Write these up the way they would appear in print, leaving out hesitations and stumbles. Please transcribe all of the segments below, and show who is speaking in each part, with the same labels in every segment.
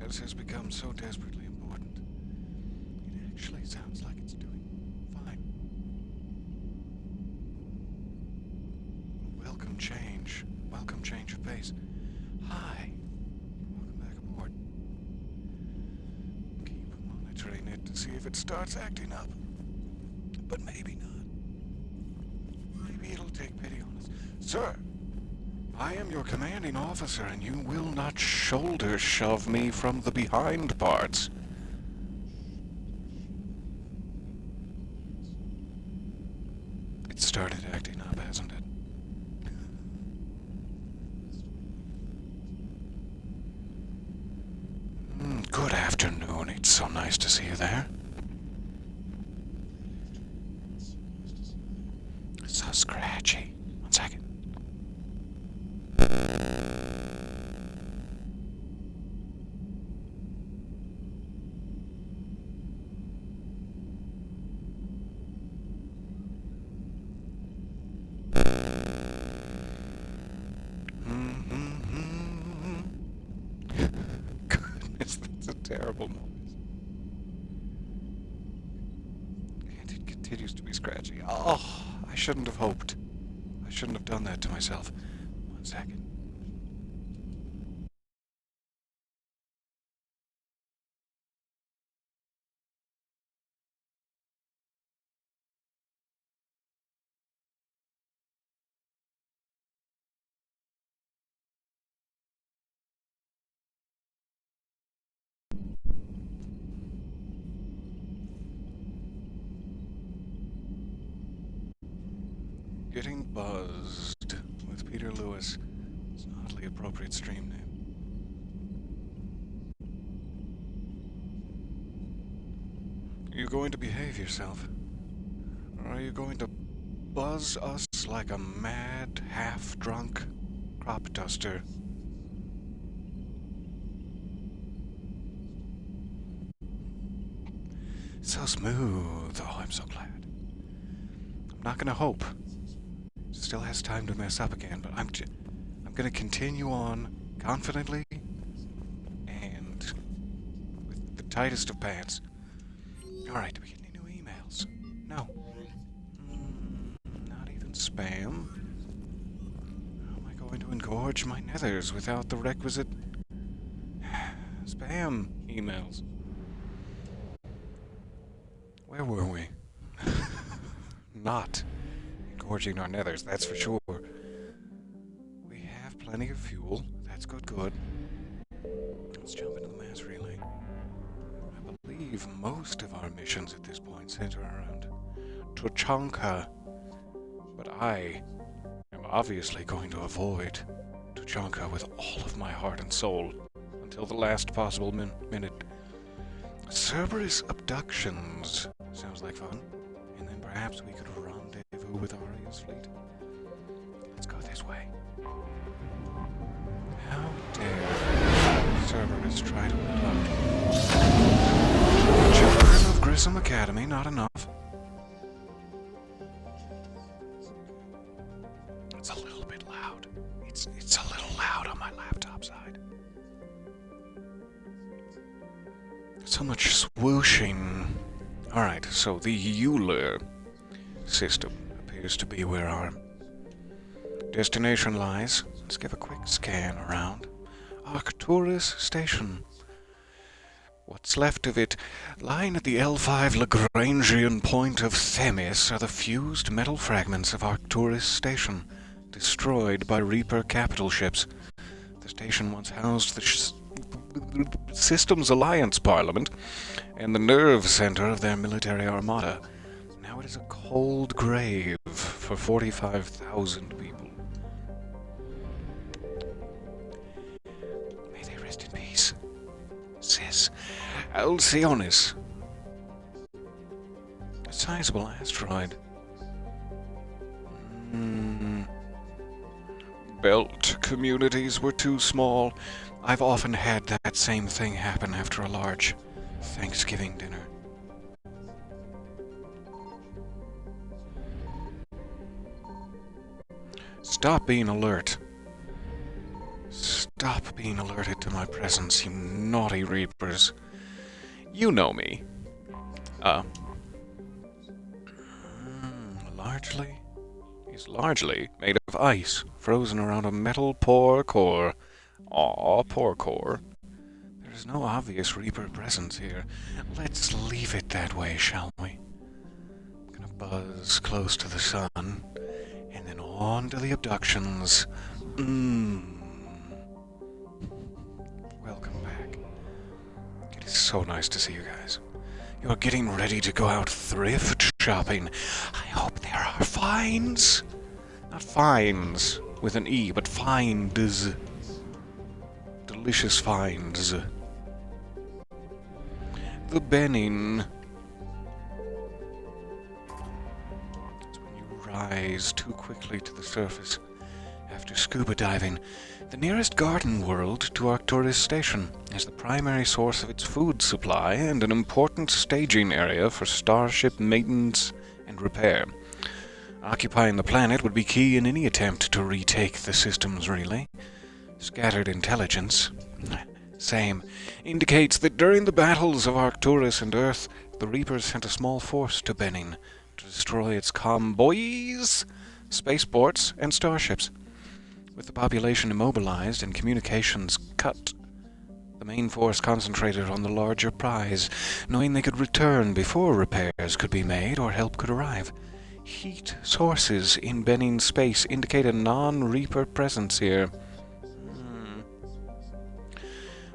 Speaker 1: status has become so desperately important. It actually sounds like it's doing fine. Welcome change. Welcome change of pace. Hi. Welcome back aboard. Keep monitoring it to see if it starts acting up. But maybe not. Maybe it'll take pity on us. Sir, I am your commanding officer, and you will not shoulder shove me from the behind parts. It started acting up, hasn't it? Good afternoon. It's so nice to see you there. So scratchy. 1 second. Goodness, that's a terrible noise. And it continues to be scratchy. Oh, I shouldn't have hoped. I shouldn't have done that to myself. 1 second. Getting Buzzed with Peter Lewis. It's an oddly appropriate stream name. Are you going to behave yourself? Or are you going to buzz us like a mad, half-drunk crop duster? So smooth. Oh, I'm so glad. I'm not gonna hope. Still has time to mess up again, but I'm gonna continue on confidently and with the tightest of pants. Alright, do we get any new emails? No. Not even spam. How am I going to engorge my nethers without the requisite spam emails? Where were we? Not engorging our nethers, that's for sure. We have plenty of fuel. That's good. Let's jump into the mass relay. I believe most of our missions at this point center around Tuchanka, but I am obviously going to avoid Tuchanka with all of my heart and soul until the last possible minute. Cerberus abductions sounds like fun, and then perhaps we could rendezvous with Aria's fleet. Let's go this way. How dare Cerberus try to abduct children of Grissom Academy? Not enough. It's a little bit loud. It's a little loud on my laptop side. So much swooshing. Alright, so the Euler system appears to be where our destination lies. Let's give a quick scan around. Arcturus Station. What's left of it, lying at the L5 Lagrangian point of Themis, are the fused metal fragments of Arcturus Station, destroyed by Reaper capital ships. The station once housed the Systems Alliance Parliament and the nerve center of their military armada. Now it is a cold grave for 45,000 people. May they rest in peace. Sis. Alcyonus. A sizable asteroid. Belt communities were too small. I've often had that same thing happen after a large Thanksgiving dinner. Stop being alert. Stop being alerted to my presence, you naughty reapers. You know me. He's largely made of ice, frozen around a metal core. Aw, poor core. There's no obvious Reaper presence here. Let's leave it that way, shall we? I'm gonna buzz close to the sun, and then on to the abductions. Welcome back. It is so nice to see you guys. You're getting ready to go out thrift shopping. I hope there are finds. Not finds with an E, but finds. Delicious finds. The benning. It's when you rise too quickly to the surface after scuba diving. The nearest garden world to Arcturus Station is the primary source of its food supply and an important staging area for starship maintenance and repair. Occupying the planet would be key in any attempt to retake the system's relay. Scattered intelligence, same, indicates that during the battles of Arcturus and Earth, the Reapers sent a small force to Benning to destroy its convoys, spaceports, and starships. With the population immobilized and communications cut, the main force concentrated on the larger prize, knowing they could return before repairs could be made or help could arrive. Heat sources in Benning space indicate a non-Reaper presence here.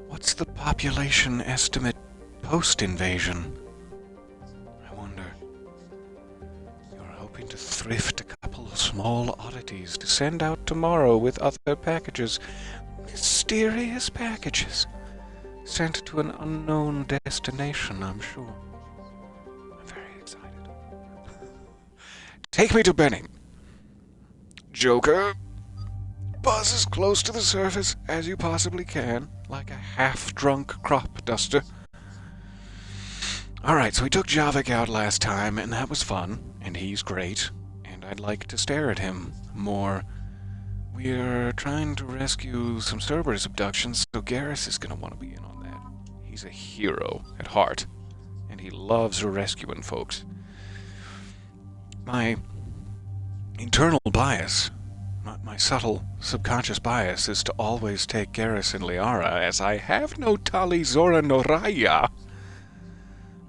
Speaker 1: What's the population estimate post-invasion? I wonder. You're hoping to thrift a couple of small oddities to send out tomorrow with other packages. Mysterious packages. Sent to an unknown destination, I'm sure. I'm very excited. Take me to Benning. Joker. Buzz as close to the surface as you possibly can, like a half-drunk crop duster. Alright, so we took Javik out last time, and that was fun, and he's great, and I'd like to stare at him more. We're trying to rescue some Cerberus abductions, so Garrus is going to want to be in on that. He's a hero at heart, and he loves rescuing folks. My internal bias, my subtle subconscious bias, is to always take Garrus and Liara, as I have no Tali, Zora, nor Raya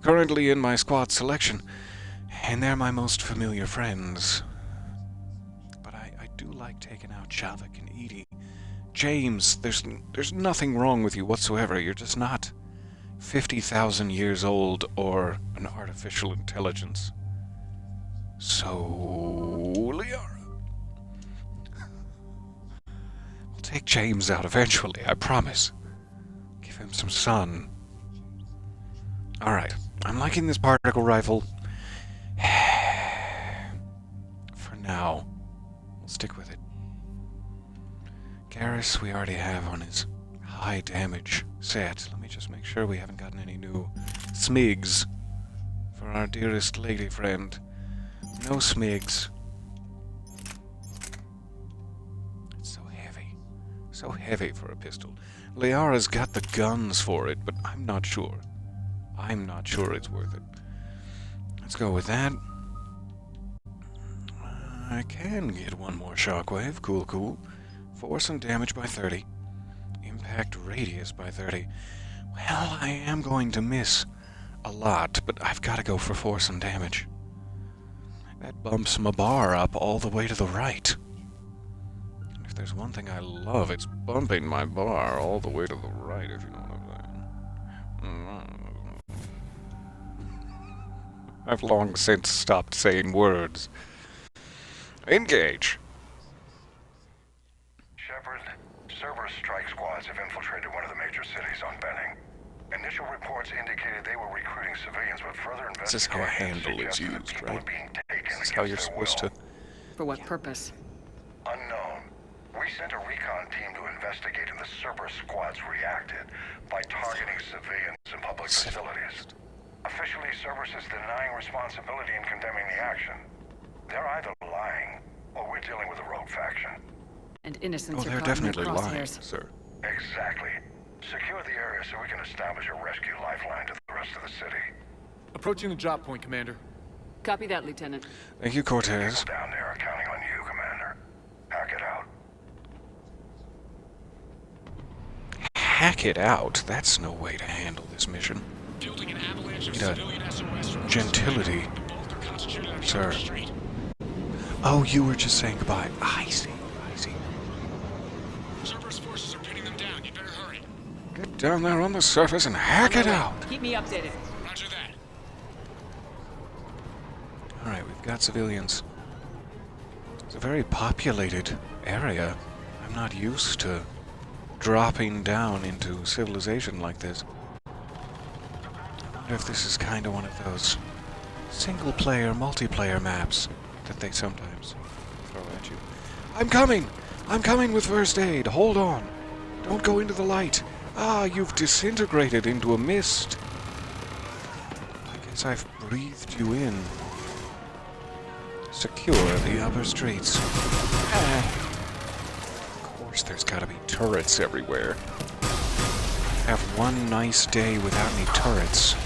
Speaker 1: currently in my squad selection, and they're my most familiar friends. But I do like taking out Javik and Edie. James, there's nothing wrong with you whatsoever. You're just not 50,000 years old or an artificial intelligence. So, Liara. We'll take James out eventually, I promise. Give him some sun. Alright, I'm liking this particle rifle. For now, we'll stick with it. Garrus we already have on his high damage set. Let me just make sure we haven't gotten any new smigs for our dearest lady friend. No smigs. It's so heavy. So heavy for a pistol. Liara's got the guns for it, but I'm not sure. I'm not sure it's worth it. Let's go with that. I can get one more shockwave. Cool, cool. Force and damage by 30. Impact radius by 30. Well, I am going to miss a lot, but I've got to go for force and damage. That bumps my bar up all the way to the right. And if there's one thing I love, it's bumping my bar all the way to the right, if you know what I'm saying. I've long since stopped saying words. Engage!
Speaker 2: Shepard, Cerberus strike squads have infiltrated one of the major cities on Benning. Initial reports indicated they were recruiting civilians, but further investigation.
Speaker 1: This is how a handle is used, right? This is how you're supposed to...
Speaker 3: For what purpose?
Speaker 2: Unknown. We sent a recon team to investigate, and the Cerberus squads reacted by targeting civilians in public facilities. Officially, Cerberus is denying responsibility and condemning the action. They're either lying, or we're dealing with a rogue faction.
Speaker 3: And innocents are
Speaker 1: they're
Speaker 3: caught in their
Speaker 1: definitely lying,
Speaker 3: crosshairs.
Speaker 1: sir.
Speaker 2: Exactly. Secure the area so we can establish a rescue lifeline to the rest of the city.
Speaker 3: Approaching the drop point, Commander.
Speaker 4: Copy that, Lieutenant.
Speaker 1: Thank you, Cortez.
Speaker 2: People down there are counting on you, Commander. Hack it out.
Speaker 1: Hack it out? That's no way to handle this mission.
Speaker 5: Building an avalanche of
Speaker 1: Need
Speaker 5: civilian SOS forces.
Speaker 1: gentility,
Speaker 5: The bulk are concentrated on the
Speaker 1: sir.
Speaker 5: upper street.
Speaker 1: Oh, you were just saying goodbye. I see. I see.
Speaker 5: Cerberus forces are pinning them down. You better hurry.
Speaker 1: Get down there on the surface and hack it out.
Speaker 4: Keep me updated.
Speaker 5: Roger that.
Speaker 1: Alright, we've got civilians. It's a very populated area. I'm not used to dropping down into civilization like this. I wonder if this is kind of one of those single-player, multiplayer maps that they sometimes throw at you. I'm coming! I'm coming with first aid! Hold on! Don't go into the light! Ah, you've disintegrated into a mist! I guess I've breathed you in. Secure the upper streets. Of course there's gotta be turrets everywhere. Have one nice day without any turrets.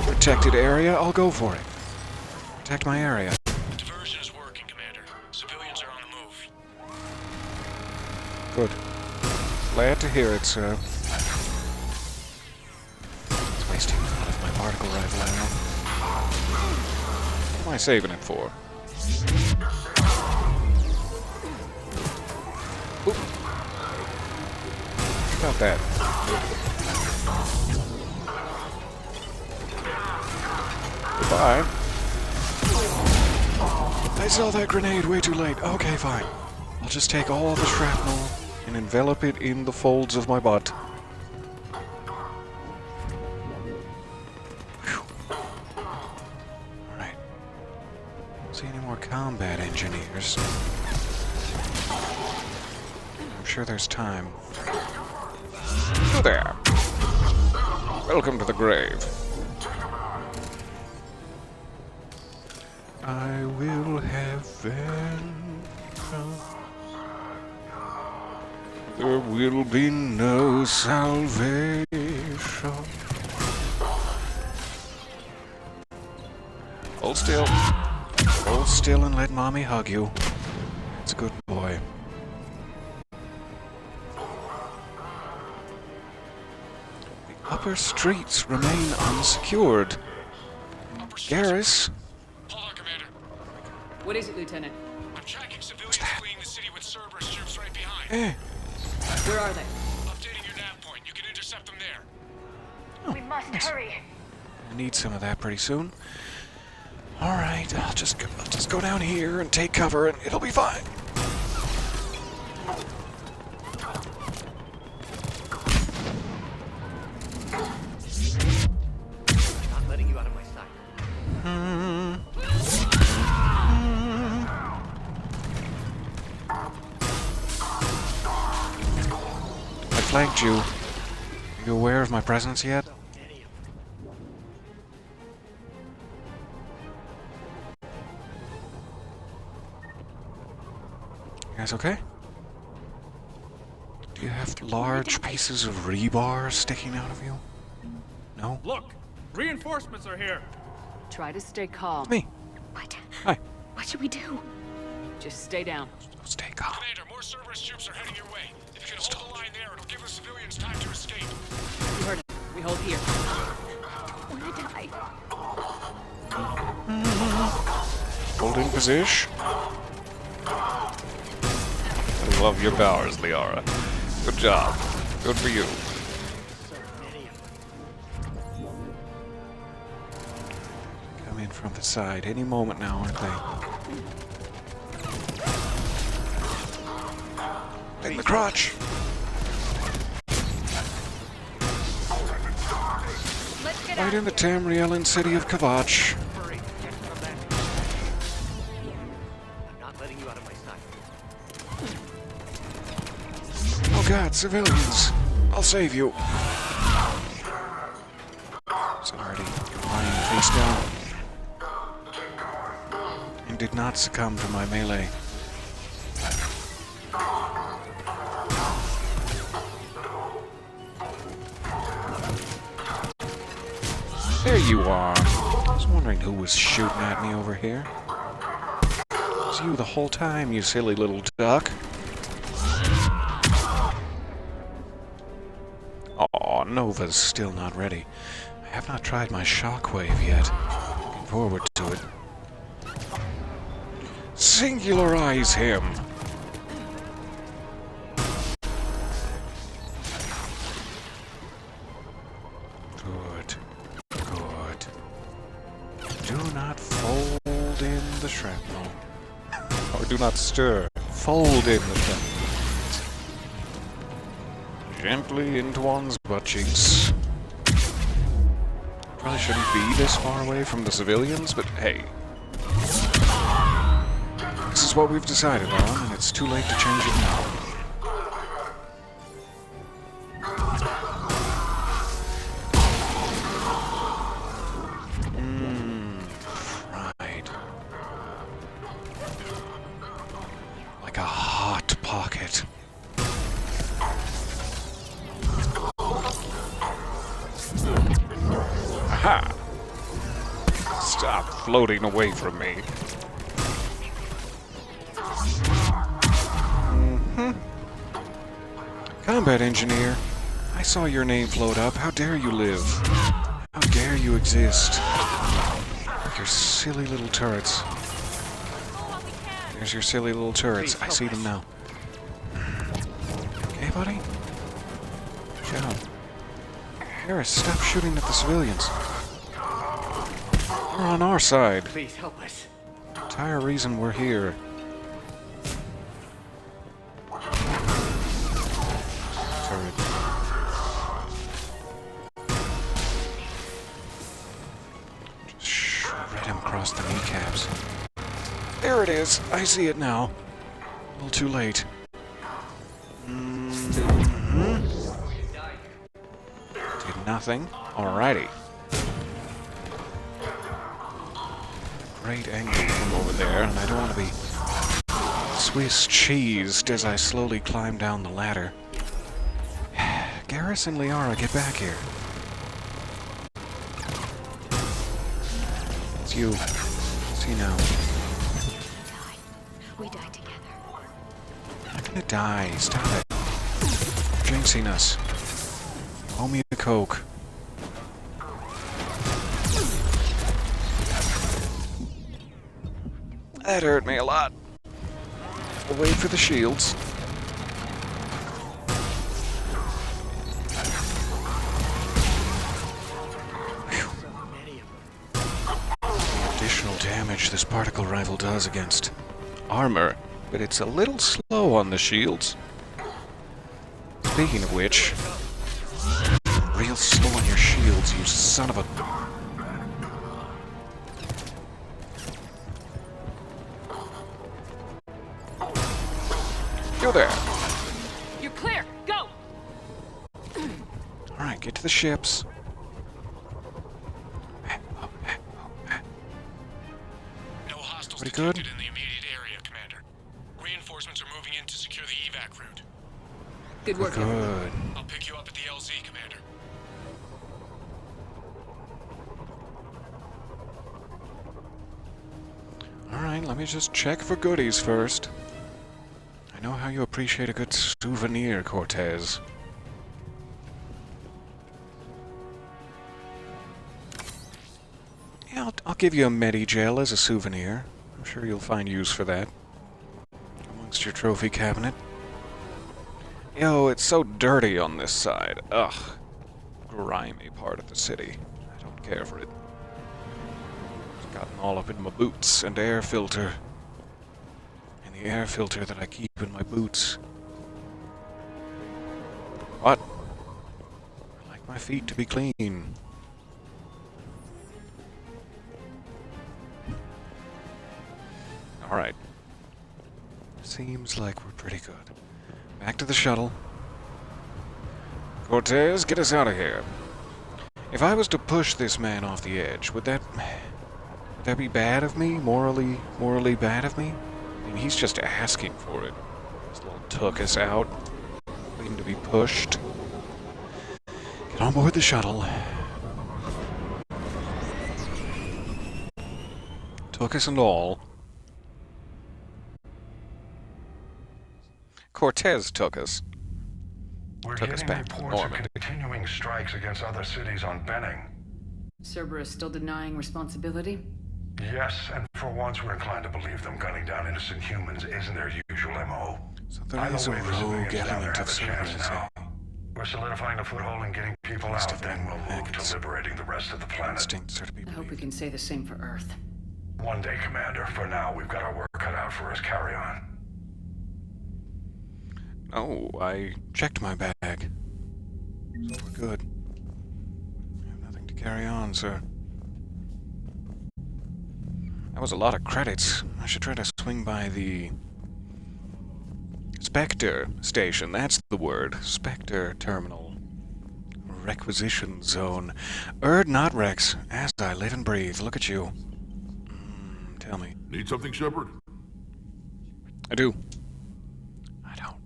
Speaker 1: Protected area, I'll go for it. Protect my area.
Speaker 5: Diversion is working, Commander. Civilians are on the move.
Speaker 1: Good. Glad to hear it, sir. It's wasting a lot of my particle rifle ammo. What am I saving it for? Oop. How about that? Goodbye. I saw that grenade way too late. Okay, fine. I'll just take all the shrapnel and envelop it in the folds of my butt. Alright. See any more combat engineers? I'm sure there's time. Hello there. Welcome to the grave. I will have vengeance. There will be no salvation. Hold still. Hold still and let mommy hug you. It's a good boy. The upper streets remain unsecured. Garrus?
Speaker 5: Hold on, Commander.
Speaker 4: What is it, Lieutenant?
Speaker 5: I'm tracking civilians fleeing the city with Cerberus troops right behind.
Speaker 1: Eh.
Speaker 4: Where are they?
Speaker 5: Updating your nav point. You can intercept them there.
Speaker 6: We must hurry.
Speaker 1: I need some of that pretty soon. Alright, I'll just go down here and take cover and it'll be fine.
Speaker 7: Not letting you out of my sight.
Speaker 1: I flanked you. Are you aware of my presence yet? You guys okay? Do you have large pieces of rebar sticking out of you? No?
Speaker 3: Look! Reinforcements are here!
Speaker 4: Try to stay calm.
Speaker 1: Me.
Speaker 6: What?
Speaker 1: Hi.
Speaker 6: What should we do?
Speaker 4: Just stay down.
Speaker 1: Stay calm.
Speaker 5: Commander, more Cerberus troops are heading your way. If you can hold the line there, it'll give the civilians time to escape.
Speaker 4: You heard it. We hold here.
Speaker 6: I wanna die.
Speaker 1: Holding position. I love your powers, Liara. Good job. Good for you. Come in from the side any moment now, aren't they? In the crotch.
Speaker 6: Let's get
Speaker 1: Right
Speaker 6: out
Speaker 1: in the
Speaker 6: of here.
Speaker 1: Tamrielen city of Kavach.
Speaker 7: Hurry, get from that. I'm not letting you out of my sight.
Speaker 1: Oh god, civilians. I'll save you. Sorry, you're lying face down. did not succumb to my melee. There you are. I was wondering who was shooting at me over here. It was you the whole time, you silly little duck. Aw, Nova's still not ready. I have not tried my shockwave yet. Looking forward to it. Singularize him! Good. Good. Do not fold in the shrapnel. Or do not stir. Fold in the shrapnel. Gently into one's butt cheeks. Probably shouldn't be this far away from the civilians, but hey. This is what we've decided on, and it's too late to change it now. Fried. Like a hot pocket. Aha! Stop floating away from me. Combat engineer, I saw your name float up. How dare you live? How dare you exist? Your silly little turrets. There's your silly little turrets. I see them now. Okay, buddy? Shut up. Harris, stop shooting at the civilians. They're on our side.
Speaker 7: Please help us.
Speaker 1: Entire reason we're here. Turret. Just shred him across the kneecaps. There it is. I see it now. A little too late. Did nothing. Alrighty. Great angle from over there, and I don't want to be Swiss cheesed as I slowly climb down the ladder. Garrus and Liara, get back here. It's you. See now.
Speaker 6: We die together.
Speaker 1: I'm not gonna die. Stop it. You're jinxing us. Owe me a Coke. That hurt me a lot. We'll wait for the shields. Additional damage this particle rifle does against armor, but it's a little slow on the shields. Speaking of which, real slow on your shields, you son of a... Go there.
Speaker 4: You're clear. Go.
Speaker 1: Alright, get to the ships.
Speaker 5: No hostiles
Speaker 1: Pretty good.
Speaker 5: detected in the immediate area, Commander. Reinforcements are moving in to secure the evac route.
Speaker 4: Good work. everyone.
Speaker 1: Good.
Speaker 5: I'll pick you up at the LZ, Commander.
Speaker 1: Alright, let me just check for goodies first. I know how you appreciate a good souvenir, Cortez. Yeah, I'll give you a Medi-Gel as a souvenir. I'm sure you'll find use for that. Amongst your trophy cabinet. Yo, it's so dirty on this side. Ugh. Grimy part of the city. I don't care for it. It's gotten all up in my boots and air filter. And the air filter that I keep in my boots. What? I like my feet to be clean. Alright. Seems like we're pretty good. Back to the shuttle. Cortez, get us out of here. If I was to push this man off the edge, would that that be bad of me? Morally bad of me? I mean, he's just asking for it. This little took us out, waiting to be pushed. Get on board the shuttle. Took us and all. Cortez took us.
Speaker 2: We're
Speaker 1: Took us
Speaker 2: getting
Speaker 1: back to
Speaker 2: reports of
Speaker 1: Normandy.
Speaker 2: continuing strikes against other cities on Benning.
Speaker 4: Cerberus still denying responsibility?
Speaker 2: Yes, and for once we're inclined to believe them gunning down innocent humans isn't their usual MO.
Speaker 1: So there
Speaker 2: Either
Speaker 1: is a
Speaker 2: way, the
Speaker 1: rogue
Speaker 2: civilians down there
Speaker 1: element
Speaker 2: have
Speaker 1: of
Speaker 2: a chance
Speaker 1: Cerberus,
Speaker 2: now.
Speaker 1: eh?
Speaker 2: We're solidifying a foothold and getting people
Speaker 1: Must
Speaker 2: out,
Speaker 1: have
Speaker 2: then
Speaker 1: been
Speaker 2: we'll move
Speaker 1: maggots.
Speaker 2: to liberating the rest of the planet.
Speaker 1: Instincts are to be
Speaker 4: I hope we
Speaker 1: believed.
Speaker 4: can say the same for Earth.
Speaker 2: One day, Commander. For now, we've got our work cut out for us. Carry on.
Speaker 1: Oh, I checked my bag. So we're good. I have nothing to carry on, sir. That was a lot of credits. I should try to swing by the Spectre station. That's the word. Spectre terminal. Requisition zone. Not Rex. As I live and breathe. Look at you. Tell me.
Speaker 8: Need something, Shepard?
Speaker 1: I do. I don't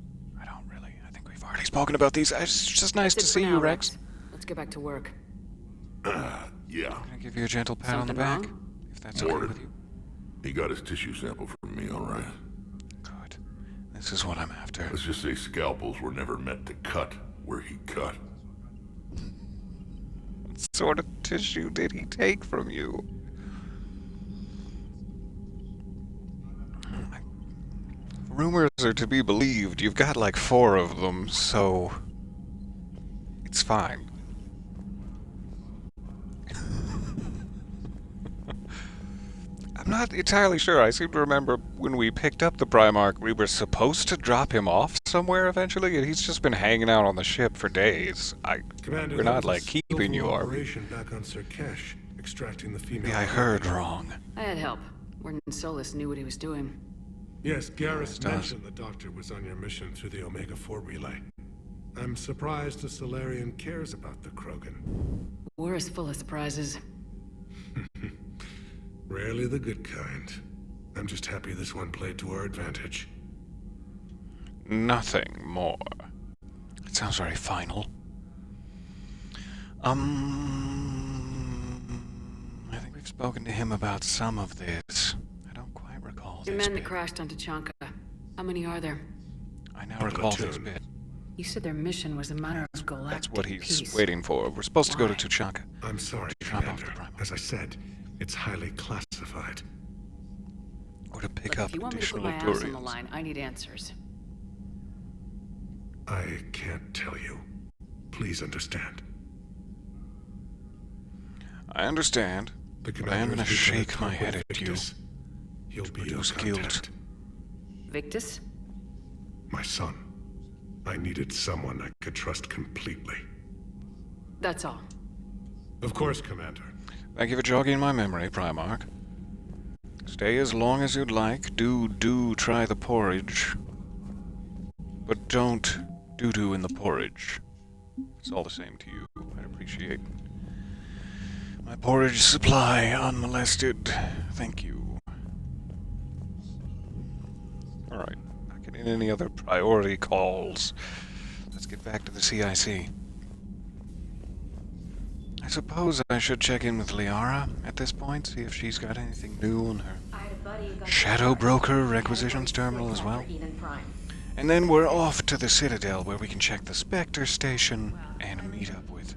Speaker 1: really. I think we've already spoken about these. It's just nice to
Speaker 4: That's it
Speaker 1: see
Speaker 4: for
Speaker 1: you,
Speaker 4: now,
Speaker 1: Rex.
Speaker 4: Let's get back to work.
Speaker 8: Yeah.
Speaker 1: Can I give you a gentle pat on the
Speaker 4: Something
Speaker 1: back?
Speaker 4: wrong?
Speaker 1: If that's okay
Speaker 8: Morton.
Speaker 1: with you.
Speaker 8: He got his tissue sample from me, all right.
Speaker 1: Good. This is what I'm after.
Speaker 8: Let's just say scalpels were never meant to cut where he cut.
Speaker 1: What sort of tissue did he take from you? Rumors are to be believed. You've got like 4 of them, so it's fine. I'm not entirely sure. I seem to remember when we picked up the Primarch, we were supposed to drop him off somewhere eventually, and he's just been hanging out on the ship for days.
Speaker 9: Commander,
Speaker 1: We're
Speaker 9: there
Speaker 1: not
Speaker 9: was a
Speaker 1: like keeping you,
Speaker 9: skillful
Speaker 1: are we?
Speaker 9: operation back on Sirkesh, extracting the female.
Speaker 1: Maybe I heard wrong.
Speaker 4: I had help. Warden Solus knew what he was doing.
Speaker 9: Yes, Garrus
Speaker 1: does.
Speaker 9: mentioned the doctor was on your mission through the Omega-4 relay. I'm surprised the Solarian cares about the Krogan.
Speaker 4: War is full of surprises.
Speaker 9: Rarely the good kind. I'm just happy this one played to our advantage.
Speaker 1: Nothing more. It sounds very final. I think we've spoken to him about some of this. I don't quite recall
Speaker 4: Your
Speaker 1: this
Speaker 4: men that
Speaker 1: bit.
Speaker 4: crashed onto Chanka. How many are there?
Speaker 1: I now recall this
Speaker 9: platoon.
Speaker 1: bit.
Speaker 4: You said their mission was a matter of galactic
Speaker 1: That's what he's
Speaker 4: peace.
Speaker 1: waiting for. We're supposed to go to
Speaker 4: Why?
Speaker 1: Tuchanka.
Speaker 9: I'm sorry,
Speaker 1: Drop off
Speaker 9: Commander.
Speaker 1: the Primarch.
Speaker 9: As I said, it's highly classified.
Speaker 1: Or to pick
Speaker 4: Look,
Speaker 1: up
Speaker 4: if you want me to put
Speaker 1: additional
Speaker 4: my ass on the
Speaker 1: Durians.
Speaker 4: line, I need answers.
Speaker 9: I can't tell you. Please understand.
Speaker 1: I understand,
Speaker 9: The
Speaker 1: but I am going to
Speaker 9: commander's
Speaker 1: shake
Speaker 9: lieutenant
Speaker 1: my head
Speaker 9: Corporal
Speaker 1: at you.
Speaker 9: Victus. He'll be your
Speaker 1: produce guilt.
Speaker 9: contact.
Speaker 4: Victus?
Speaker 9: My son. I needed someone I could trust completely.
Speaker 4: That's all.
Speaker 9: Of course, Commander.
Speaker 1: Thank you for jogging my memory, Primarch. Stay as long as you'd like. Do try the porridge. But don't doo-doo in the porridge. It's all the same to you. I'd appreciate my porridge supply unmolested. Thank you. Alright, not getting any other priority calls. Let's get back to the CIC. I suppose I should check in with Liara at this point, see if she's got anything new on her Shadow Broker requisitions terminal as well. And then we're off to the Citadel where we can check the Spectre station and meet up with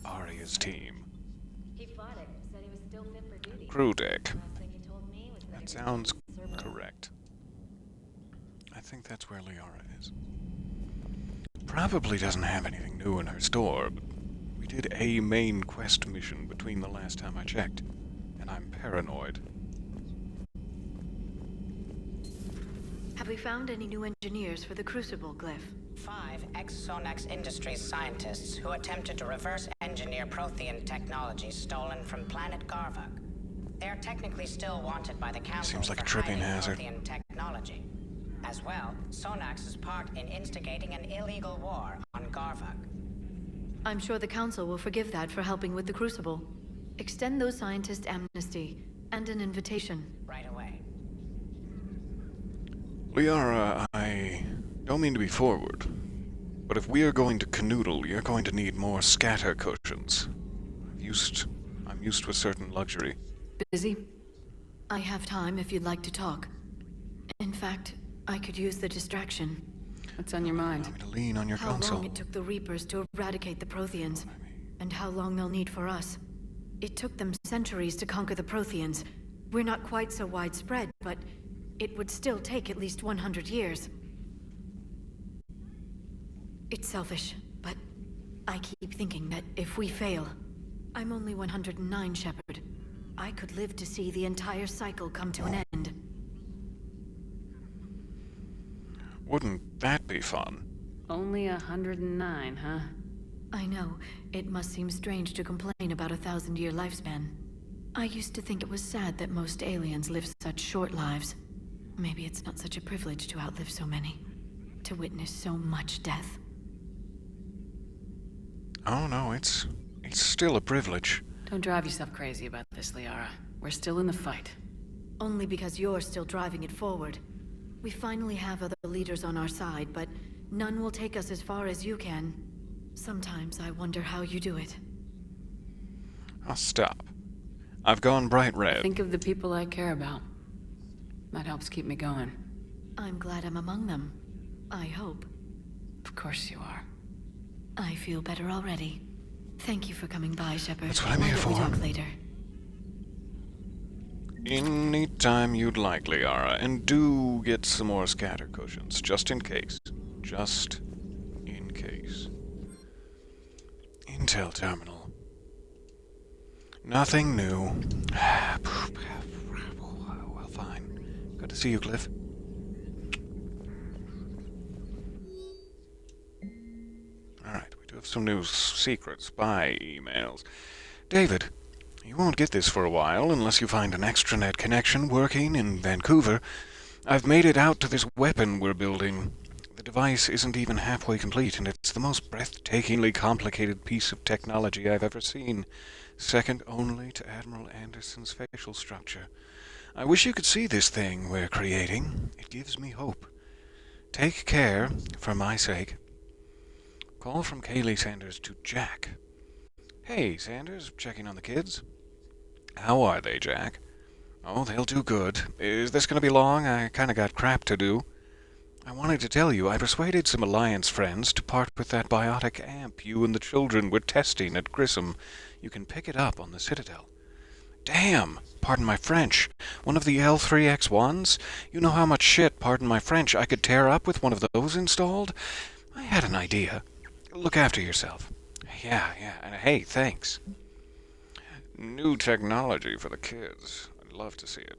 Speaker 1: Aria's team. Crew deck. That sounds correct. I think that's where Liara is. Probably doesn't have anything new in her store, but we did a main quest mission between the last time I checked, and I'm paranoid.
Speaker 6: Have we found any new engineers for the Crucible glyph?
Speaker 10: 5 ex-Sonax Industries scientists who attempted to reverse engineer Prothean technology stolen from planet Garvuk. They are technically still wanted by the Council
Speaker 1: Seems like a
Speaker 10: for
Speaker 1: tripping
Speaker 10: hiding
Speaker 1: hazard.
Speaker 10: Prothean technology. As well, Sonax's part in instigating an illegal war on Garvuk.
Speaker 6: I'm sure the Council will forgive that for helping with the Crucible. Extend those scientists amnesty. And an invitation.
Speaker 10: Right away.
Speaker 1: Liara, I don't mean to be forward, but if we are going to canoodle, you're going to need more scatter cushions. I'm used with certain luxury.
Speaker 4: Busy?
Speaker 6: I have time if you'd like to talk. In fact, I could use the distraction.
Speaker 4: What's on your mind?
Speaker 1: I'm going to lean on your
Speaker 6: How
Speaker 1: console.
Speaker 6: long it took the Reapers to eradicate the Protheans, and how long they'll need for us. It took them centuries to conquer the Protheans. We're not quite so widespread, but it would still take at least 100 years. It's selfish, but I keep thinking that if we fail... I'm only 109, Shepard. I could live to see the entire cycle come to an end.
Speaker 1: Wouldn't that be fun?
Speaker 4: Only 109, huh?
Speaker 6: I know. It must seem strange to complain about a 1,000-year lifespan. I used to think it was sad that most aliens live such short lives. Maybe it's not such a privilege to outlive so many. To witness so much death.
Speaker 1: Oh no, it's still a privilege.
Speaker 4: Don't drive yourself crazy about this, Liara. We're still in the fight.
Speaker 6: Only because you're still driving it forward. We finally have other leaders on our side, but none will take us as far as you can. Sometimes I wonder how you do it.
Speaker 1: I'll stop. I've gone bright red.
Speaker 4: Think of the people I care about. That helps keep me going.
Speaker 6: I'm glad I'm among them. I hope.
Speaker 4: Of course you are.
Speaker 6: I feel better already. Thank you for coming by, Shepard.
Speaker 1: That's what I'm here
Speaker 6: Why don't we
Speaker 1: for.
Speaker 6: talk later?
Speaker 1: Anytime you'd like, Liara, and do get some more scatter cushions, just in case. Just in case. Intel terminal. Nothing new. Well, fine. Good to see you, Cliff. Alright, we do have some new secret spy emails. David, you won't get this for a while unless you find an extranet connection working in Vancouver. I've made it out to this weapon we're building. The device isn't even halfway complete, and it's the most breathtakingly complicated piece of technology I've ever seen, second only to Admiral Anderson's facial structure. I wish you could see this thing we're creating. It gives me hope. Take care, for my sake. Call from Kaylee Sanders to Jack. Hey, Sanders, checking on the kids. How are they, Jack? Oh, they'll do good. Is this going to be long? I kind of got crap to do. I wanted to tell you, I persuaded some Alliance friends to part with that biotic amp you and the children were testing at Grissom. You can pick it up on the Citadel. Damn! Pardon my French. One of the L3X1s? You know how much shit, pardon my French, I could tear up with one of those installed? I had an idea. Look after yourself. Yeah, and hey, thanks. New technology for the kids. I'd love to see it.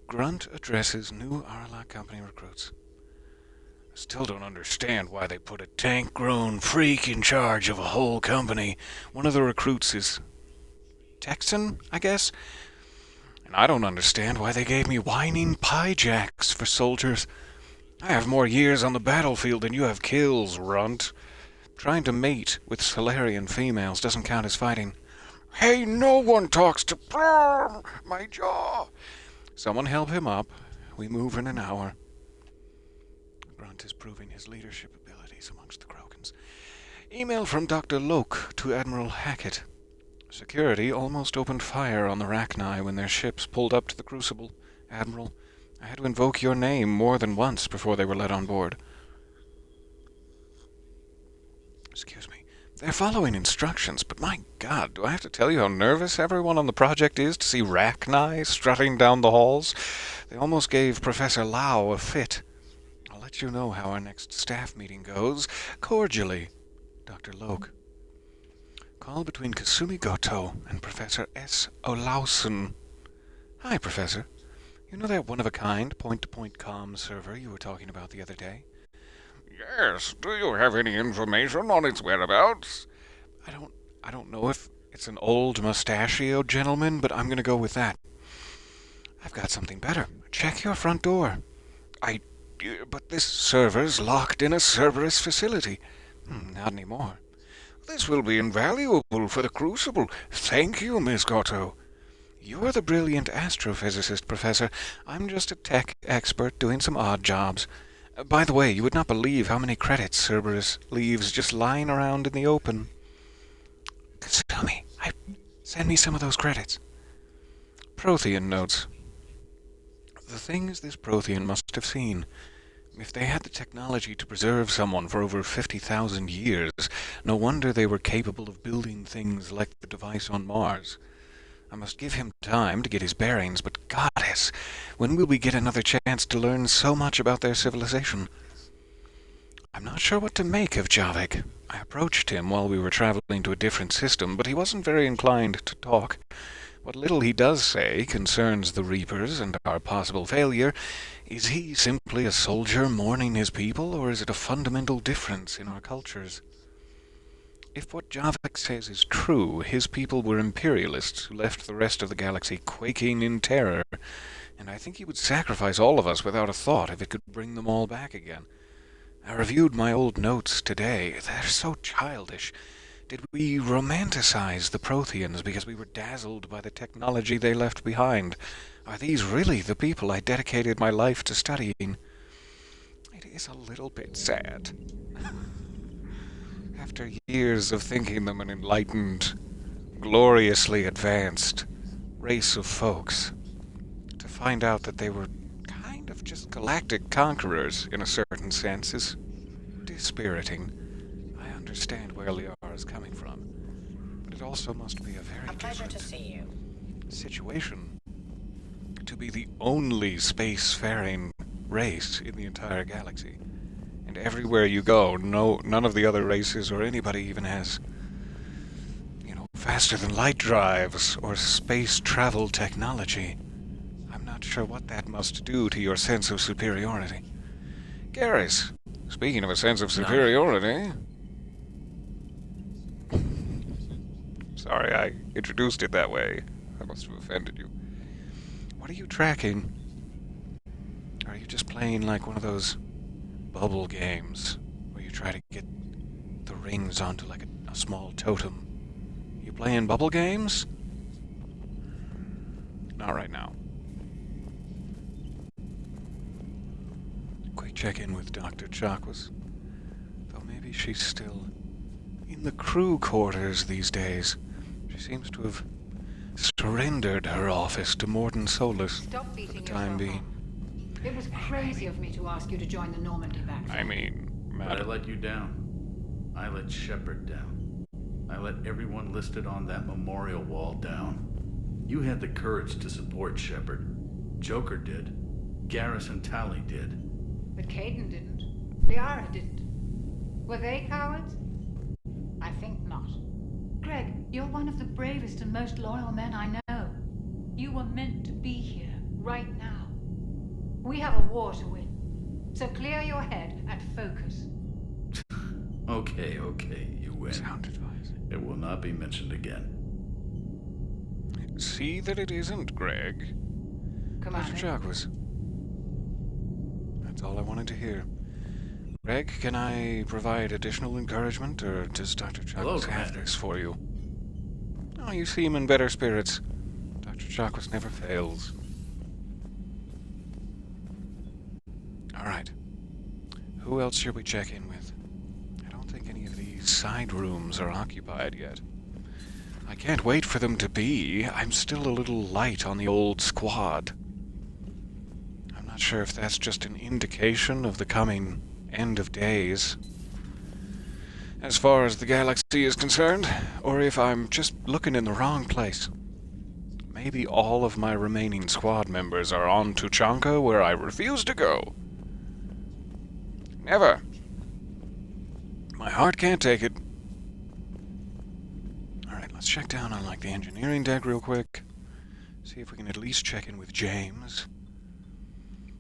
Speaker 1: Grunt addresses new Arla company recruits. I still don't understand why they put a tank-grown freak in charge of a whole company. One of the recruits is Texan, I guess? And I don't understand why they gave me whining pie jacks for soldiers. I have more years on the battlefield than you have kills, runt. Trying to mate with Solarian females doesn't count as fighting. Hey, no one talks to... my jaw! Someone help him up. We move in an hour. Grunt is proving his leadership abilities amongst the Krogans. Email from Dr. Loke to Admiral Hackett. Security almost opened fire on the Rachni when their ships pulled up to the Crucible. Admiral, I had to invoke your name more than once before they were let on board. Excuse me. They're following instructions, but my God, do I have to tell you how nervous everyone on the project is to see Rachni strutting down the halls? They almost gave Professor Lau a fit. I'll let you know how our next staff meeting goes. Cordially, Dr. Loke. Call between Kasumi Goto and Professor S. Olausen. Hi, Professor. You know that one-of-a-kind point-to-point comm server you were talking about the other day? Yes. Do you have any information on its whereabouts? I don't know if it's an old mustachioed gentleman, but I'm going to go with that. I've got something better. Check your front door. But this server's locked in a Cerberus facility. Not anymore. This will be invaluable for the Crucible. Thank you, Miss Goto. You're the brilliant astrophysicist, Professor. I'm just a tech expert doing some odd jobs. By the way, you would not believe how many credits Cerberus leaves just lying around in the open. Kasumi, send me some of those credits. Prothean notes. The things this Prothean must have seen. If they had the technology to preserve someone for over 50,000 years, no wonder they were capable of building things like the device on Mars. I must give him time to get his bearings, but Goddess, when will we get another chance to learn so much about their civilization? I'm not sure what to make of Javik. I approached him while we were traveling to a different system, but he wasn't very inclined to talk. What little he does say concerns the Reapers and our possible failure. Is he simply a soldier mourning his people, or is it a fundamental difference in our cultures? If what Javik says is true, his people were imperialists who left the rest of the galaxy quaking in terror, and I think he would sacrifice all of us without a thought if it could bring them all back again. I reviewed my old notes today. They're so childish. Did we romanticize the Protheans because we were dazzled by the technology they left behind? Are these really the people I dedicated my life to studying? It is a little bit sad. After years of thinking them an enlightened, gloriously advanced race of folks, to find out that they were kind of just galactic conquerors in a certain sense is dispiriting. I understand where Liara is coming from, but it also must be a very
Speaker 10: pleasure to
Speaker 1: different
Speaker 10: see you.
Speaker 1: situation to be the only spacefaring race in the entire galaxy. And everywhere you go, none of the other races or anybody even has, faster than light drives or space travel technology. I'm not sure what that must do to your sense of superiority. Garrus, speaking of a sense of superiority... Sorry, I introduced it that way. I must have offended you. What are you tracking? Are you just playing like one of those bubble games where you try to get the rings onto like a small totem? You playing bubble games? Not right now. Quick check-in with Dr. Chakwas. Though maybe she's still in the crew quarters these days. She seems to have surrendered her office to Morden Solus for the time being.
Speaker 4: It was crazy of me to ask you to join the Normandy back then.
Speaker 1: I mean,
Speaker 8: But I let you down. I let Shepard down. I let everyone listed on that memorial wall down. You had the courage to support Shepard. Joker did. Garrus and Tally did.
Speaker 4: But Caden didn't. Liara didn't. Were they cowards? I think not. Greg, you're one of the bravest and most loyal men I know. You were meant to be here, right now. We have a war to win. So clear your head and focus.
Speaker 8: Okay, you win.
Speaker 1: Sound advice.
Speaker 8: It will not be mentioned again.
Speaker 1: See that it isn't, Greg.
Speaker 4: Commander.
Speaker 1: Dr. Chakwas. That's all I wanted to hear. Greg, can I provide additional encouragement, or does Dr.
Speaker 8: Hello,
Speaker 1: Chakwas have
Speaker 8: Commander.
Speaker 1: this for you? Oh, you seem in better spirits. Dr. Chakwas never fails. Alright. Who else should we check in with? I don't think any of these side rooms are occupied yet. I can't wait for them to be. I'm still a little light on the old squad. I'm not sure if that's just an indication of the coming end of days, as far as the galaxy is concerned, or if I'm just looking in the wrong place. Maybe all of my remaining squad members are on Tuchanka, where I refuse to go. Never. My heart can't take it. Alright, let's check down on, the engineering deck real quick. See if we can at least check in with James.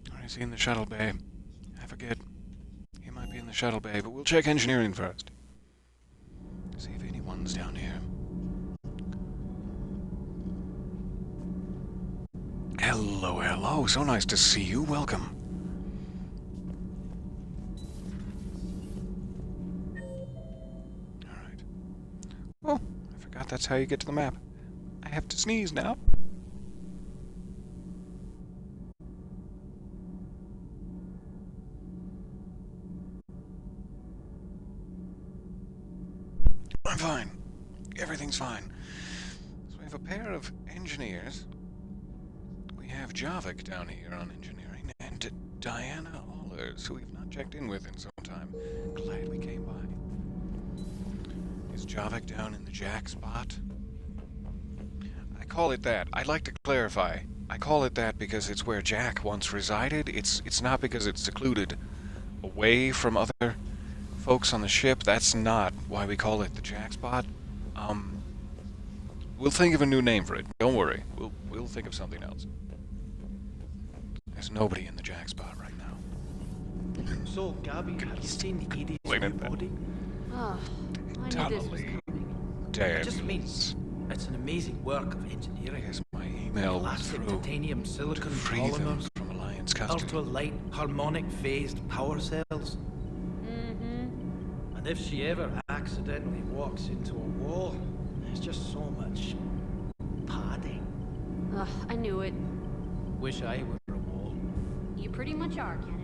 Speaker 1: Alright, is he in the shuttle bay? I forget. He might be in the shuttle bay, but we'll check engineering first. See if anyone's down here. Hello, hello. So nice to see you. Welcome. Alright. Oh, I forgot that's how you get to the map. I have to sneeze now. I'm fine. Everything's fine. So we have a pair of engineers. We have Javik down here on engineering, and Diana Allers, who we've not checked in with in some time. Glad we came by. Is Javik down in the Jack spot? I call it that. I'd like to clarify. I call it that because it's where Jack once resided. It's not because it's secluded away from other folks on the ship. That's not why we call it the Jack spot. We'll think of a new name for it. Don't worry. We'll think of something else. There's nobody in the Jack spot right now.
Speaker 7: So, Gabby, have you seen Edie's
Speaker 1: Wait a
Speaker 7: new
Speaker 1: minute.
Speaker 7: body?
Speaker 6: Oh, I knew this was coming.
Speaker 7: It just means it's an amazing work of engineering.
Speaker 1: Here's my email went
Speaker 7: Elastic
Speaker 1: through
Speaker 7: titanium
Speaker 1: to
Speaker 7: silicon
Speaker 1: free them
Speaker 7: polymers,
Speaker 1: from Alliance custody.
Speaker 7: ultra-light harmonic phased power cells. And if she ever accidentally walks into a wall, there's just so much padding.
Speaker 6: Ugh, I knew it.
Speaker 7: Wish I were a wall.
Speaker 6: You pretty much are, Kenan.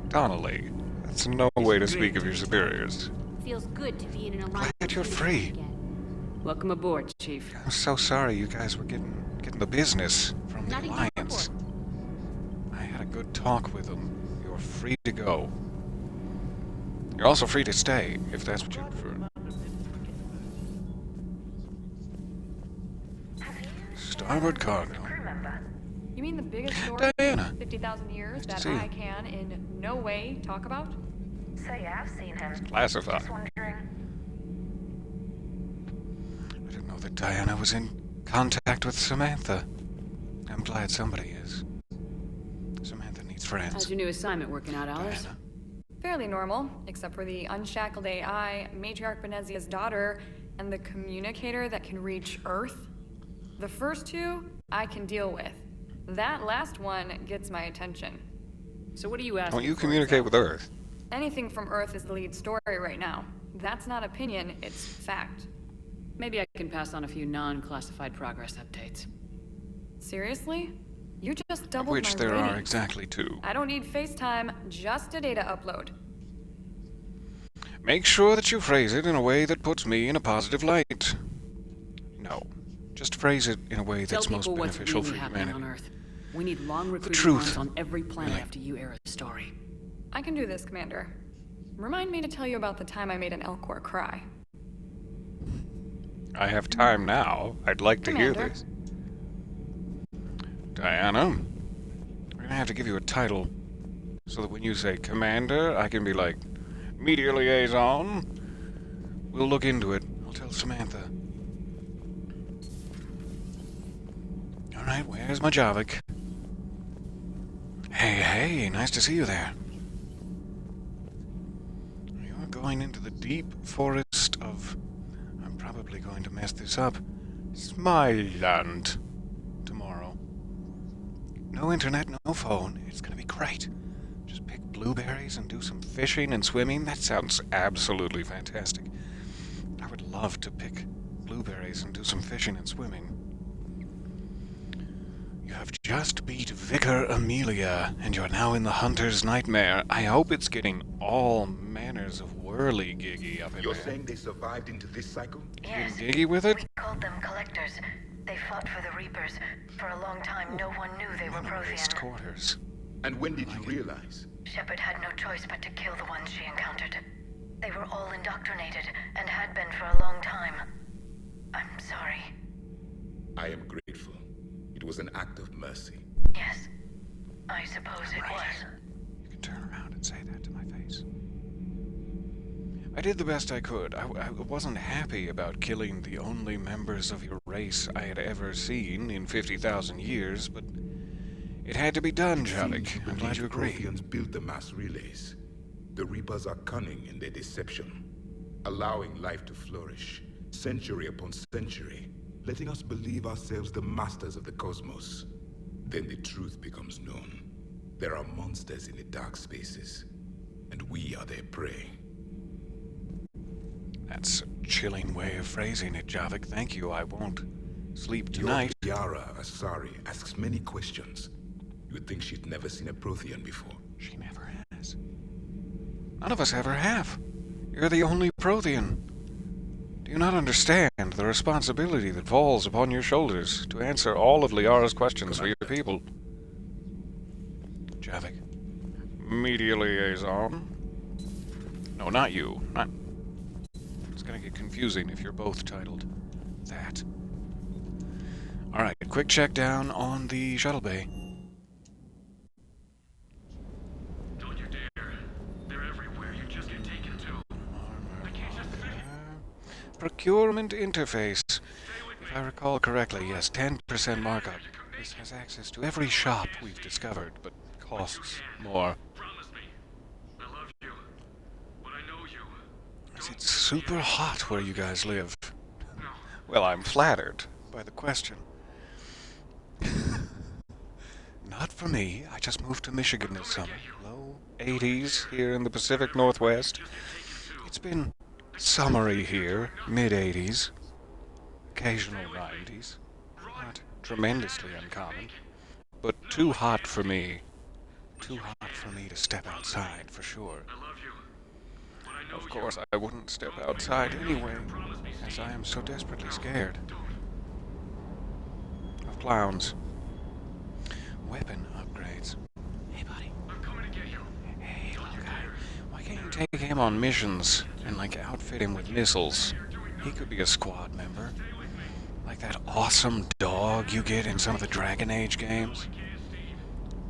Speaker 1: Donnelly, that's no way to speak of your superiors.
Speaker 6: Feels good to be in an alliance.
Speaker 1: Glad you're free.
Speaker 6: Welcome aboard, Chief.
Speaker 1: I'm so sorry you guys were getting the business from the
Speaker 6: Not even
Speaker 1: Alliance. I had a good talk with them. You're free to go. You're also free to stay, if that's what you prefer. Starboard cargo.
Speaker 11: You mean the biggest story
Speaker 1: Diana.
Speaker 11: in 50,000 years
Speaker 1: Nice to
Speaker 11: that
Speaker 1: see you.
Speaker 11: I can in no way talk about?
Speaker 12: Say, I've seen him.
Speaker 1: Classified.
Speaker 12: Just wondering.
Speaker 1: I didn't know that Diana was in contact with Samantha. I'm glad somebody is. Samantha needs friends.
Speaker 13: How's your new assignment working out, Alice?
Speaker 1: Diana.
Speaker 11: Fairly normal, except for the unshackled AI, Matriarch Benezia's daughter, and the communicator that can reach Earth. The first two, I can deal with. That last one gets my attention.
Speaker 13: So what are you asking
Speaker 1: Don't you
Speaker 13: for,
Speaker 1: communicate
Speaker 13: Sal?
Speaker 1: with Earth?
Speaker 11: Anything from Earth is the lead story right now. That's not opinion, it's fact.
Speaker 13: Maybe I can pass on a few non-classified progress updates.
Speaker 11: Seriously? You just doubled
Speaker 1: Which
Speaker 11: my
Speaker 1: there are
Speaker 11: ratings.
Speaker 1: exactly two.
Speaker 11: I don't need FaceTime, just a data upload.
Speaker 1: Make sure that you phrase it in a way that puts me in a positive light. No. Just phrase it in a way that's
Speaker 13: Tell
Speaker 1: most
Speaker 13: people what's
Speaker 1: beneficial
Speaker 13: really
Speaker 1: for
Speaker 13: happening
Speaker 1: humanity.
Speaker 13: on Earth. We need long recruiting
Speaker 1: truth.
Speaker 13: lines on every planet
Speaker 1: Really.
Speaker 13: after you air a story.
Speaker 11: I can do this, Commander. Remind me to tell you about the time I made an Elcor cry.
Speaker 1: I have time now. I'd like to hear
Speaker 11: Commander.
Speaker 1: this. Diana, we're gonna have to give you a title so that when you say Commander, I can be like, Media Liaison. We'll look into it. I'll tell Samantha. Alright, where's my Javik? Hey, nice to see you there. You're going into the deep forest of... I'm probably going to mess this up. Smiland. Tomorrow. No internet, no phone. It's gonna be great. Just pick blueberries and do some fishing and swimming. That sounds absolutely fantastic. I would love to pick blueberries and do some fishing and swimming. You have just beat Vicar Amelia, and you're now in the Hunter's Nightmare. I hope it's getting all manners of whirly-giggy up in
Speaker 14: You're
Speaker 1: there.
Speaker 14: saying they survived into this cycle?
Speaker 1: Getting giggy with it?
Speaker 12: We called them Collectors. They fought for the Reapers. For a long time, no one knew they were
Speaker 1: Minimalist
Speaker 12: Prothean.
Speaker 1: quarters.
Speaker 14: And when did you realize?
Speaker 12: Shepard had no choice but to kill the ones she encountered. They were all indoctrinated, and had been for a long time. I'm sorry.
Speaker 14: I am grateful. It was an act of mercy.
Speaker 12: Yes, I suppose it was.
Speaker 1: You can turn around and say that to my face. I did the best I could. I wasn't happy about killing the only members of your race I had ever seen in 50,000 years, but it had to be done, Javik. I'm glad you agree.
Speaker 14: Protheans built the mass relays. The Reapers are cunning in their deception, allowing life to flourish, century upon century, letting us believe ourselves the masters of the cosmos. Then the truth becomes known. There are monsters in the dark spaces, and we are their prey.
Speaker 1: That's a chilling way of phrasing it, Javik. Thank you. I won't sleep tonight.
Speaker 14: Yara Asari asks many questions. You would think she'd never seen a Prothean before.
Speaker 1: She never has. None of us ever have. You're the only Prothean. Do you not understand the responsibility that falls upon your shoulders to answer all of Liara's questions for your people? Javik. Media liaison? No, not you. Not... It's gonna get confusing if you're both titled that. Alright, quick check down on the shuttle bay.
Speaker 5: Don't you dare. They're everywhere. You just get taken to. I can't just fit it.
Speaker 1: Procurement interface. If I recall correctly, yes, 10% markup. This has access to every shop we've discovered, but costs more.
Speaker 5: Promise me. I love you. But I know you.
Speaker 1: Is it super hot where you guys live? Well, I'm flattered by the question. Not for me. I just moved to Michigan this summer. Low 80s here in the Pacific Northwest. It's been summery here, mid-80s. Occasional 90s. Not tremendously uncommon. But too hot for me. Too hot for me to step outside, for sure. Of course, I wouldn't step outside anyway, as I am so desperately scared of clowns. Weapon upgrades. Hey, buddy.
Speaker 5: I'm coming to get you.
Speaker 1: Hey, little guy. Why can't you take him on missions and, like, outfit him with missiles? He could be a squad member. Like that awesome dog you get in some of the Dragon Age games.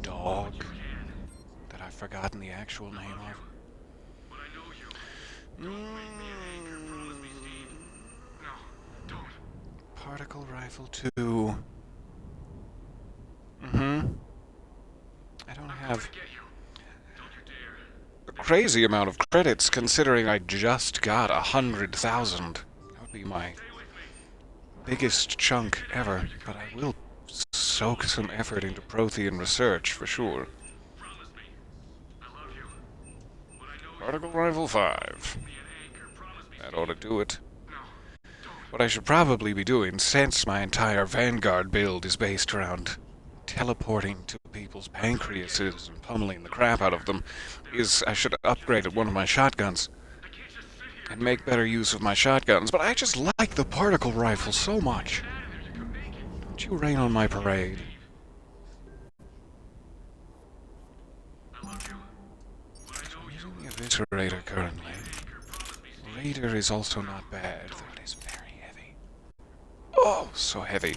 Speaker 1: Dog. That I've forgotten the actual name of. Particle rifle 2. I don't have a crazy amount of credits considering I just got 100,000. That would be my biggest chunk ever, but I will soak some effort into Prothean research for sure. Particle rifle 5. That ought to do it. What I should probably be doing, since my entire Vanguard build is based around teleporting to people's pancreases and pummeling the crap out of them, is I should upgrade one of my shotguns and make better use of my shotguns. But I just like the particle rifle so much. Don't you rain on my parade? I'm using the Eviscerator currently. Raider is also not bad, though it is very heavy. Oh, so heavy.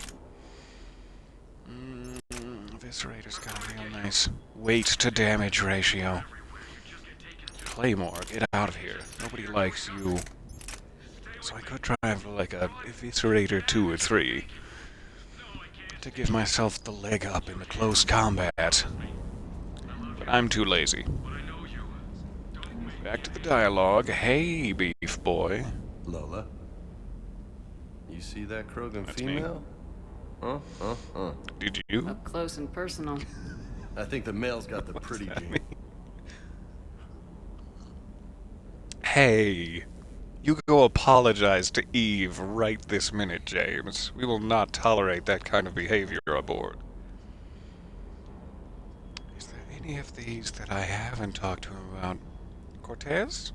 Speaker 1: Eviscerator's got a real nice weight to damage ratio. Claymore, get out of here. Nobody likes you. So I could try for like a Eviscerator 2 or 3 to give myself the leg up in the close combat. But I'm too lazy. Back to the dialogue. Hey, beef boy.
Speaker 15: Lola. You see that Krogan
Speaker 1: That's
Speaker 15: female?
Speaker 1: Did you?
Speaker 13: Up close and personal.
Speaker 15: I think the male's got the pretty gene.
Speaker 1: Hey, you go apologize to Eve right this minute, James. We will not tolerate that kind of behavior aboard. Is there any of these that I haven't talked to him about? Cortez?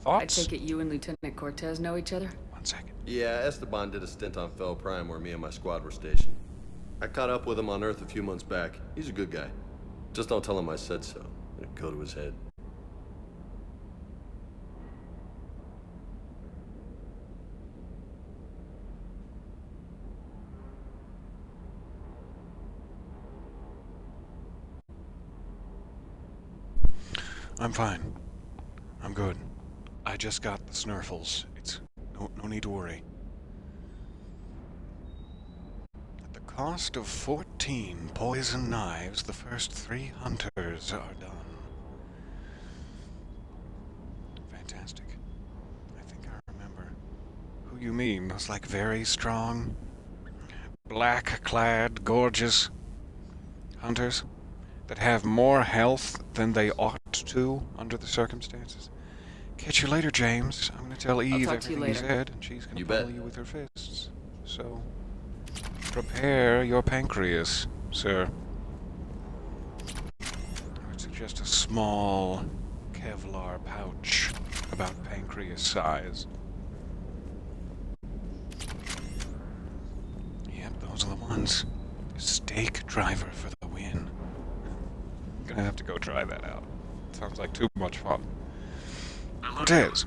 Speaker 1: Thoughts?
Speaker 13: I take it you and Lieutenant Cortez know each other?
Speaker 1: 1 second.
Speaker 15: Yeah, Esteban did a stint on Fel Prime where me and my squad were stationed. I caught up with him on Earth a few months back. He's a good guy. Just don't tell him I said so. It'll go to his head.
Speaker 1: I'm fine. I'm good. I just got the snurfles. It's no need to worry. At the cost of 14 poison knives, the first 3 hunters are done. Fantastic. I think I remember who you mean. Those like very strong, black-clad, gorgeous hunters that have more health than they ought to under the circumstances. Catch you later, James. I'm going to tell Eve everything you said, and she's going to pummel you with her fists. So, prepare your pancreas, sir. I would suggest a small Kevlar pouch about pancreas size. once. Stake driver for the win. Gonna have to go try that out. Sounds like too much fun. Cortez.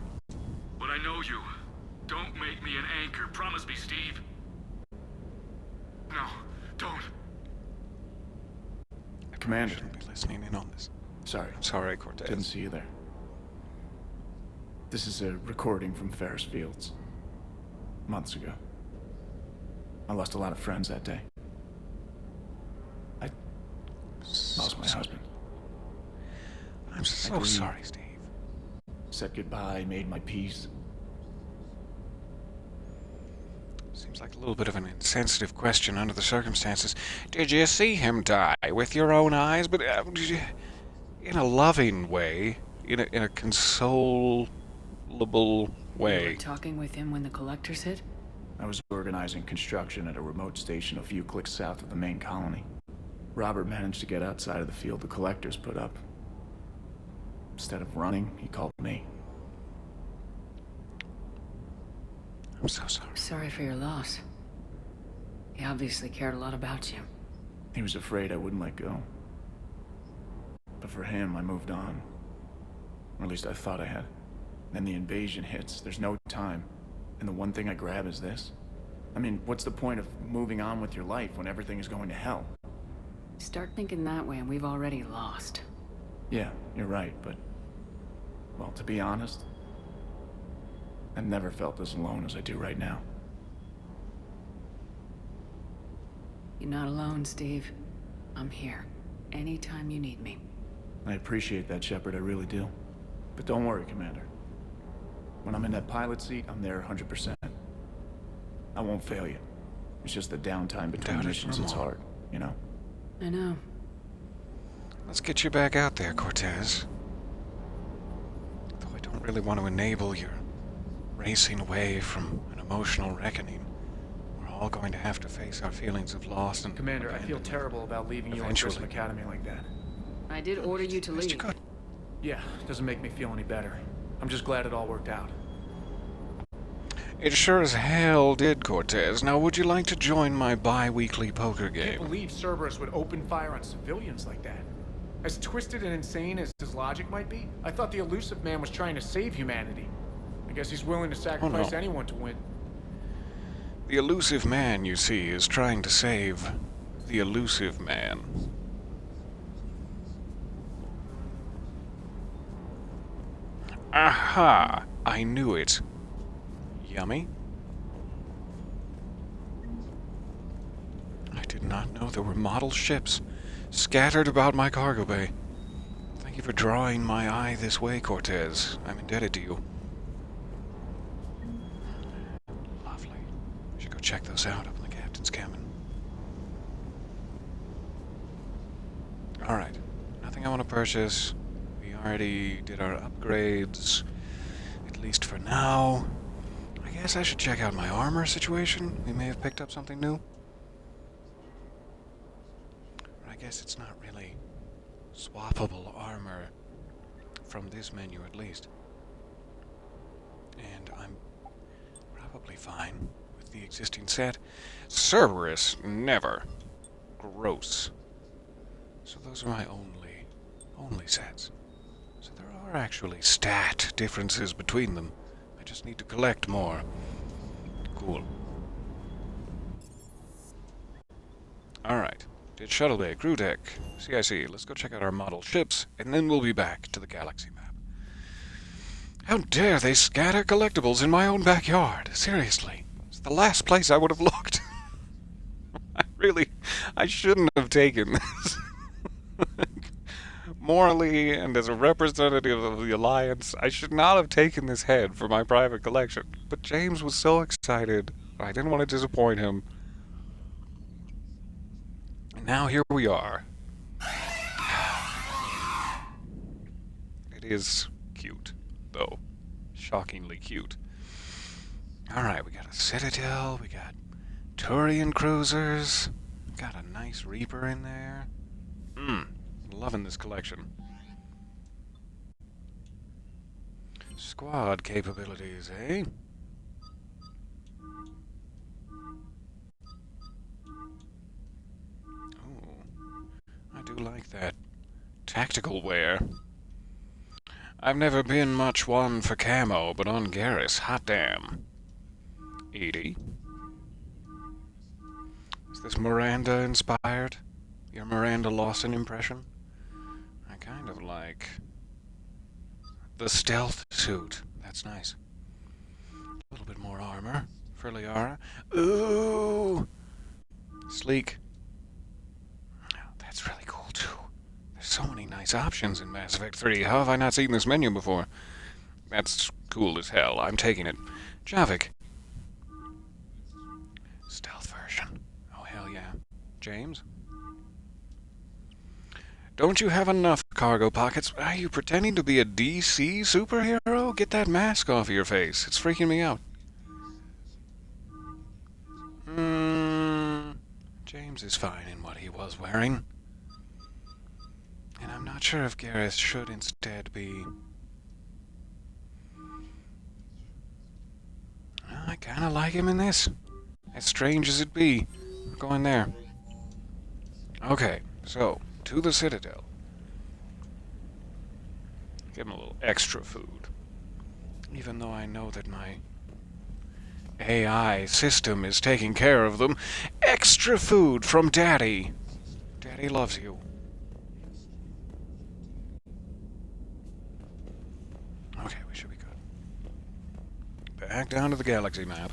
Speaker 5: But I know you. Don't make me an anchor. Promise me, Steve. No, don't.
Speaker 8: Commander.
Speaker 1: Shouldn't be listening in on this.
Speaker 8: Sorry.
Speaker 1: Sorry, Cortez.
Speaker 8: Didn't see you there. This is a recording from Ferris Fields. Months ago. I lost a lot of friends that day. I lost my husband.
Speaker 1: I'm so sorry, Steve.
Speaker 8: Said goodbye, made my peace.
Speaker 1: Seems like a little bit of an insensitive question under the circumstances. Did you see him die with your own eyes? But in a loving way, in a consolable way.
Speaker 13: You were talking with him when the collectors hit?
Speaker 8: I was organizing construction at a remote station a few clicks south of the main colony. Robert managed to get outside of the field the collectors put up. Instead of running, he called me.
Speaker 1: I'm so sorry.
Speaker 13: Sorry for your loss. He obviously cared a lot about you.
Speaker 8: He was afraid I wouldn't let go. But for him, I moved on. Or at least I thought I had. Then the invasion hits, there's no time. And the one thing I grab is this. I mean, what's the point of moving on with your life when everything is going to hell?
Speaker 13: Start thinking that way and we've already lost.
Speaker 8: Yeah, you're right, but... well, to be honest, I've never felt as alone as I do right now.
Speaker 13: You're not alone, Steve. I'm here. Anytime you need me.
Speaker 8: I appreciate that, Shepard, I really do. But don't worry, Commander. When I'm in that pilot seat, I'm there 100%. I won't fail you. It's just the downtime between missions that's hard, you know?
Speaker 13: I know.
Speaker 1: Let's get you back out there, Cortez. Though I don't really want to enable your racing away from an emotional reckoning. We're all going to have to face our feelings of loss and
Speaker 7: Commander, I feel terrible about leaving you on
Speaker 1: eventually.
Speaker 7: Prism Academy like that.
Speaker 13: I did order you to leave.
Speaker 7: Yeah, doesn't make me feel any better. I'm just glad it all worked out.
Speaker 1: It sure as hell did, Cortez. Now, would you like to join my bi-weekly poker
Speaker 7: I can't
Speaker 1: game?
Speaker 7: believe Cerberus would open fire on civilians like that. As twisted and insane as his logic might be, I thought the elusive man was trying to save humanity. I guess he's willing to sacrifice anyone to win.
Speaker 1: The elusive man, you see, is trying to save the elusive man. Aha! I knew it. Yummy. I did not know there were model ships scattered about my cargo bay. Thank you for drawing my eye this way, Cortez. I'm indebted to you. Lovely. I should go check those out up in the captain's cabin. Alright. Nothing I want to purchase. We already did our upgrades. At least for now. I guess I should check out my armor situation. We may have picked up something new. Or I guess it's not really swappable armor from this menu at least. And I'm probably fine with the existing set. Cerberus, never. Gross. So those are my only sets. So there are actually stat differences between them. I just need to collect more. Cool. Alright. Did shuttle bay, crew deck, CIC. Let's go check out our model ships, and then we'll be back to the galaxy map. How dare they scatter collectibles in my own backyard? Seriously. It's the last place I would have looked. I shouldn't have taken this. Morally, and as a representative of the Alliance, I should not have taken this head for my private collection. But James was so excited. I didn't want to disappoint him. And now here we are. It is cute, though. Shockingly cute. Alright, we got a Citadel, we got Turian cruisers, got a nice Reaper in there. Loving this collection. Squad capabilities, eh? do like that tactical wear. I've never been much one for camo, but on Garrus, hot damn. Edie? Is this Miranda inspired? Your Miranda Lawson impression? I kind of like the stealth suit. That's nice. A little bit more armor for Liara. Ooh! Sleek. Oh, that's really cool too. There's so many nice options in Mass Effect 3. How have I not seen this menu before? That's cool as hell. I'm taking it. Javik. Stealth version. Oh, hell yeah. James? Don't you have enough cargo pockets? Are you pretending to be a DC superhero? Get that mask off of your face. It's freaking me out. James is fine in what he was wearing. And I'm not sure if Garrus should instead be... Well, I kind of like him in this. As strange as it be. We're going there. Okay, so, to the Citadel. Give him a little extra food. Even though I know that my AI system is taking care of them. Extra food from Daddy. Daddy loves you. Okay, we should be good. Back down to the galaxy map.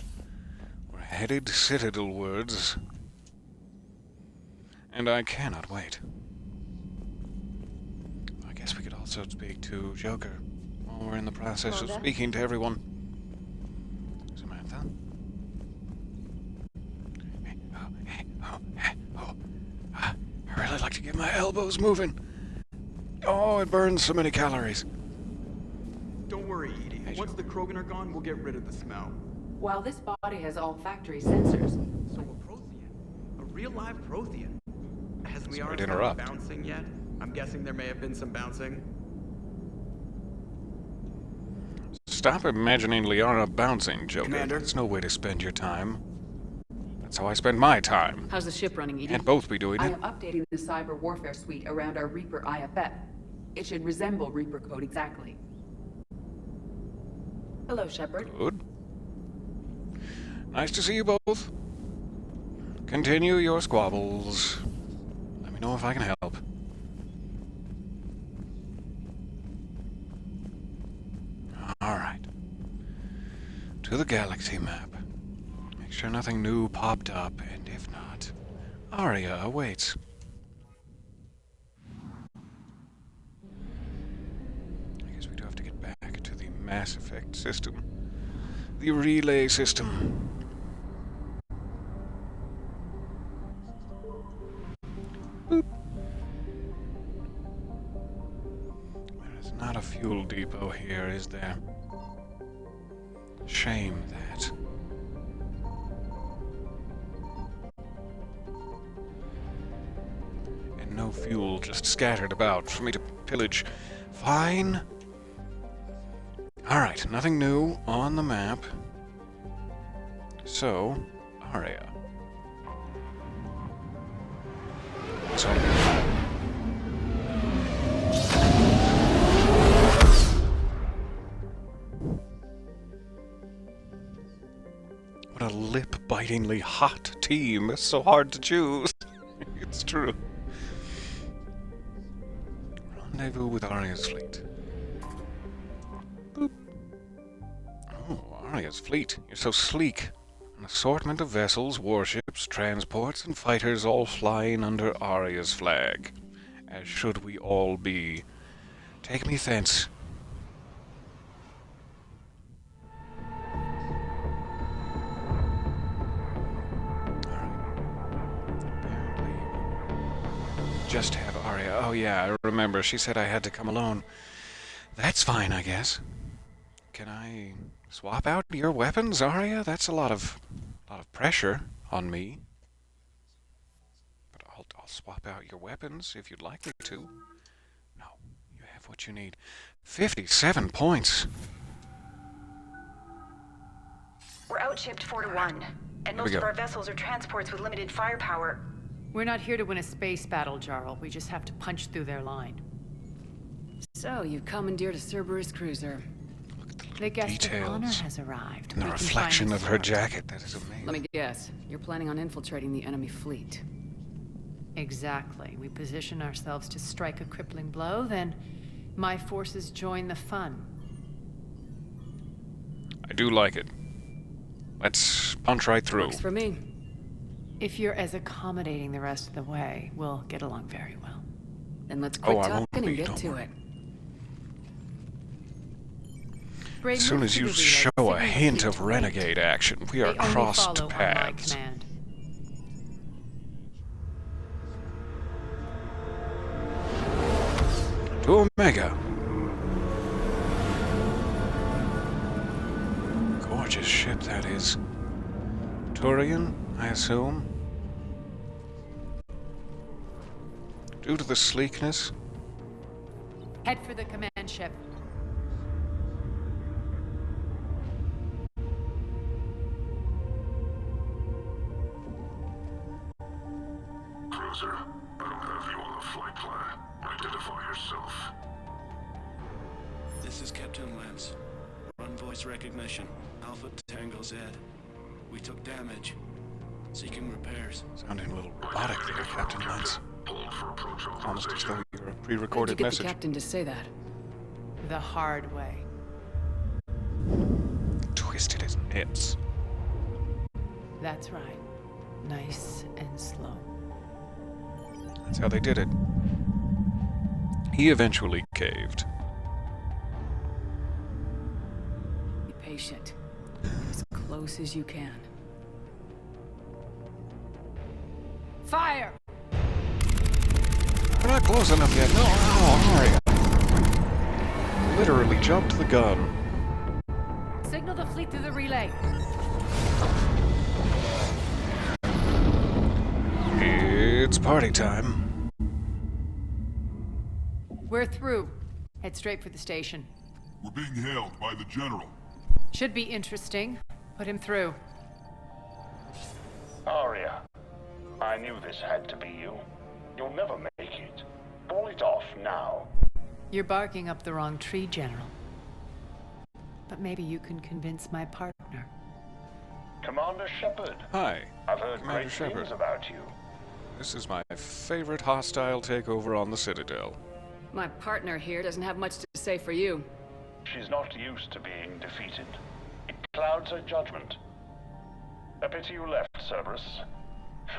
Speaker 1: We're headed Citadelwards. And I cannot wait. I guess we could also speak to Joker while we're in the process of speaking to everyone. Samantha? I really like to get my elbows moving. Oh, it burns so many calories.
Speaker 16: Don't worry, Edie. Once the Krogan are gone, we'll get rid of the smell.
Speaker 13: While this body has all factory sensors.
Speaker 16: So a Prothean. A real live Prothean. Has
Speaker 1: Sorry
Speaker 16: Liara
Speaker 1: to
Speaker 16: started
Speaker 1: interrupt.
Speaker 16: bouncing yet? I'm guessing there may have been some bouncing.
Speaker 1: Stop imagining Liara bouncing, Joker.
Speaker 16: Commander?
Speaker 1: That's no way to spend your time. That's how I spend my time.
Speaker 13: How's the ship running, Edie?
Speaker 1: Can't both be doing
Speaker 17: I
Speaker 1: it.
Speaker 17: am updating the cyber warfare suite around our Reaper IFF. It should resemble Reaper code exactly. Hello, Shepard.
Speaker 1: Good. Nice to see you both. Continue your squabbles. Let me know if I can help. Alright. To the galaxy map. Make sure nothing new popped up, and if not, Aria awaits. I guess we do have to get back to the Mass Effect system. The relay system. Boop. There's not a fuel depot here, is there? Shame that. And no fuel just scattered about for me to pillage. Fine. Alright, nothing new on the map. So, Aria. So, what a lip-bitingly hot team. It's so hard to choose. It's true. Rendezvous with Aria's fleet. Boop. Oh, Aria's fleet. You're so sleek. An assortment of vessels, warships, transports, and fighters all flying under Aria's flag. As should we all be. Take me thence. Just have Aria. Oh yeah, I remember. She said I had to come alone. That's fine, I guess. Can I swap out your weapons, Aria? That's a lot of pressure on me. But I'll swap out your weapons if you'd like me to. No, you have what you need. 57 points.
Speaker 18: We're outshipped 4-1, and
Speaker 1: Here we
Speaker 18: most of
Speaker 1: go.
Speaker 18: our vessels are transports with limited firepower. We're not here to win a space battle, Jarl. We just have to punch through their line.
Speaker 13: So, you've commandeered a Cerberus cruiser.
Speaker 18: The guest
Speaker 1: Details.
Speaker 18: of honor has arrived.
Speaker 1: And the
Speaker 18: We can
Speaker 1: reflection
Speaker 18: find
Speaker 1: of her jacket, that is amazing.
Speaker 13: Let me guess. You're planning on infiltrating the enemy fleet.
Speaker 18: Exactly. We position ourselves to strike a crippling blow, then my forces join the fun.
Speaker 1: I do like it. Let's punch right through.
Speaker 13: Works for me.
Speaker 18: If you're as accommodating the rest of the way, we'll get along very well.
Speaker 13: Then let's quit
Speaker 1: I won't
Speaker 13: talking
Speaker 1: be,
Speaker 13: and get
Speaker 1: don't
Speaker 13: to
Speaker 1: worry.
Speaker 13: it.
Speaker 18: Braden,
Speaker 1: As soon
Speaker 18: move
Speaker 1: as
Speaker 18: to
Speaker 1: you
Speaker 18: the relay,
Speaker 1: show a
Speaker 18: signal the
Speaker 1: hint
Speaker 18: fleet
Speaker 1: of
Speaker 18: to wait.
Speaker 1: renegade action, we are
Speaker 18: They only
Speaker 1: crossed
Speaker 18: follow on my
Speaker 1: paths.
Speaker 18: command.
Speaker 1: To Omega. Gorgeous ship that is. Turian, I assume. Due to the sleekness.
Speaker 18: Head for the command ship.
Speaker 5: Cruiser, I don't have you on the flight plan. Identify yourself.
Speaker 19: This is Captain Lance. Run voice recognition. Alpha Tango Z. We took damage. Seeking repairs.
Speaker 1: Sounding a little robotic there, Captain Lance.
Speaker 5: Hold for approach
Speaker 1: Almost as though you're a
Speaker 13: How'd you
Speaker 1: pre-recorded
Speaker 13: get
Speaker 1: message.
Speaker 13: the captain to say that?
Speaker 18: The hard way.
Speaker 1: Twisted his nips.
Speaker 18: That's right. Nice and slow.
Speaker 1: That's how they did it. He eventually caved.
Speaker 13: Be patient. As close as you can.
Speaker 18: Fire!
Speaker 1: We're not close enough yet. No, Aria. Literally jumped the gun.
Speaker 18: Signal the fleet through the relay.
Speaker 1: It's party time.
Speaker 18: We're through. Head straight for the station.
Speaker 20: We're being hailed by the General.
Speaker 18: Should be interesting. Put him through.
Speaker 21: Aria, I knew this had to be you. You'll never make it. Pull it off now.
Speaker 18: You're barking up the wrong tree, General. But maybe you can convince my partner.
Speaker 21: Commander Shepard.
Speaker 1: Hi,
Speaker 21: I've heard
Speaker 1: Commander
Speaker 21: great
Speaker 1: Shepard.
Speaker 21: things about you.
Speaker 1: This is my favorite hostile takeover on the Citadel.
Speaker 13: My partner here doesn't have much to say for you.
Speaker 21: She's not used to being defeated. It clouds her judgment. A pity you left, Cerberus.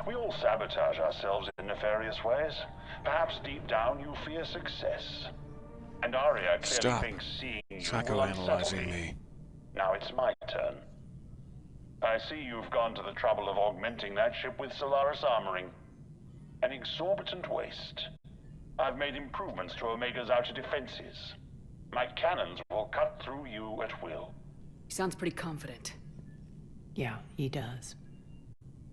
Speaker 21: We all sabotage ourselves in nefarious ways. Perhaps deep down you fear success. And Aria clearly
Speaker 1: Stop
Speaker 21: thinks seeing you will
Speaker 1: psychoanalyzing
Speaker 21: unsettle
Speaker 1: me.
Speaker 21: Now it's my turn. I see you've gone to the trouble of augmenting that ship with Solaris armoring. An exorbitant waste. I've made improvements to Omega's outer defenses. My cannons will cut through you at will.
Speaker 13: He sounds pretty confident.
Speaker 18: Yeah, he does.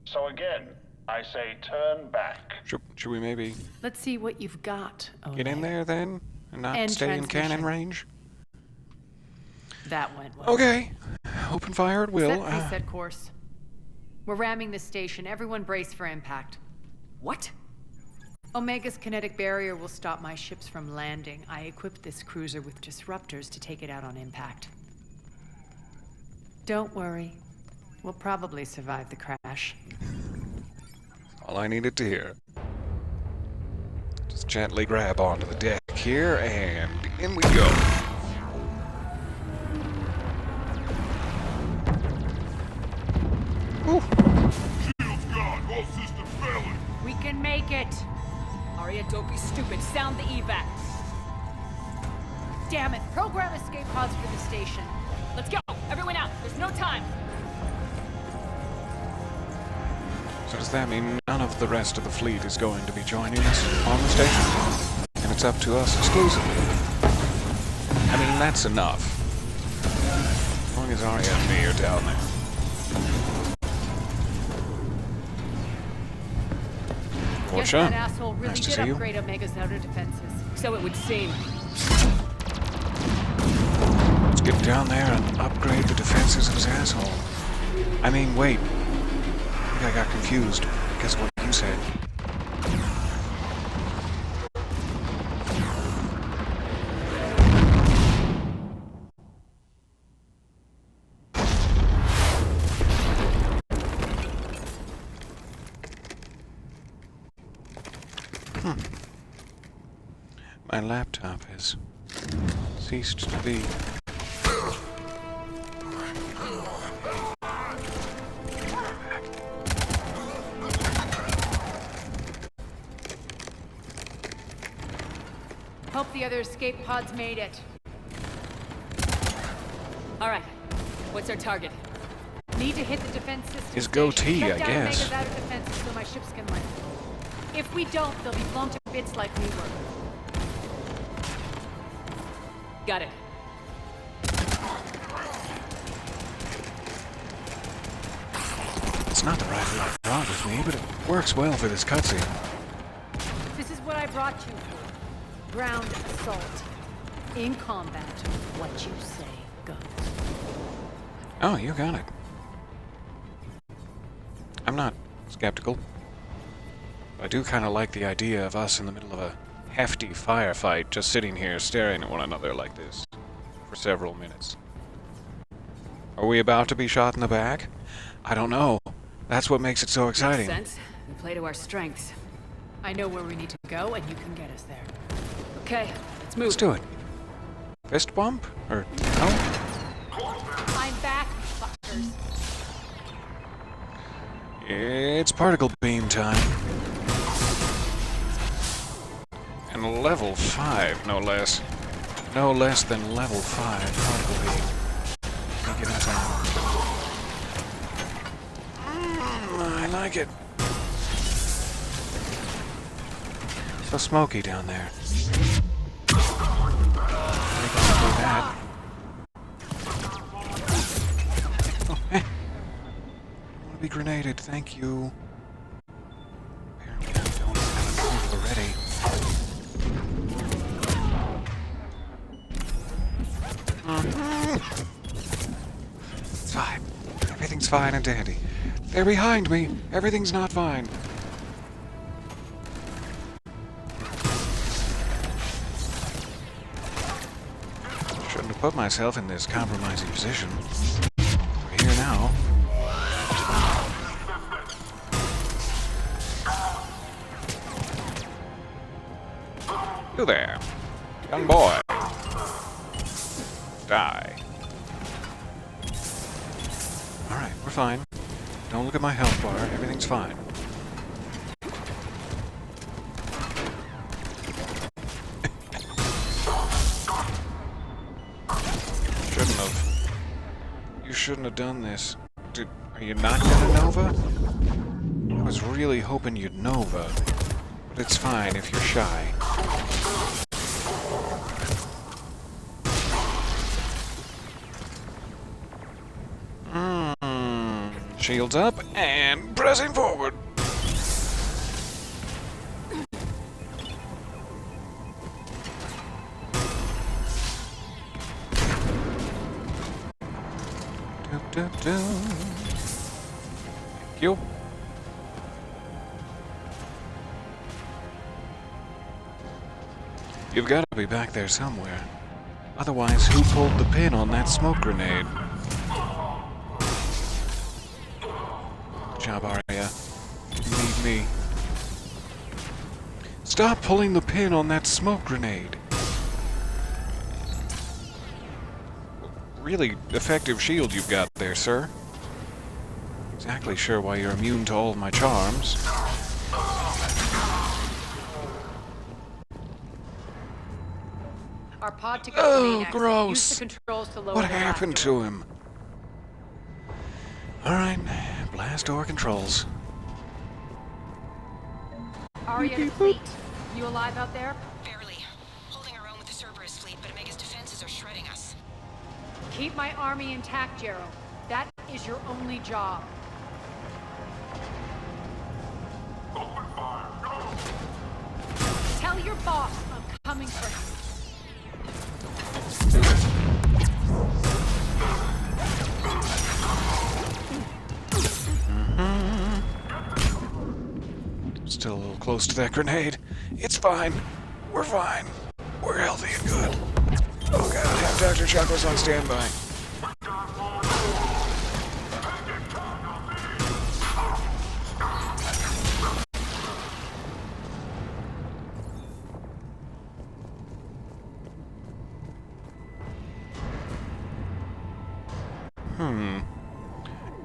Speaker 21: So again, I say turn back.
Speaker 1: Should we maybe
Speaker 18: Let's see what you've got,
Speaker 1: get in there then? And not stay in cannon range?
Speaker 18: That went well.
Speaker 1: Okay. Open fire at will.
Speaker 18: Set course. We're ramming the station. Everyone brace for impact.
Speaker 13: What?
Speaker 18: Omega's kinetic barrier will stop my ships from landing. I equipped this cruiser with disruptors to take it out on impact. Don't worry. We'll probably survive the crash.
Speaker 1: All I needed to hear. Just gently grab onto the deck here, and in we go. Whew.
Speaker 20: Shield's gone. All systems failing.
Speaker 18: We can make it!
Speaker 13: Aria, don't be stupid. Sound the evac.
Speaker 18: Damn it! Program escape pods for the station.
Speaker 13: Let's go! Everyone out! There's no time!
Speaker 1: So does that mean none of the rest of the fleet is going to be joining us on the station? And it's up to us exclusively? I mean, that's enough. As long as Aria and me are down there.
Speaker 18: Guess that asshole really
Speaker 1: Nice to
Speaker 18: did
Speaker 1: see you.
Speaker 18: upgrade Omega's outer defenses.
Speaker 13: So it would seem.
Speaker 1: Let's get down there and upgrade the defenses of his asshole. I mean, wait. I think I got confused because of what you said. My laptop has ceased to be.
Speaker 18: Hope the other escape pods made it.
Speaker 13: All right. What's our target?
Speaker 18: Need to hit the defense system.
Speaker 1: His goatee,
Speaker 18: Shut
Speaker 1: I
Speaker 18: down
Speaker 1: guess.
Speaker 18: Omega's outer defenses so my ships can land. If we don't, they'll be blown to bits like we were.
Speaker 13: Got it.
Speaker 1: It's not the rifle I brought with me, but it works well for this cutscene.
Speaker 18: This is what I brought you for. Ground assault. In combat, what you say goes.
Speaker 1: Oh, you got it. I'm not skeptical. I do kind of like the idea of us in the middle of a hefty firefight just sitting here staring at one another like this for several minutes. Are we about to be shot in the back? I don't know. That's what makes it so exciting.
Speaker 13: Makes sense. We play to our strengths.
Speaker 18: I know where we need to go, and you can get us there.
Speaker 13: Okay, let's move.
Speaker 1: Let's do it. Fist bump? Or no?
Speaker 18: I'm back, fuckers.
Speaker 1: It's particle beam time. And level 5, no less. No less than level 5 particle beam. Let me get inside. I like it. So smoky down there. That. Oh, hey. I want to be grenaded, thank you. Apparently I don't have enough already. It's fine. Everything's fine and dandy. They're behind me. Everything's not fine. Shouldn't have put myself in this compromising position. We're here now. You there, young boy. Die. Alright, we're fine. Don't look at my health bar. Everything's fine. Shouldn't have. You shouldn't have done this. Are you not gonna Nova? I was really hoping you'd Nova. But it's fine if you're shy. Shields up and pressing forward. Thank you. You've got to be back there somewhere. Otherwise, who pulled the pin on that smoke grenade? Good job, Aria. You need me. Stop pulling the pin on that smoke grenade. Really effective shield you've got there, sir. Exactly sure why you're immune to all of my charms.
Speaker 18: Our pod to go to the main exit.
Speaker 1: Gross.
Speaker 18: Use the controls to lower
Speaker 1: What
Speaker 18: the
Speaker 1: happened
Speaker 18: blast
Speaker 1: to him? Alright, blast door controls.
Speaker 18: Aria to fleet. You alive out there?
Speaker 10: Barely. Holding our own with the Cerberus fleet, but Omega's defenses are shredding us.
Speaker 18: Keep my army intact, Gerald. That is your only job.
Speaker 20: Open fire. Go!
Speaker 18: Tell your boss I'm coming for him.
Speaker 1: Still a little close to that grenade. It's fine. We're fine. We're healthy and good. Oh god, have Dr. Chuckles on standby.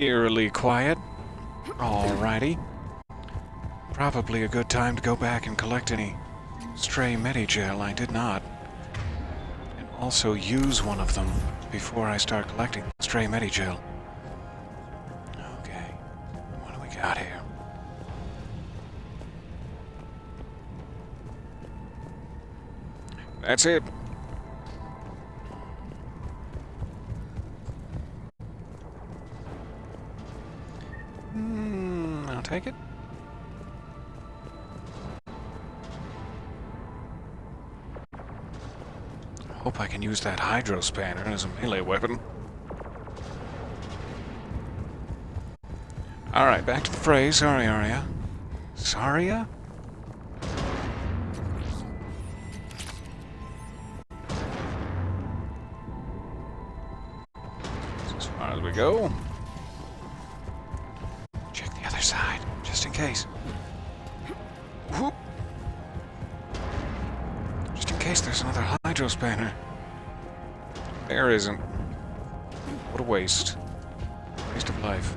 Speaker 1: eerily quiet. Alrighty. Probably a good time to go back and collect any stray Medigel I did not. And also use one of them before I start collecting stray Medigel. Okay. What do we got here? That's it. I'll take it. I hope I can use that hydro spanner as a melee weapon. Alright, back to the fray. Sorry, Aria. Saria? As far as we go. Check the other side, just in case. Whoop. Just in case there's another hydro spanner. There isn't. What a waste. Waste of life.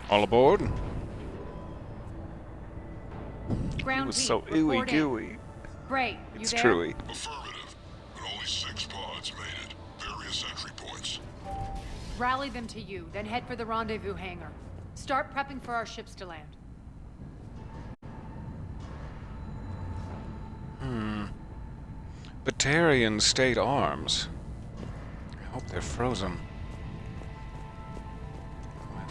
Speaker 1: All aboard.
Speaker 18: Ground
Speaker 1: It was
Speaker 18: beat,
Speaker 1: so ooey
Speaker 18: report in.
Speaker 1: gooey.
Speaker 18: Great, you
Speaker 1: It's
Speaker 18: there?
Speaker 1: truey.
Speaker 20: Affirmative, but only 6 pods made it. Various entry points.
Speaker 18: Rally them to you, then head for the rendezvous hangar. Start prepping for our ships to land.
Speaker 1: Batarian State Arms. I hope they're frozen.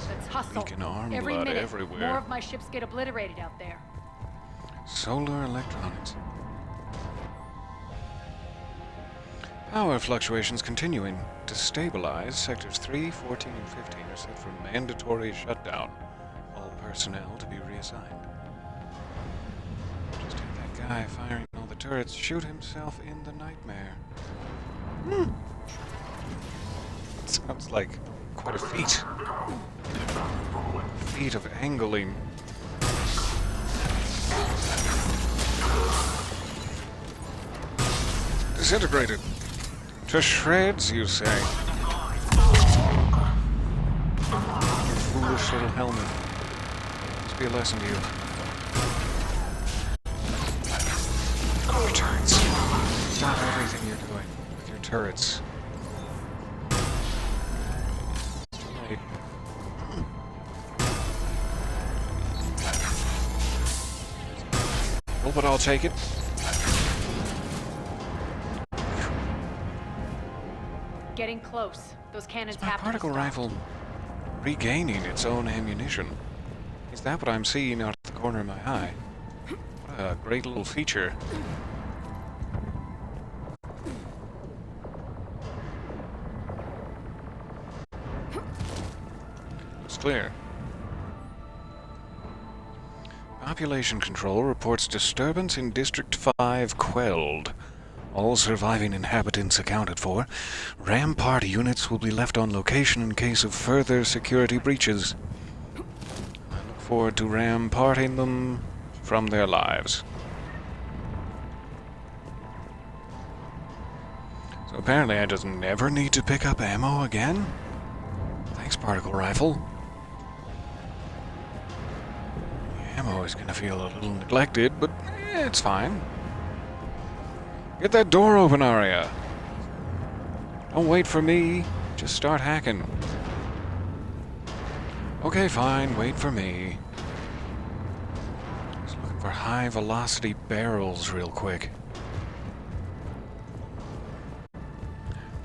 Speaker 18: Let's hustle.
Speaker 1: Leaking arm
Speaker 18: Every
Speaker 1: blood
Speaker 18: minute,
Speaker 1: everywhere.
Speaker 18: more of my ships get obliterated out there.
Speaker 1: Solar electronics. Power fluctuations continuing to stabilize. Sectors 3, 14, and 15 are set for mandatory shutdown. All personnel to be reassigned. Just had that guy firing all the turrets shoot himself in the nightmare. Sounds like quite a feat. Feat of angling. Disintegrated. To shreds, you say? Your foolish little helmet. Must be a lesson to you. Go, turrets. Stop everything you're doing with your turrets. It's too late. Well, but I'll take it.
Speaker 18: Getting close. Those cannons
Speaker 1: My
Speaker 18: have to be
Speaker 1: particle
Speaker 18: stopped.
Speaker 1: rifle regaining its own ammunition. Is that what I'm seeing out of the corner of my eye? What a great little feature. It's clear. Population Control reports disturbance in District 5 quelled. All surviving inhabitants accounted for. Rampart units will be left on location in case of further security breaches. I look forward to ramparting them from their lives. So apparently I just never need to pick up ammo again? Thanks, particle rifle. The ammo is gonna feel a little neglected, but it's fine. Get that door open, Aria. Don't wait for me. Just start hacking. Okay, fine. Wait for me. Just looking for high-velocity barrels real quick.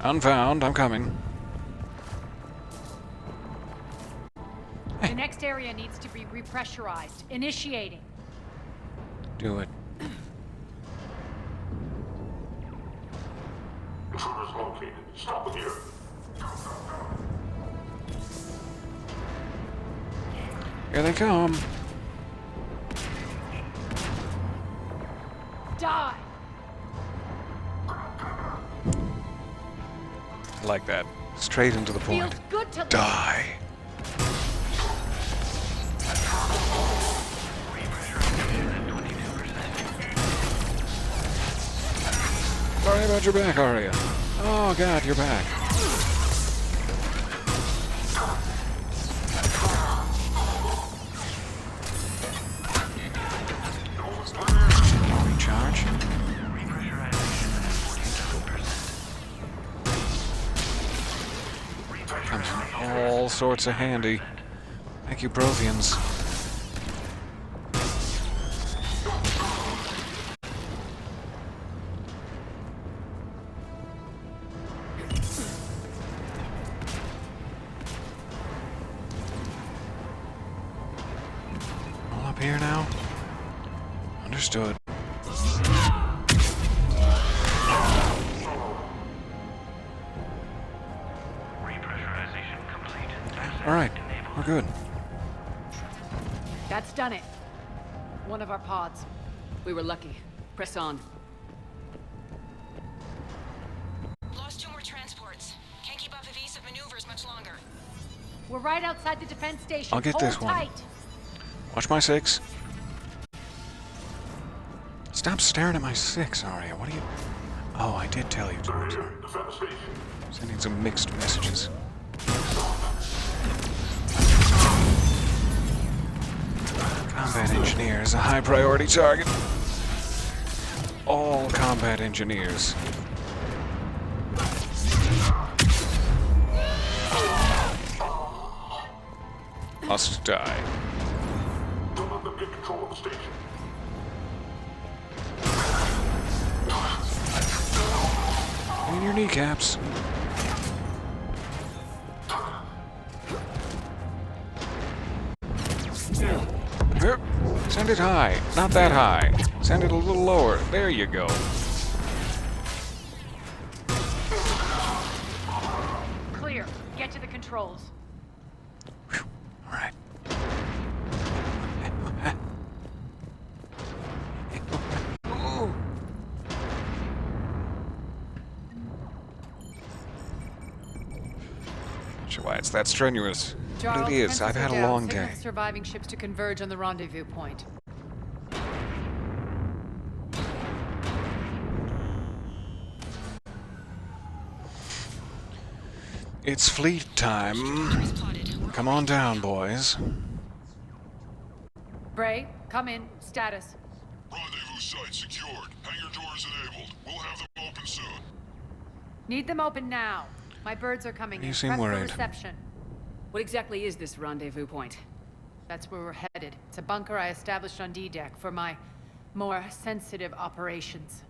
Speaker 1: Unfound. I'm coming.
Speaker 18: The next area needs to be repressurized. Initiating.
Speaker 1: Do it.
Speaker 20: Intruders located. Stop here.
Speaker 1: Here they come.
Speaker 18: Die!
Speaker 1: I like that. Straight into the point.
Speaker 18: Feels good to
Speaker 1: Die. Sorry about your back, Aria. Oh god, you're back. Recharge. Comes in all sorts of handy. Thank you, Protheans. All up here now? Understood. Alright, we're good.
Speaker 18: That's done it. One of our pods.
Speaker 13: We were lucky. Press on.
Speaker 3: Lost 2 more transports. Can't keep up evasive maneuvers much longer.
Speaker 18: We're right outside the defense station.
Speaker 1: I'll get
Speaker 18: Hold
Speaker 1: this one.
Speaker 18: tight.
Speaker 1: Watch my 6. Stop staring at my 6, Aria. What are you... Oh, I did tell you to. Sending some mixed messages. Combat engineer is a high priority target. All combat engineers. Must die.
Speaker 20: Don't let them get control of the station.
Speaker 1: In your kneecaps. Send it high. Not that high. Send it a little lower. There you go.
Speaker 18: Clear. Get to the controls.
Speaker 1: Alright. Not sure why it's that strenuous.
Speaker 18: Charles,
Speaker 1: But it is. I've had a long day.
Speaker 18: Signal surviving ships to converge on the rendezvous point.
Speaker 1: It's fleet time. Come on down, boys.
Speaker 18: Bray, come in. Status.
Speaker 20: Rendezvous site secured. Hangar doors enabled. We'll have them open soon.
Speaker 18: Need them open now. My birds are coming
Speaker 1: You
Speaker 18: in.
Speaker 1: seem
Speaker 18: Prep for
Speaker 1: worried.
Speaker 18: reception.
Speaker 13: What exactly is this rendezvous point?
Speaker 18: That's where we're headed. It's a bunker I established on D-Deck for my more sensitive operations.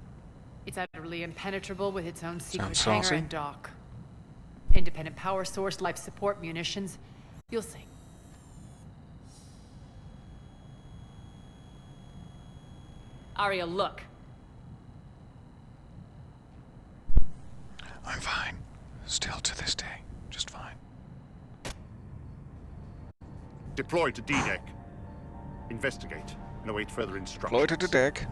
Speaker 18: It's utterly impenetrable with its own secret
Speaker 1: Sounds
Speaker 18: hangar
Speaker 1: saucy.
Speaker 18: and dock. Independent power source, life support, munitions. You'll see.
Speaker 13: Aria, look.
Speaker 1: I'm fine. Still to this day. Just fine.
Speaker 22: Deploy to D-Deck. Investigate and await further instructions.
Speaker 1: Deploy to the deck.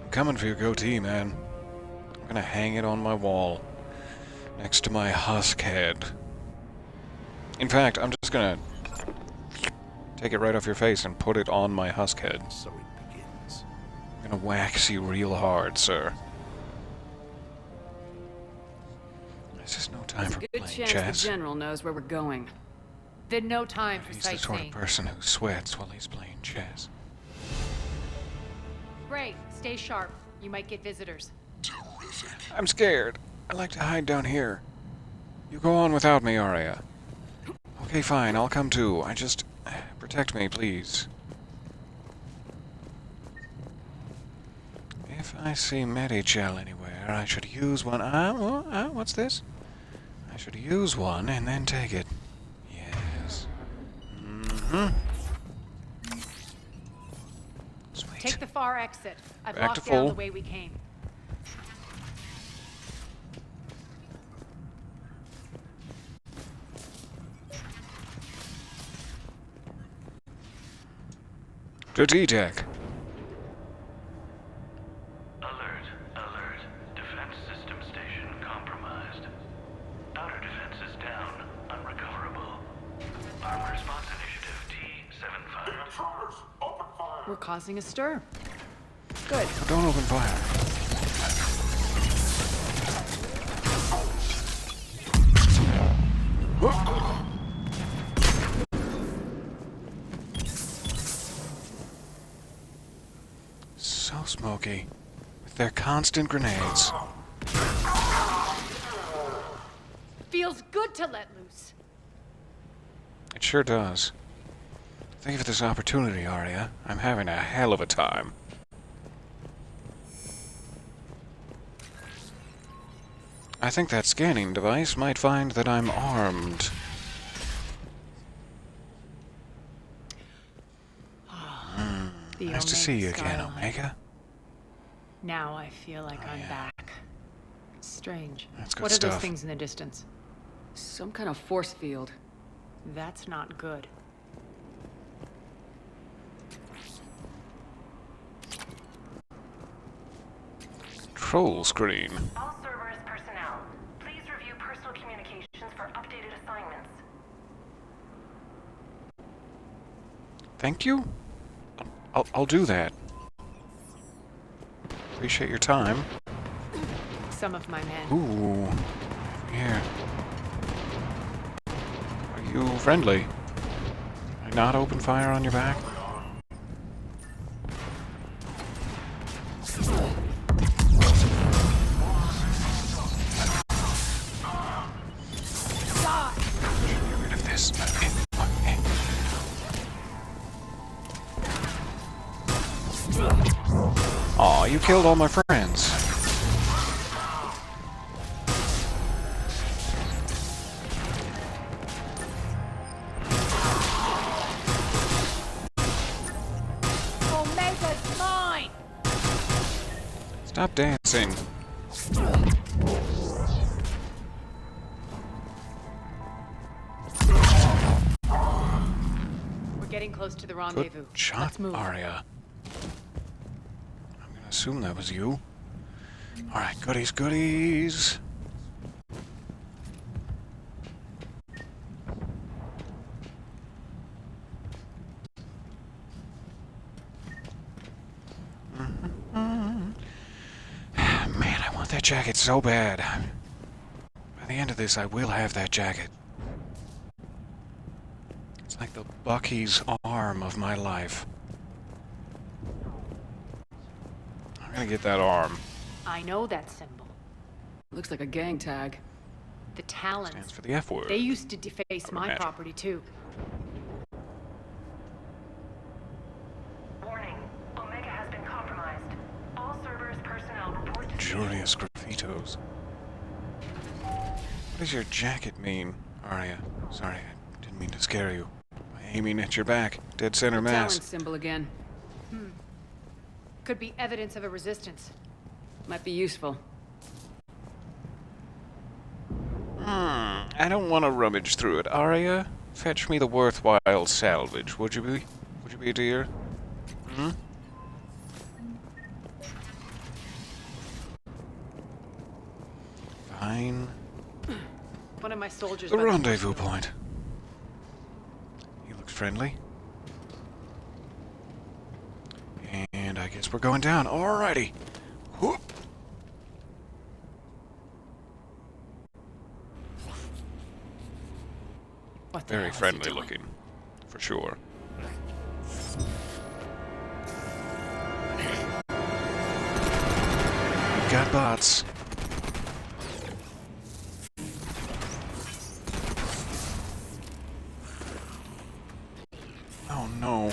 Speaker 1: I'm coming for your goatee, man. I'm gonna hang it on my wall. Next to my husk head. In fact, I'm just gonna take it right off your face and put it on my husk head.
Speaker 22: So it begins.
Speaker 1: I'm gonna wax you real hard, sir. There's just no time for
Speaker 13: Good
Speaker 1: playing
Speaker 13: chance
Speaker 1: chess.
Speaker 13: the general knows where we're going.
Speaker 18: Then no time for
Speaker 1: He's the sort of
Speaker 18: sightseeing.
Speaker 1: person who sweats while he's playing chess.
Speaker 18: Bray, stay sharp. You might get visitors.
Speaker 1: I'm scared. I like to hide down here. You go on without me, Aria. Okay, fine. I'll come too. I just... protect me, please. If I see Medicel anywhere, I should use one. What's this? I should use one and then take it. Yes. Sweet.
Speaker 18: Take the far exit. I've
Speaker 1: Back to
Speaker 18: locked down
Speaker 1: full.
Speaker 18: the way we came.
Speaker 1: To D-Deck.
Speaker 5: Alert, alert. Defense system station compromised. Outer defense is down, unrecoverable. Armor response initiative T-75.
Speaker 18: We're causing a stir.
Speaker 11: Good.
Speaker 1: Oh, don't open fire. So smoky. With their constant grenades.
Speaker 18: Feels good to let loose.
Speaker 1: It sure does. Thank you for this opportunity, Aria. I'm having a hell of a time. I think that scanning device might find that I'm armed. Nice to see you again, Omega.
Speaker 18: Now I feel like I'm back. Strange.
Speaker 1: That's good
Speaker 18: What are
Speaker 1: stuff.
Speaker 18: those things in the distance?
Speaker 13: Some kind of force field.
Speaker 18: That's not good.
Speaker 1: Control screen.
Speaker 12: All Cerberus personnel, please review personal communications for updated assignments.
Speaker 1: Thank you? I'll do that. Appreciate your time.
Speaker 18: Some of my men.
Speaker 1: Ooh. Here. Are you friendly? Can I not open fire on your back? Get rid of this. Aw, you killed all my friends.
Speaker 18: Omega's mine!
Speaker 1: Stop dancing.
Speaker 18: We're getting close to the rendezvous.
Speaker 1: Good shot,
Speaker 18: Let's move.
Speaker 1: Aria. I'm gonna assume that was you. Alright, goodies, goodies. Man, I want that jacket so bad. By the end of this, I will have that jacket. It's like the Bucky's arm of my life. I'm gonna get that arm.
Speaker 18: I know that symbol.
Speaker 13: Looks like a gang tag.
Speaker 18: The Talons.
Speaker 1: Stands for the F word.
Speaker 18: They used to deface my
Speaker 1: imagine.
Speaker 18: property too.
Speaker 12: Warning, Omega has been compromised. All Cerberus personnel report to
Speaker 1: Injurious graffitos. What does your jacket mean, Aria? Sorry, I didn't mean to scare you. By aiming at your back, dead center
Speaker 13: The Talon
Speaker 1: mass.
Speaker 13: symbol again.
Speaker 18: Could be evidence of a resistance.
Speaker 13: Might be useful.
Speaker 1: I don't want to rummage through it, Aria. Fetch me the worthwhile salvage, would you be? Would you be, dear? Hmm? Fine.
Speaker 18: One of my soldiers.
Speaker 1: The
Speaker 18: by
Speaker 1: rendezvous
Speaker 18: hospital.
Speaker 1: point. He looks friendly. And I guess we're going down. Alrighty. Whoop.
Speaker 18: What the
Speaker 1: Very
Speaker 18: hell is he
Speaker 1: friendly
Speaker 18: doing?
Speaker 1: looking, for sure. We've got bots. Oh no.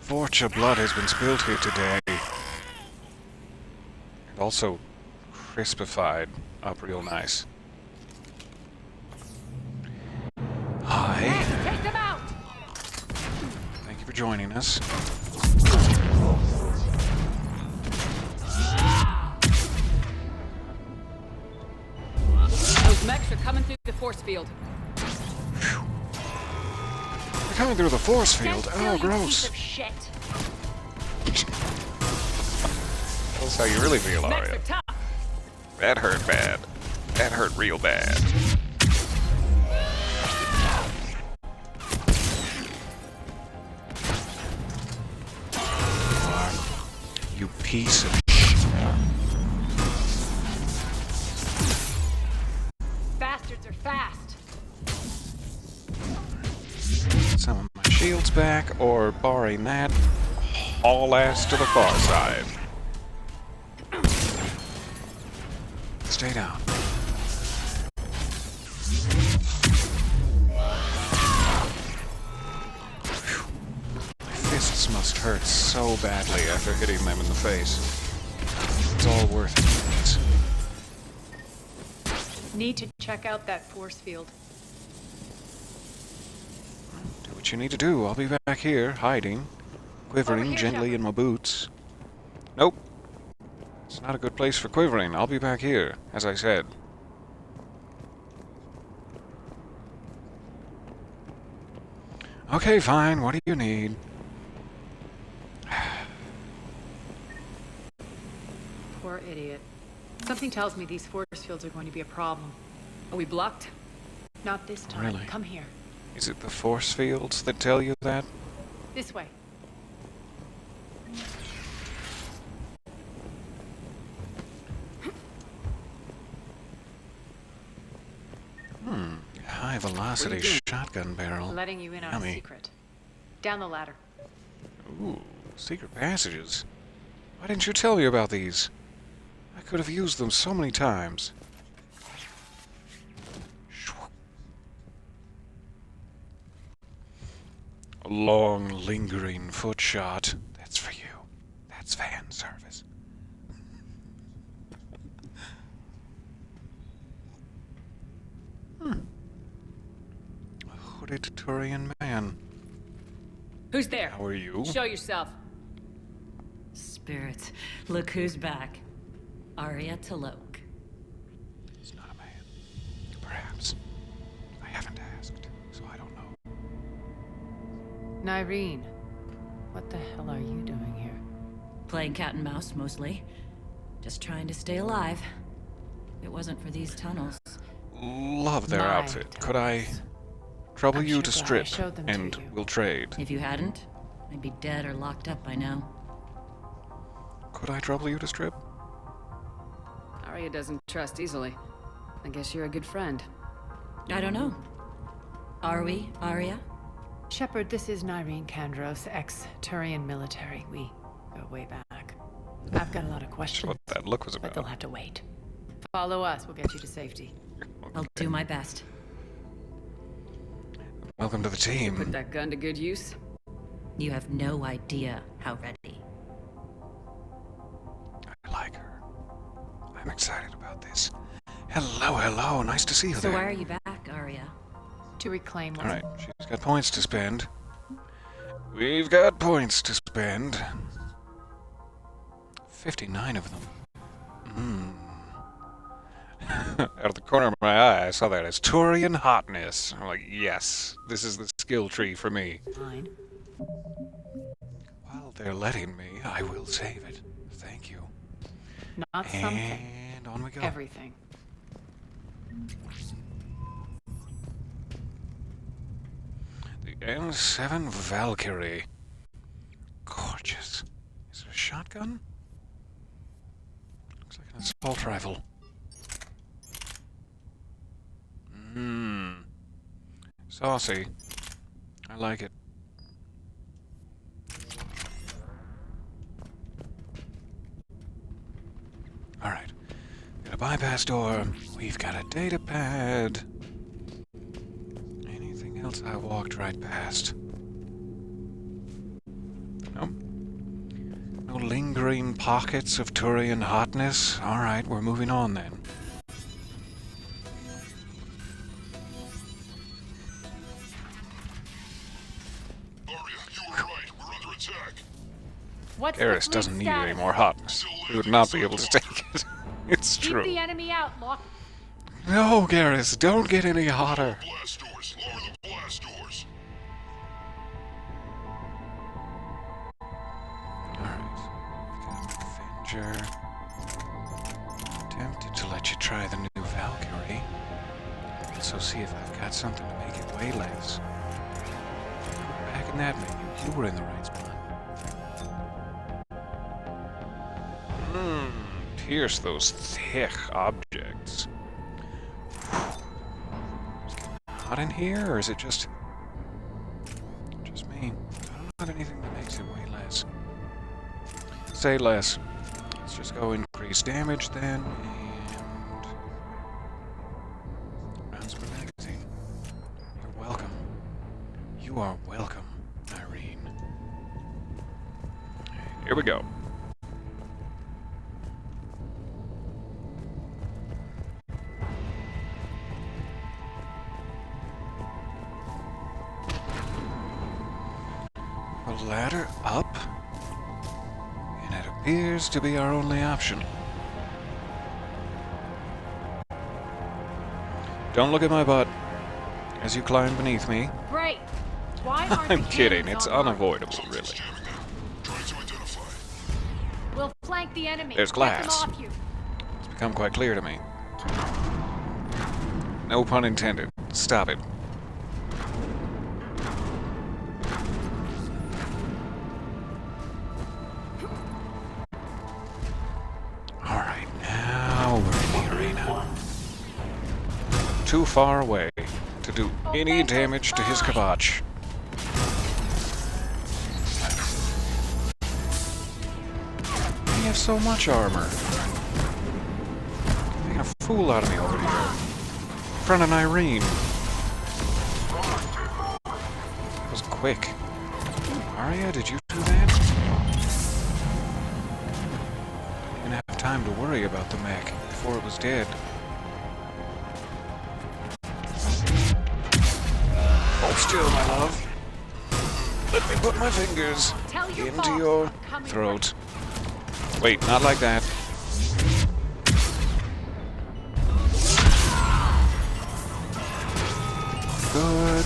Speaker 1: Vorcha blood has been spilled here today. And also crispified up real nice. Hi.
Speaker 18: Take them out!
Speaker 1: Thank you for joining us.
Speaker 13: Those mechs are coming through the force field.
Speaker 1: We're coming through the force field.
Speaker 18: Stand
Speaker 1: Oh,
Speaker 18: still, you
Speaker 1: gross.
Speaker 18: piece of shit.
Speaker 1: That's how you really feel,
Speaker 18: Mechs
Speaker 1: Aria.
Speaker 18: are tough.
Speaker 1: That hurt bad. That hurt real bad. You piece of...
Speaker 18: Bastards are fast.
Speaker 1: Some of my shields back, or barring that, haul ass to the far side. Stay down. My fists must hurt so badly after hitting them in the face. It's all worth it.
Speaker 18: Need to check out that force field.
Speaker 1: Do what you need to do. I'll be back here, hiding, quivering gently in my boots. Nope. It's not a good place for quivering. I'll be back here, as I said. Okay, fine. What do you need?
Speaker 18: Poor idiot. Something tells me these force fields are going to be a problem.
Speaker 13: Are we blocked?
Speaker 18: Not this time.
Speaker 1: Really?
Speaker 18: Come here.
Speaker 1: Is it the force fields that tell you that?
Speaker 18: This way.
Speaker 1: High velocity shotgun barrel.
Speaker 18: Letting you in on
Speaker 1: Yummy.
Speaker 18: a secret. Down the ladder.
Speaker 1: Ooh, secret passages. Why didn't you tell me about these? I could have used them so many times. A long, lingering foot shot. That's for you. That's fan service. A hooded Turian man.
Speaker 13: Who's there?
Speaker 1: How are you?
Speaker 13: Show yourself.
Speaker 2: Spirits, look who's back. Aria Talok.
Speaker 1: He's not a man. Perhaps. I haven't asked, so I don't know.
Speaker 18: Nyreen, what the hell are you doing here?
Speaker 2: Playing cat and mouse, mostly. Just trying to stay alive. If it wasn't for these tunnels.
Speaker 1: Love their
Speaker 18: My
Speaker 1: outfit. Could I trouble you to strip, and we'll trade?
Speaker 2: If you hadn't, I'd be dead or locked up by now.
Speaker 1: Could I trouble you to strip?
Speaker 13: Aria doesn't trust easily. I guess you're a good friend.
Speaker 2: I don't know. Are we, Aria?
Speaker 18: Shepard, this is Nyreen Kandros, ex-Turian military. We go way back. I've got a lot of questions.
Speaker 1: What that look was
Speaker 18: But
Speaker 1: about.
Speaker 18: they'll have to wait. Follow us. We'll get you to safety.
Speaker 2: I'll do my best.
Speaker 1: Welcome to the team.
Speaker 13: Put that gun to good use?
Speaker 2: You have no idea how ready.
Speaker 1: I like her. I'm excited about this. Hello, hello. Nice to see you
Speaker 2: So
Speaker 1: there.
Speaker 2: why are you back, Aria?
Speaker 18: To reclaim what's...
Speaker 1: Alright, she's got points to spend. We've got points to spend. 59 of them. Out of the corner of my eye, I saw that as Turian hotness. I'm like, yes, this is the skill tree for me.
Speaker 18: Fine.
Speaker 1: While they're letting me, I will save it. Thank you.
Speaker 18: Not something.
Speaker 1: And on we go.
Speaker 18: Everything.
Speaker 1: The N7 Valkyrie. Gorgeous. Is it a shotgun? Looks like an assault rifle. Saucy. I like it. Alright. Got a bypass door. We've got a data pad. Anything else I walked right past? Nope. No lingering pockets of Turian hotness? Alright, we're moving on then.
Speaker 18: What's
Speaker 1: Garrus
Speaker 18: the
Speaker 1: doesn't
Speaker 18: fleet
Speaker 1: need any
Speaker 18: status?
Speaker 1: more hotness. He would not be able to take it. It's
Speaker 18: Keep
Speaker 1: true.
Speaker 18: the enemy out, lock.
Speaker 1: No, Garrus, don't get any hotter.
Speaker 20: Blast doors. Lower the blast doors.
Speaker 1: Avenger. Tempted to let you try the new Valkyrie. Also see if I've got something to make it way less. Back in that menu, you were in the right spot. pierce those thick objects. Is it getting hot in here, or is it just me? I don't have anything that makes it way less. Say less. Let's just go increase damage then, and rounds per magazine. You're welcome. You are welcome, Irene. Here we go. A ladder up, and it appears to be our only option. Don't look at my butt as you climb beneath me.
Speaker 18: Great. Why aren't
Speaker 1: I'm
Speaker 18: the
Speaker 1: kidding,
Speaker 18: cannons
Speaker 1: it's
Speaker 18: online?
Speaker 1: unavoidable, really.
Speaker 18: We'll flank the enemy.
Speaker 1: There's
Speaker 18: Get them
Speaker 1: glass.
Speaker 18: off you.
Speaker 1: It's become quite clear to me. No pun intended. Stop it. Alright, now we're in the arena. Too far away to do any damage to his kibotch. He has so much armor. Making a fool out of me over here. In front of Irene. That was quick. Aria, did you do that? Didn't have time to worry about the mech before it was dead. Hold still, my love. Let me put my fingers into your throat. Wait, not like that. Good.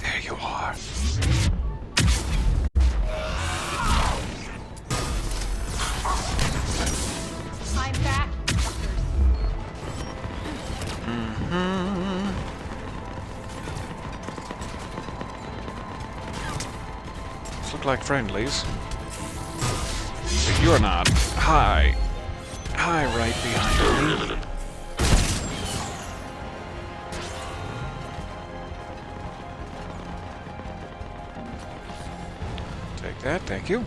Speaker 1: There you are.
Speaker 18: I'm back.
Speaker 1: These look like friendlies. But you're not. Hi. Hi, right behind me. Take that, thank you.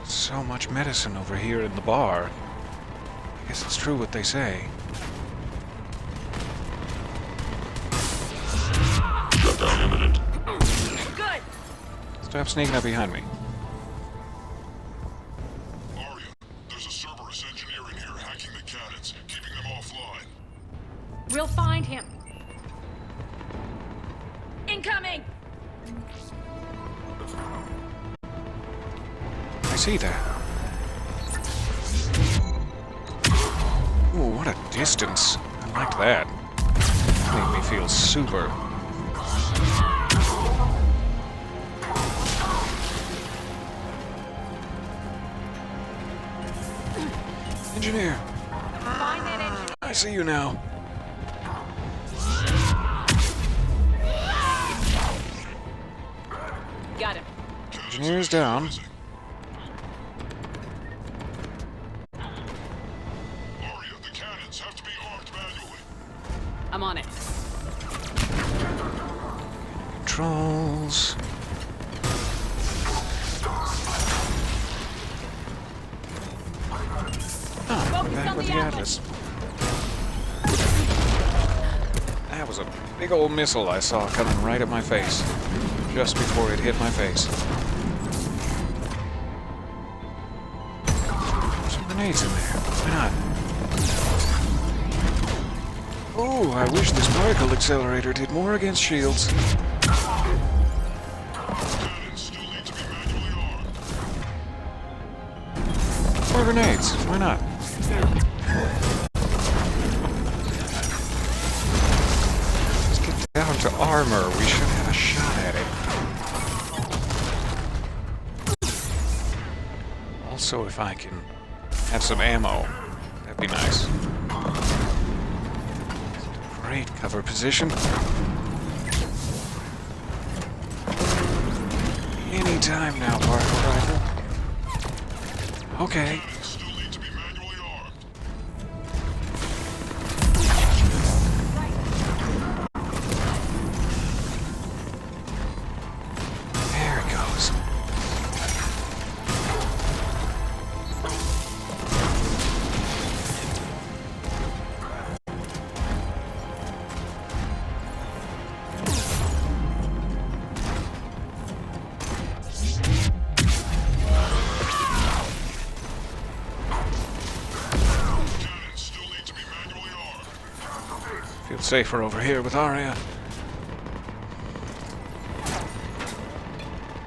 Speaker 1: So much medicine over here in the bar. I guess it's true what they say.
Speaker 20: Shutdown imminent.
Speaker 18: Good.
Speaker 1: Stop sneaking up behind me.
Speaker 20: Aria, there's a Cerberus engineer in here hacking the cannons, keeping them offline.
Speaker 18: We'll find him. Incoming.
Speaker 1: I see that. Ooh, what a distance. I liked that. Made me feel super. Engineer.
Speaker 18: Find that engineer.
Speaker 1: I see you now.
Speaker 18: Got him.
Speaker 1: Engineer's down.
Speaker 20: Aria, the cannons have to be armed manually.
Speaker 18: I'm on it.
Speaker 1: Controls. Ah, we're back with the Atlas. That was a big old missile I saw coming right at my face. Just before it hit my face. Some grenades in there. Why not? Ooh, I wish this particle accelerator did more against shields. More grenades. Why not? Let's get down to armor. We should have a shot at it. Also, if I can have some ammo, that'd be nice. Great cover position. Anytime now, particle rifle. Okay. There it goes. Feel safer over here with Aria.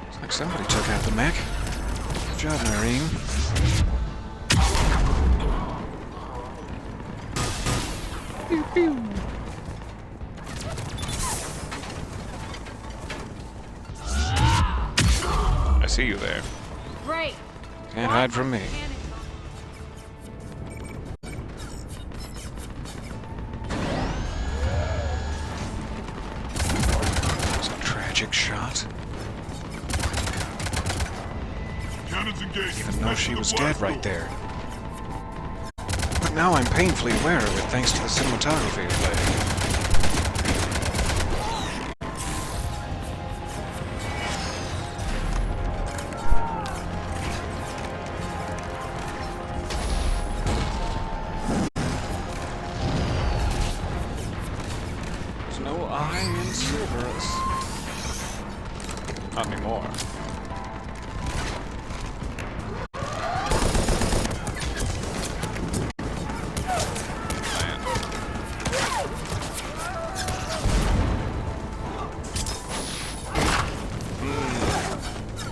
Speaker 1: Looks like somebody took out the mech. Good job, Marine. Pew pew. I see you there.
Speaker 18: Great.
Speaker 1: Can't hide from me. That's a tragic shot. Even though she was dead right there. But now I'm painfully aware of it thanks to the cinematography play. There's no I in Cerberus. Not anymore.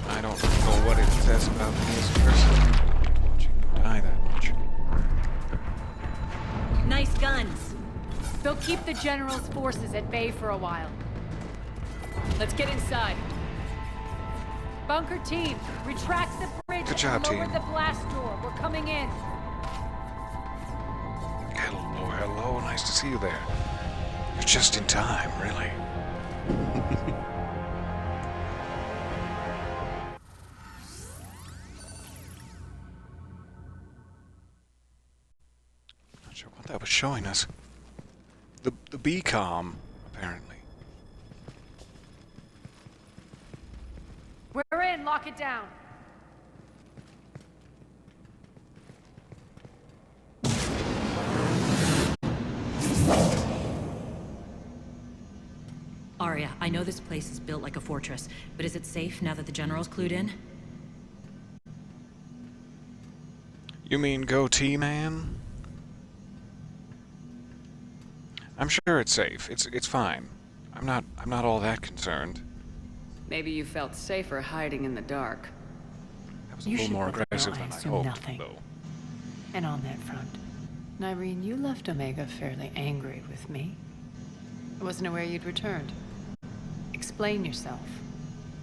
Speaker 1: I don't know what it says about me as a person. Watching them die that much.
Speaker 18: Nice guns. They'll keep the General's forces at bay for a while. Let's get inside. Bunker team, retract the bridge.
Speaker 1: Good job,
Speaker 18: and lower
Speaker 1: team.
Speaker 18: the blast door. We're coming in.
Speaker 1: Hello, hello. Nice to see you there. You're just in time, really. Not sure what that was showing us. The BCOM, apparently.
Speaker 18: We're in. Lock it down.
Speaker 2: Aria, I know this place is built like a fortress, but is it safe now that the General's clued in?
Speaker 1: You mean Goatee Man? I'm sure it's safe. It's fine. I'm not all that concerned.
Speaker 13: Maybe you felt safer hiding in the dark.
Speaker 1: That was a little more aggressive than I hoped,
Speaker 13: nothing.
Speaker 1: though.
Speaker 13: And on that front, Nyreen, you left Omega fairly angry with me. I wasn't aware you'd returned. Explain yourself.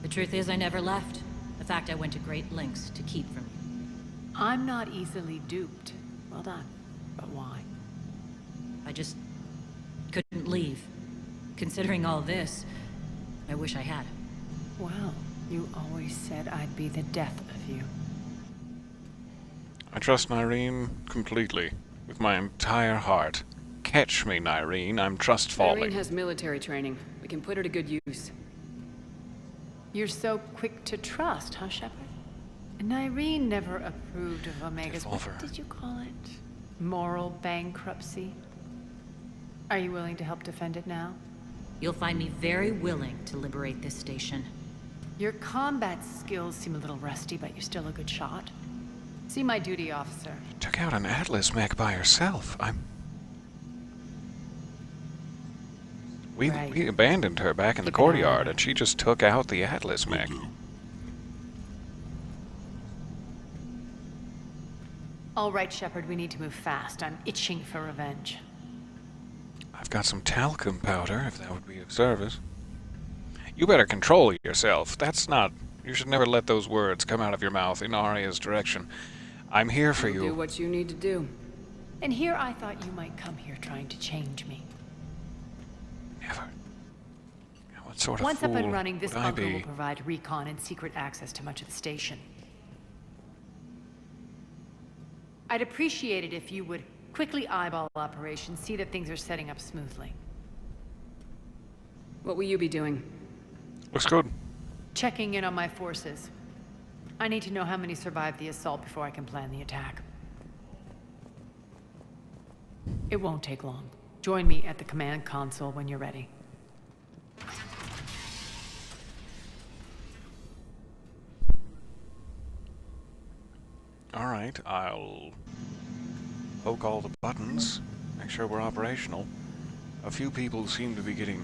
Speaker 2: The truth is I never left. In fact, I went to great lengths to keep from you.
Speaker 13: I'm not easily duped. Well done. But why?
Speaker 2: I just couldn't leave. Considering all this, I wish I had.
Speaker 13: Well, you always said I'd be the death of you.
Speaker 1: I trust Nyreen completely, with my entire heart. Catch me, Nyreen. I'm trust falling.
Speaker 13: Nyreen has military training. We can put her to good use. You're so quick to trust, huh, Shepard? Nyreen never approved of Omega's, what did you call it? Moral bankruptcy? Are you willing to help defend it now?
Speaker 2: You'll find me very willing to liberate this station.
Speaker 13: Your combat skills seem a little rusty, but you're still a good shot. See my duty officer.
Speaker 1: Took out an Atlas mech by herself. We abandoned her back in the courtyard, and she just took out the Atlas mech.
Speaker 13: All right, Shepard, we need to move fast. I'm itching for revenge.
Speaker 1: I've got some talcum powder, if that would be of service. You better control yourself. That's not... You should never let those words come out of your mouth in Aria's direction. I'm here for you.
Speaker 13: Do what you need to do. And here I thought you might come here trying to change me.
Speaker 1: sort of
Speaker 13: Once up
Speaker 1: fool
Speaker 13: and running, this
Speaker 1: would I
Speaker 13: bunker
Speaker 1: be?
Speaker 13: will provide recon and secret access to much of the station. I'd appreciate it if you would quickly eyeball operations, see that things are setting up smoothly.
Speaker 18: What will you be doing?
Speaker 1: Looks good.
Speaker 13: Checking in on my forces. I need to know how many survived the assault before I can plan the attack. It won't take long. Join me at the command console when you're ready.
Speaker 1: Alright, I'll poke all the buttons, make sure we're operational. A few people seem to be getting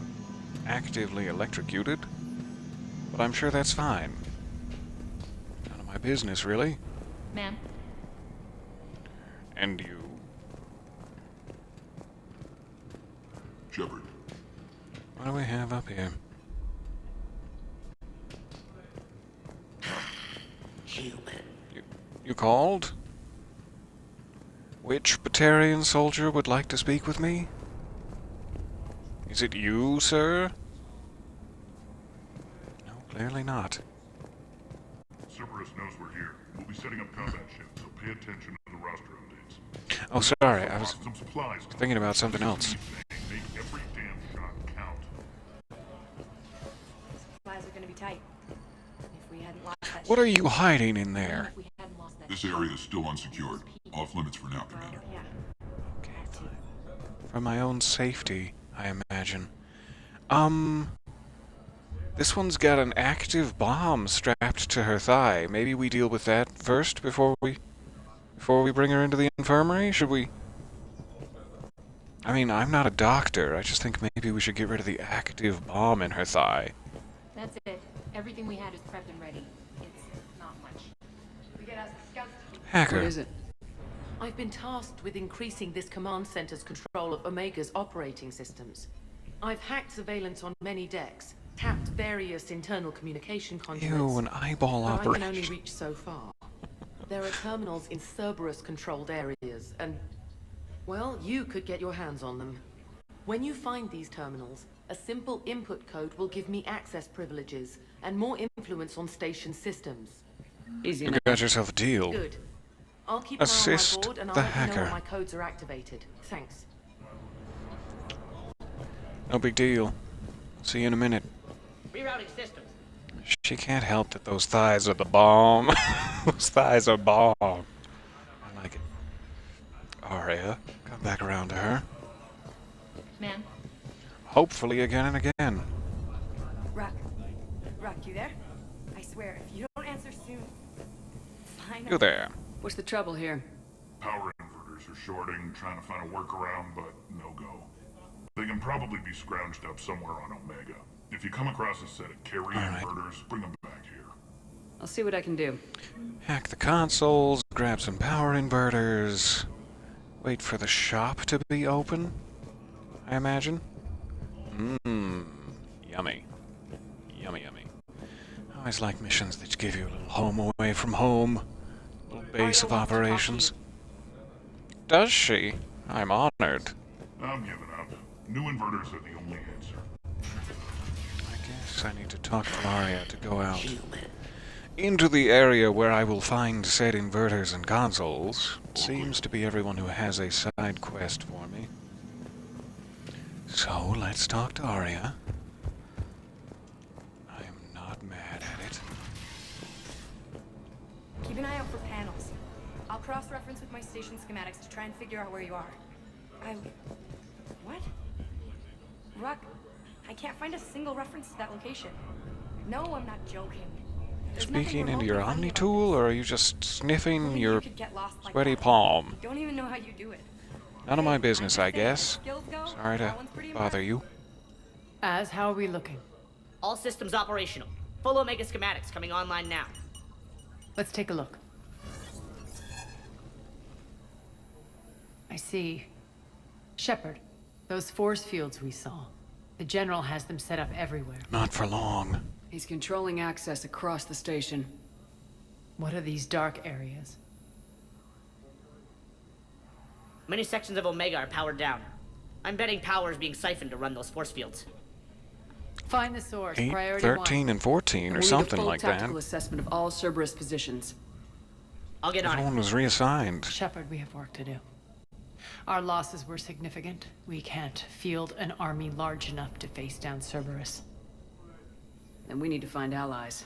Speaker 1: actively electrocuted, but I'm sure that's fine. None of my business, really.
Speaker 2: Ma'am?
Speaker 1: And you...
Speaker 20: Shepard.
Speaker 1: What do we have up here?
Speaker 4: Human.
Speaker 1: You called? Which Batarian soldier would like to speak with me? Is it you, sir? No, clearly not.
Speaker 22: Cerberus knows we're here. We'll be setting up combat ships, so pay attention to the roster updates.
Speaker 1: Oh, sorry, I was
Speaker 22: Some supplies.
Speaker 1: thinking about something else.
Speaker 22: Make every damn shot count.
Speaker 11: Supplies are gonna be tight. If we hadn't lost that
Speaker 1: What are you hiding in there?
Speaker 20: This area is still unsecured. Off limits for now, Commander.
Speaker 11: Yeah.
Speaker 1: For my own safety, I imagine. This one's got an active bomb strapped to her thigh. Maybe we deal with that first before we bring her into the infirmary? Should we? I mean, I'm not a doctor. I just think maybe we should get rid of the active bomb in her thigh.
Speaker 9: That's it. Everything we had is prepped and ready. It's not much. We get us scouts.
Speaker 1: Hacker.
Speaker 18: What is it?
Speaker 4: I've been tasked with increasing this command center's control of Omega's operating systems. I've hacked surveillance on many decks, tapped various internal communication conduits.
Speaker 1: Ew, an eyeball
Speaker 4: but
Speaker 1: operation.
Speaker 4: I can only reach so far. There are terminals in Cerberus-controlled areas, and, well, you could get your hands on them. When you find these terminals, a simple input code will give me access privileges and more influence on station systems.
Speaker 18: Easy
Speaker 1: You
Speaker 18: enough.
Speaker 1: got yourself a deal.
Speaker 4: Good. I'll keep an eye on
Speaker 1: Assist
Speaker 4: my board and I'll
Speaker 1: the
Speaker 4: let you know
Speaker 1: hacker.
Speaker 4: when my codes are activated. Thanks.
Speaker 1: No big deal. See you in a minute.
Speaker 4: Rerouting systems.
Speaker 1: She can't help that those thighs are the bomb. Those thighs are bomb. I like it. Aria, come back around to her.
Speaker 2: Ma'am?
Speaker 1: Hopefully again and again.
Speaker 11: Rock, you there? I swear, if you don't answer soon, fine.
Speaker 1: You there.
Speaker 18: What's the trouble here?
Speaker 22: Power inverters are shorting, trying to find a workaround, but no go. They can probably be scrounged up somewhere on Omega. If you come across a set of carry inverters, bring them back here.
Speaker 18: I'll see what I can do.
Speaker 1: Hack the consoles, grab some power inverters. Wait for the shop to be open, I imagine. Mmm. Yummy. Yummy, yummy. I always like missions that give you a little home away from home. A little base of operations. Does she? I'm honored.
Speaker 22: I'm giving up. New inverters are the only answer.
Speaker 1: I guess I need to talk to Aria to go out into the area where I will find said inverters and consoles. It seems to be everyone who has a side quest for me. So let's talk to Aria. I am not mad at it.
Speaker 11: Keep an eye out for panels. I'll cross-reference with my station schematics to try and figure out where you are. What? Rock, I can't find a single reference to that location. No, I'm not joking. There's nothing
Speaker 1: Speaking into
Speaker 11: remotely
Speaker 1: your
Speaker 11: funny
Speaker 1: Omni
Speaker 11: about
Speaker 1: tool, or are you just sniffing
Speaker 11: Believe
Speaker 1: your
Speaker 11: you could get lost like
Speaker 1: sweaty
Speaker 11: that.
Speaker 1: palm?
Speaker 11: Don't even know how you do it.
Speaker 1: None of my business, I guess.
Speaker 11: Skills go,
Speaker 1: Sorry to
Speaker 11: that one's pretty
Speaker 1: bother you.
Speaker 13: As, how are we looking?
Speaker 23: All systems operational. Full Omega schematics coming online now.
Speaker 13: Let's take a look. I see. Shepard, those force fields we saw. The General has them set up everywhere.
Speaker 1: Not for long.
Speaker 18: He's controlling access across the station.
Speaker 13: What are these dark areas?
Speaker 23: Many sections of Omega are powered down. I'm betting power is being siphoned to run those force fields.
Speaker 18: Find the source.
Speaker 1: 8,
Speaker 18: Priority
Speaker 1: 13, and 14 or something like that.
Speaker 17: Tactical assessment of all Cerberus positions.
Speaker 23: I'll get on it.
Speaker 1: Everyone was reassigned.
Speaker 18: Shepard, we have work to do. Our losses were significant. We can't field an army large enough to face down Cerberus.
Speaker 17: Then we need to find allies.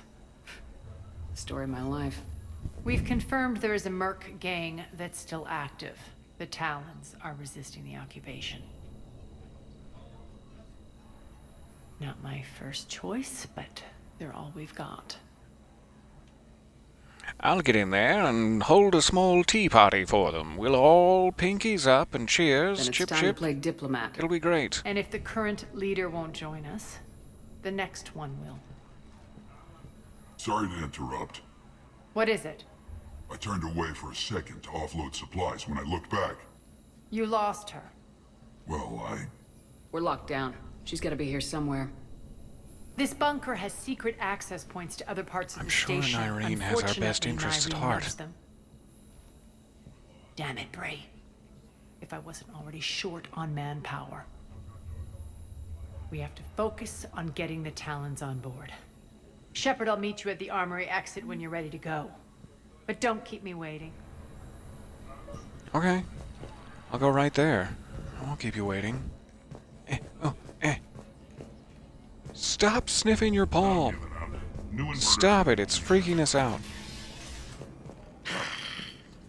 Speaker 17: The story of my life.
Speaker 18: We've confirmed there is a Merc gang that's still active. The Talons are resisting the occupation. Not my first choice, but they're all we've got.
Speaker 1: I'll get in there and hold a small tea party for them. We'll all pinkies up and cheers.
Speaker 17: Then it's
Speaker 1: Chip,
Speaker 17: time
Speaker 1: chip.
Speaker 17: to play diplomat.
Speaker 1: It'll be great.
Speaker 18: And if the current leader won't join us, the next one will.
Speaker 20: Sorry to interrupt.
Speaker 18: What is it?
Speaker 20: I turned away for a second to offload supplies. When I looked back,
Speaker 18: You lost her.
Speaker 20: well,
Speaker 17: We're locked down. She's got to be here somewhere.
Speaker 18: This bunker has secret access points to other parts of the
Speaker 1: sure
Speaker 18: station.
Speaker 1: Irene has our best
Speaker 18: Unfortunately,
Speaker 1: interests at
Speaker 18: Irene
Speaker 1: heart.
Speaker 18: knows them. Damn it, Bray. If I wasn't already short on manpower. We have to focus on getting the Talons on board. Shepard, I'll meet you at the armory exit when you're ready to go. But don't keep me waiting.
Speaker 1: Okay. I'll go right there. I won't keep you waiting. Stop sniffing your palm. Stop it. It's freaking us out.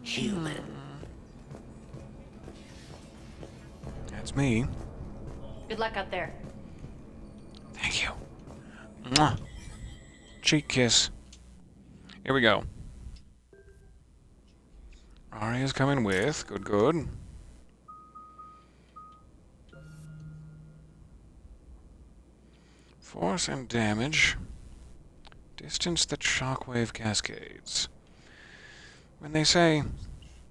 Speaker 4: Human.
Speaker 1: That's me.
Speaker 18: Good luck out there.
Speaker 1: Thank you. Mwah. Cheek kiss. Here we go. Aria's coming with. Good, good. Force and damage. Distance that shockwave cascades. When they say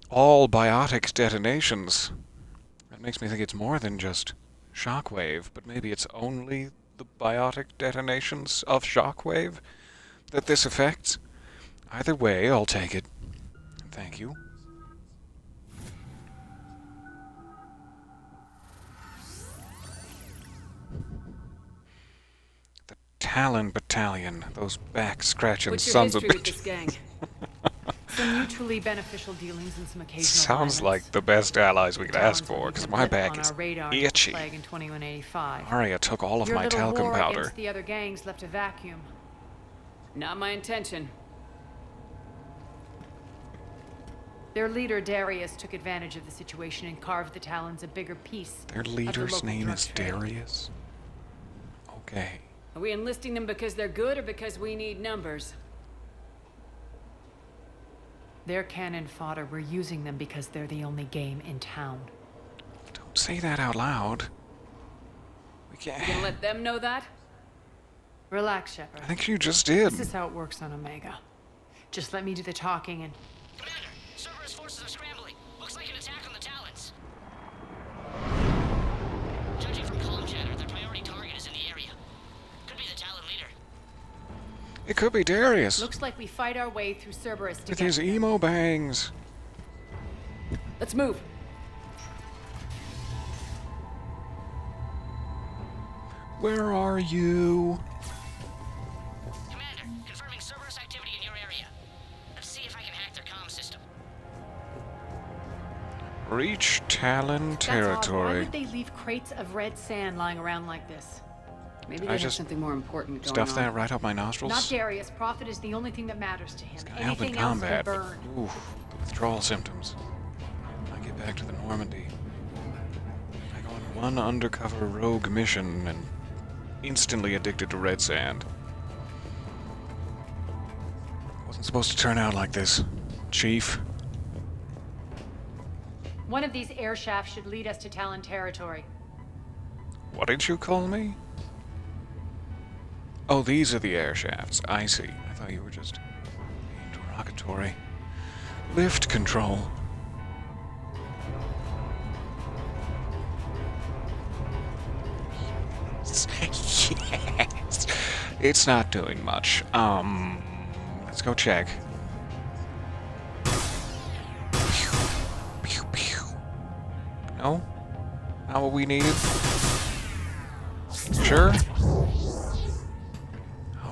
Speaker 1: all biotic detonations, that makes me think it's more than just shockwave, but maybe it's only the biotic detonations of shockwave that this affects. Either way, I'll take it. Thank you. The Talon Battalion, those back-scratching sons of
Speaker 18: What's your
Speaker 1: bitches.
Speaker 18: history with this gang? Some mutually beneficial dealings and some occasional
Speaker 1: Sounds
Speaker 18: violence.
Speaker 1: like the best allies we could ask
Speaker 18: Talons
Speaker 1: for,
Speaker 18: were
Speaker 1: because
Speaker 18: even
Speaker 1: my
Speaker 18: put
Speaker 1: back
Speaker 18: on
Speaker 1: is
Speaker 18: our radar
Speaker 1: itchy.
Speaker 18: Plague in 2185.
Speaker 1: Aria took all of
Speaker 18: Your
Speaker 1: my
Speaker 18: little
Speaker 1: talcum
Speaker 18: war
Speaker 1: powder.
Speaker 18: against the other gangs left a vacuum.
Speaker 17: Not my intention.
Speaker 18: Their leader, Darius, took advantage of the situation and carved the Talons a bigger piece.
Speaker 1: Their
Speaker 18: of the
Speaker 1: leader's
Speaker 18: local
Speaker 1: name
Speaker 18: drug
Speaker 1: is
Speaker 18: trade.
Speaker 1: Darius? Okay.
Speaker 17: Are we enlisting them because they're good or because we need numbers?
Speaker 18: Their cannon fodder, we're using them because they're the only game in town.
Speaker 1: Don't say that out loud. We can't.
Speaker 17: You gonna let them know that?
Speaker 18: Relax, Shepard.
Speaker 1: I think you just did.
Speaker 18: This is how it works on Omega. Just let me do the talking and...
Speaker 3: Commander, Cerberus forces are scrambling. Looks like an attack on the Talons. Judging from column chatter, their priority target is in the area. Could be the Talon leader.
Speaker 1: It could be Darius.
Speaker 18: Looks like we fight our way through Cerberus to
Speaker 1: With
Speaker 18: get
Speaker 1: his
Speaker 18: there.
Speaker 1: emo bangs.
Speaker 17: Let's move.
Speaker 1: Where are you?
Speaker 3: Commander, confirming Cerberus activity in your area. Let's see if I can hack their comm system.
Speaker 1: Reach Talon
Speaker 18: That's odd. Why
Speaker 1: territory.
Speaker 18: would they leave crates of red sand lying around like this?
Speaker 17: Maybe
Speaker 1: I
Speaker 17: they have
Speaker 1: just
Speaker 17: something more important going
Speaker 1: Stuff
Speaker 17: on.
Speaker 1: that right up my nostrils.
Speaker 18: Not Darius. Profit is the only thing that matters to him.
Speaker 1: Help in
Speaker 18: Anything else
Speaker 1: combat.
Speaker 18: can
Speaker 1: But,
Speaker 18: burn.
Speaker 1: ooh, the withdrawal symptoms. I get back to the Normandy. I go on one undercover rogue mission and instantly addicted to red sand. Wasn't supposed to turn out like this, Chief.
Speaker 18: One of these air shafts should lead us to Talon territory.
Speaker 1: What did you call me? Oh, these are the air shafts. I see. I thought you were just being derogatory. Lift control. Yes. It's not doing much. Let's go check. Pew, pew. No? Not what we needed? Sure?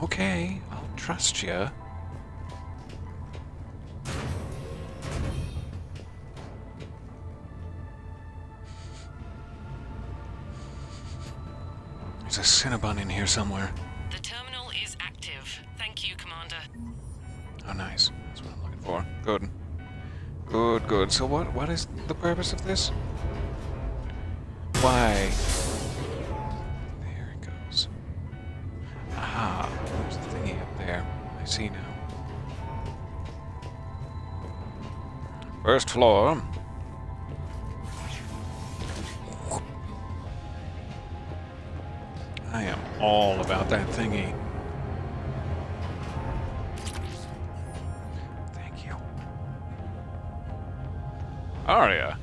Speaker 1: Okay, I'll trust you. There's a Cinnabon in here somewhere.
Speaker 3: The terminal is active. Thank you, Commander.
Speaker 1: Oh, nice. That's what I'm looking for. Good. Good, good. So what is the purpose of this? Why? There it goes. Aha, there's the thingy up there. I see now. First floor. I am all about that thingy. Thank you. Aria.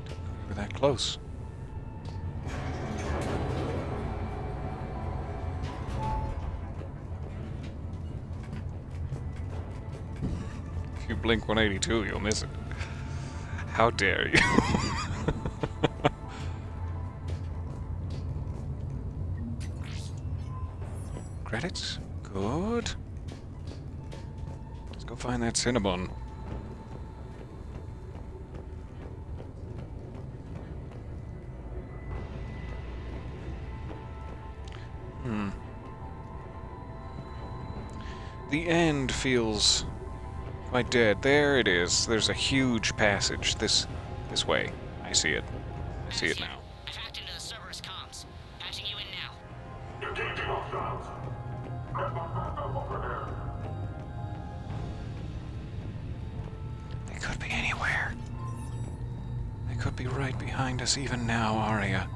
Speaker 1: Didn't know you were that close. If you blink 182, you'll miss it. How dare you? Credits? Good. Let's go find that Cinnabon. The end feels quite dead. There it is. There's a huge passage. This way. I see it. I see it now.
Speaker 23: I've hacked into the Cerberus comms. Patching you in now.
Speaker 22: Engaging hostiles. Get my backup over here.
Speaker 1: They could be anywhere. They could be right behind us even now, Aria.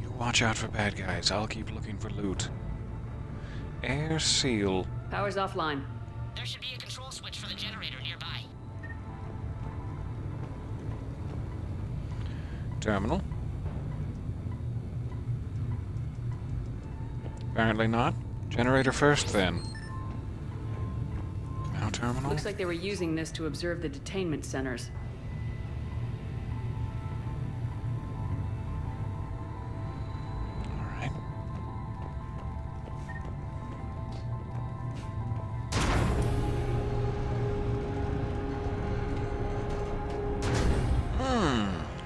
Speaker 1: You watch out for bad guys. I'll keep looking for loot. Air seal.
Speaker 13: Power's offline.
Speaker 23: There should be a control switch for the generator nearby.
Speaker 1: Terminal. Apparently not. Generator first, then. Now terminal.
Speaker 13: Looks like they were using this to observe the detainment centers.
Speaker 1: Alright.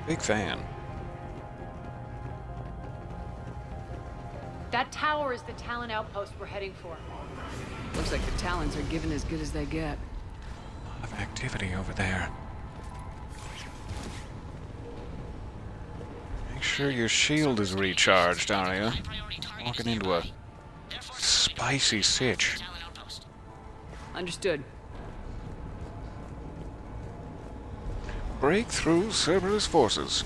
Speaker 1: Big fan.
Speaker 18: That tower is the Talon outpost we're heading for.
Speaker 13: Looks like the Talons are given as good as they get.
Speaker 1: A lot of activity over there. Make sure your shield is recharged, Aria. Walking into a spicy sitch.
Speaker 13: Understood.
Speaker 1: Break through Cerberus forces.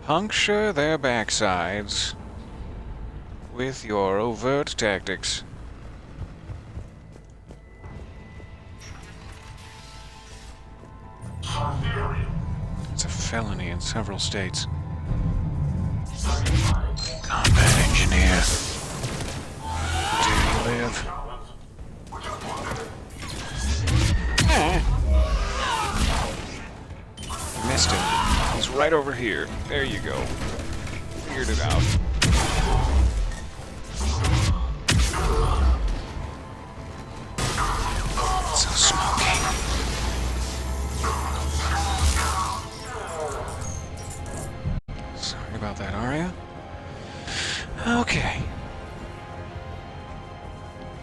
Speaker 1: Puncture their backsides with your overt tactics. It's a felony in several states. Combat engineer. Do you live? Missed him. He's right over here. There you go. Figured it out. It's so smoky. Sorry about that, Aria. Okay.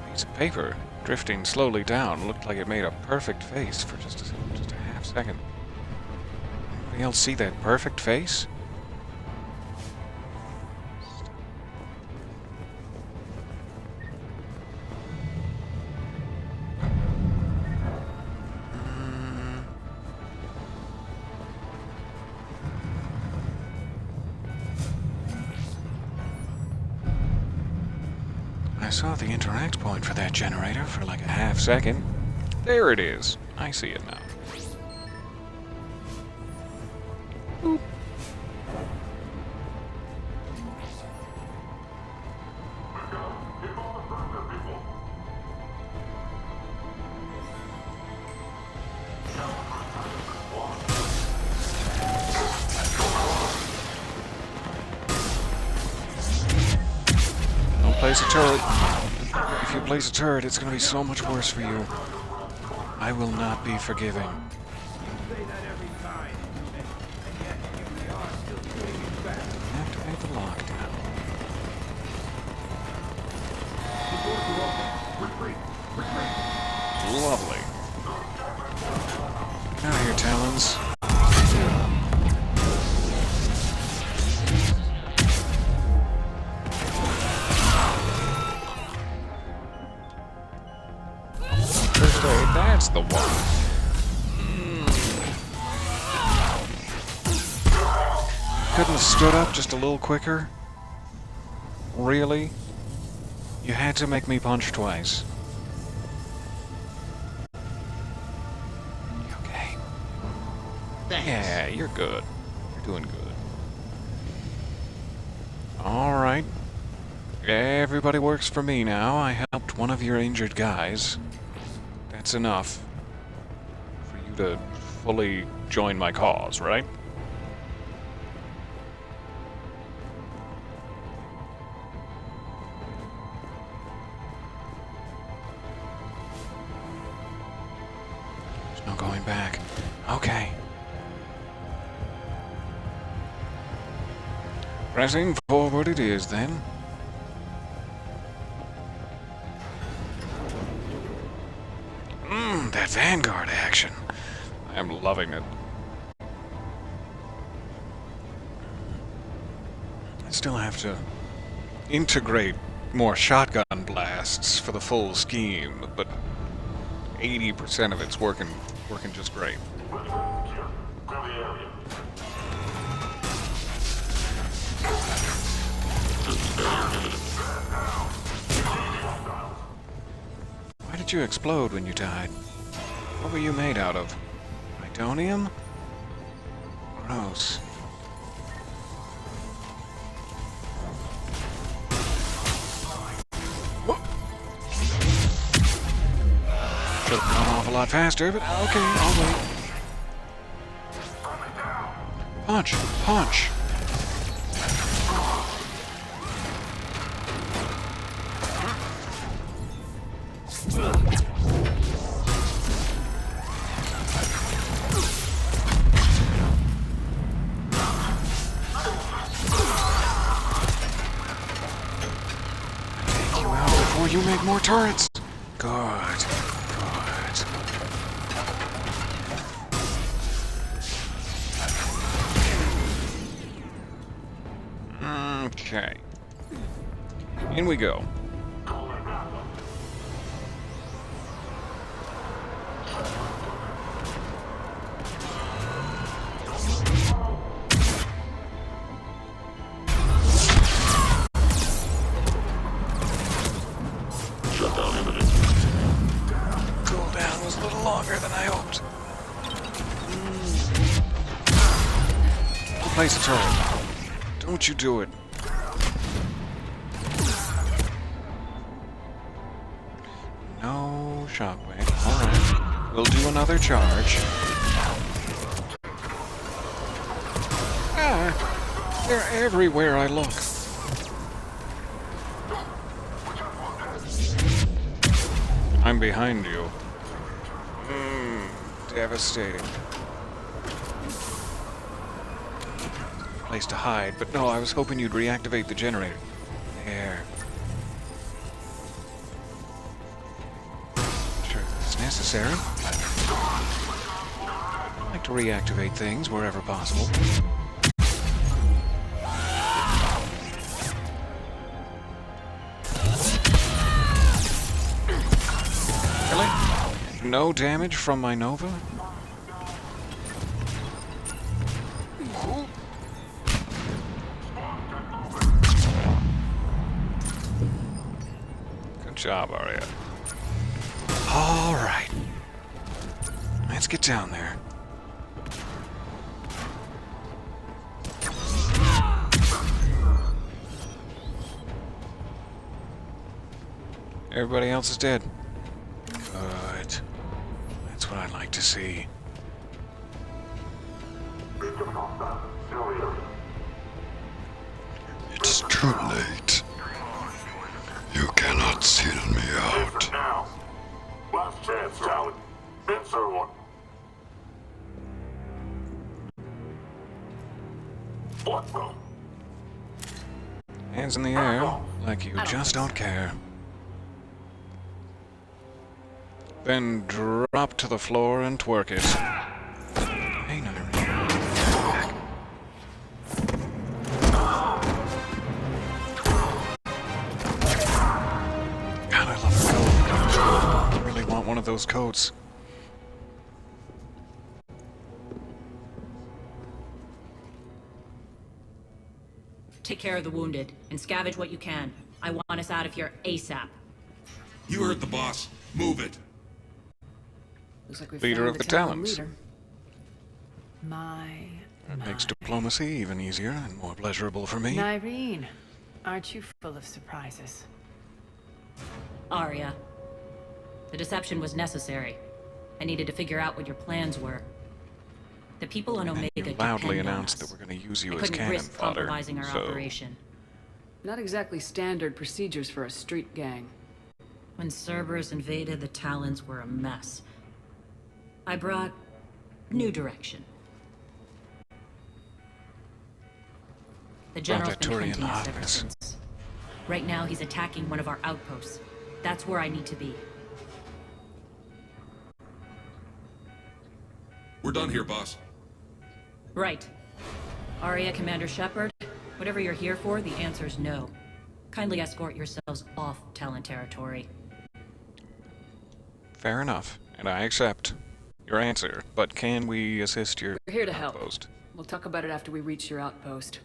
Speaker 1: Piece of paper drifting slowly down. Looked like it made a perfect face for just a half second. Anybody else see that perfect face? I saw the interact point for that generator for like a half second. There it is. I see it now. Boop. place a turret. If you place a turret, it's gonna be so much worse for you. I will not be forgiving. Activate the lockdown. Lovely. Get out of here, Talons. First aid, that's the one. Couldn't have stood up just a little quicker? Really? You had to make me punch twice. You okay?
Speaker 23: Thanks.
Speaker 1: Yeah, you're good. You're doing good. Alright. Everybody works for me now. I helped one of your injured guys. That's enough for you to fully join my cause, right? There's no going back. Okay. Pressing forward it is, then. That Vanguard action. I'm loving it. I still have to integrate more shotgun blasts for the full scheme, but 80% of it's working just great. Why did you explode when you died? What were you made out of? Idonium? Gross. Should have gone off a lot faster, but okay, I'll wait. Punch! Punch! You make more turrets. Good. Good. Okay. In we go. Place a turret. Don't you do it. No shockwave. Alright. We'll do another charge. Ah! They're everywhere I look. I'm behind you. Devastating. Place to hide, but no, I was hoping you'd reactivate the generator. There. Sure, it's necessary. I like to reactivate things wherever possible. Really? No damage from my Nova? Good job, Aria. All right. Let's get down there. Everybody else is dead. Good. That's what I'd like to see. It's too late.
Speaker 20: not seal me out.
Speaker 6: Now. Last chance, Talon. Answer one. What the?
Speaker 1: Hands in the air, like you just don't care. Then drop to the floor and twerk it. Hey, Nairi. God, I love her coat. I really want one of those coats.
Speaker 2: Take care of the wounded, and scavenge what you can. I want us out of here ASAP.
Speaker 14: You heard the boss. Move it.
Speaker 13: Looks like we
Speaker 1: Leader of the Talons.
Speaker 18: That
Speaker 1: makes diplomacy even easier and more pleasurable for me.
Speaker 18: Irene, aren't you full of surprises?
Speaker 2: Aria. The deception was necessary. I needed to figure out what your plans were. The people on Omega
Speaker 1: You loudly announced that we're going to use you as cannon
Speaker 2: risk
Speaker 1: fodder.
Speaker 2: compromising our operation.
Speaker 13: Not exactly standard procedures for a street gang.
Speaker 2: When Cerberus invaded, the Talons were a mess. I brought new direction. The General's been hinting us ever since. Right now, he's attacking one of our outposts. That's where I need to be.
Speaker 14: We're done here, boss.
Speaker 2: Right. Aria, Commander Shepard, whatever you're here for, the answer's no. Kindly escort yourselves off Talon territory.
Speaker 1: Fair enough, and I accept your answer, but can we assist your
Speaker 13: We're here to help.
Speaker 1: outpost?
Speaker 13: We'll talk about it after we reach your outpost.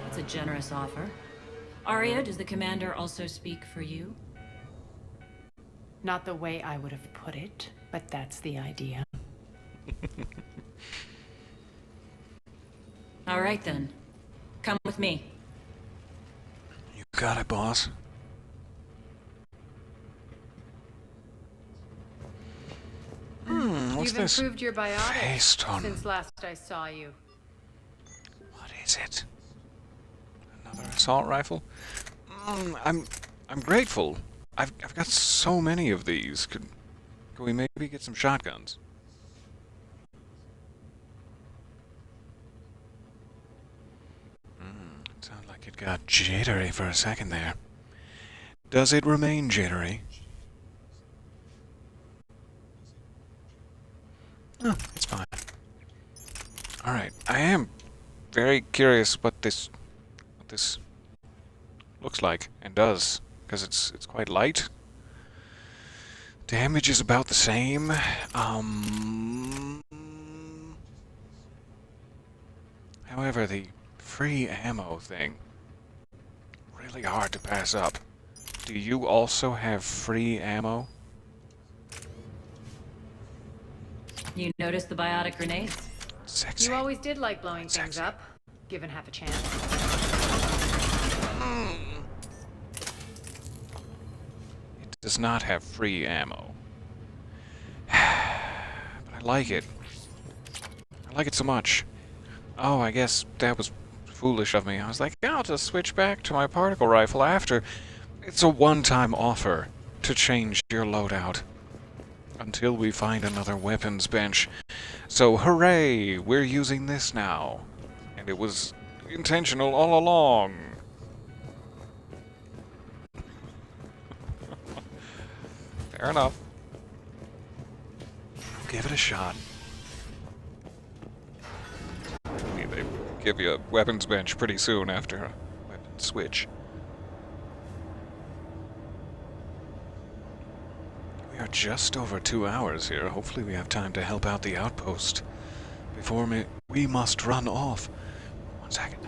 Speaker 2: It's a generous offer. Aria, does the Commander also speak for you?
Speaker 18: Not the way I would have put it, but that's the idea.
Speaker 2: All right, then. Come with me.
Speaker 1: You got it, boss. What's
Speaker 18: You've
Speaker 1: this?
Speaker 18: improved your biotics
Speaker 1: Based on...
Speaker 18: since last I saw you.
Speaker 1: What is it? Another assault rifle? I'm grateful. I've got so many of these. Could we maybe get some shotguns? Sounded like it got jittery for a second there. Does it remain jittery? Oh, it's fine. Alright, I am very curious what this looks like and does, because it's quite light. Damage is about the same. However, the free ammo thing, really hard to pass up. Do you also have free ammo?
Speaker 2: You noticed the biotic grenades?
Speaker 1: Sexy.
Speaker 18: You always did like blowing things up, given half a chance.
Speaker 1: It does not have free ammo. But I like it. I like it so much. Oh, I guess that was foolish of me. I was like, yeah, I'll just switch back to my particle rifle after. It's a one-time offer to change your loadout until we find another weapons bench. So hooray, we're using this now. And it was intentional all along. Fair enough. Give it a shot. They give you a weapons bench pretty soon after a weapon switch. We are just over 2 hours here. Hopefully we have time to help out the outpost before we must run off. 1 second.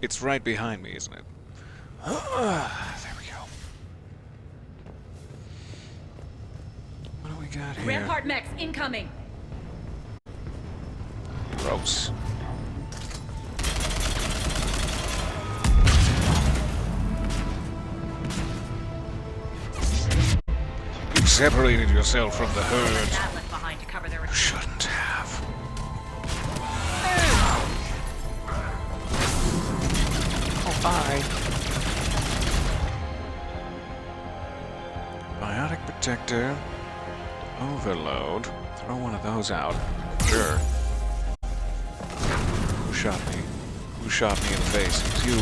Speaker 1: It's right behind me, isn't it? There we go. What do we got here?
Speaker 2: Rampart mechs incoming!
Speaker 1: Gross. You separated yourself from the herd.
Speaker 2: That left behind to cover their
Speaker 1: You shouldn't have. Bye. Biotic protector. Overload. Throw one of those out. Sure. Who shot me? Who shot me in the face? It's you.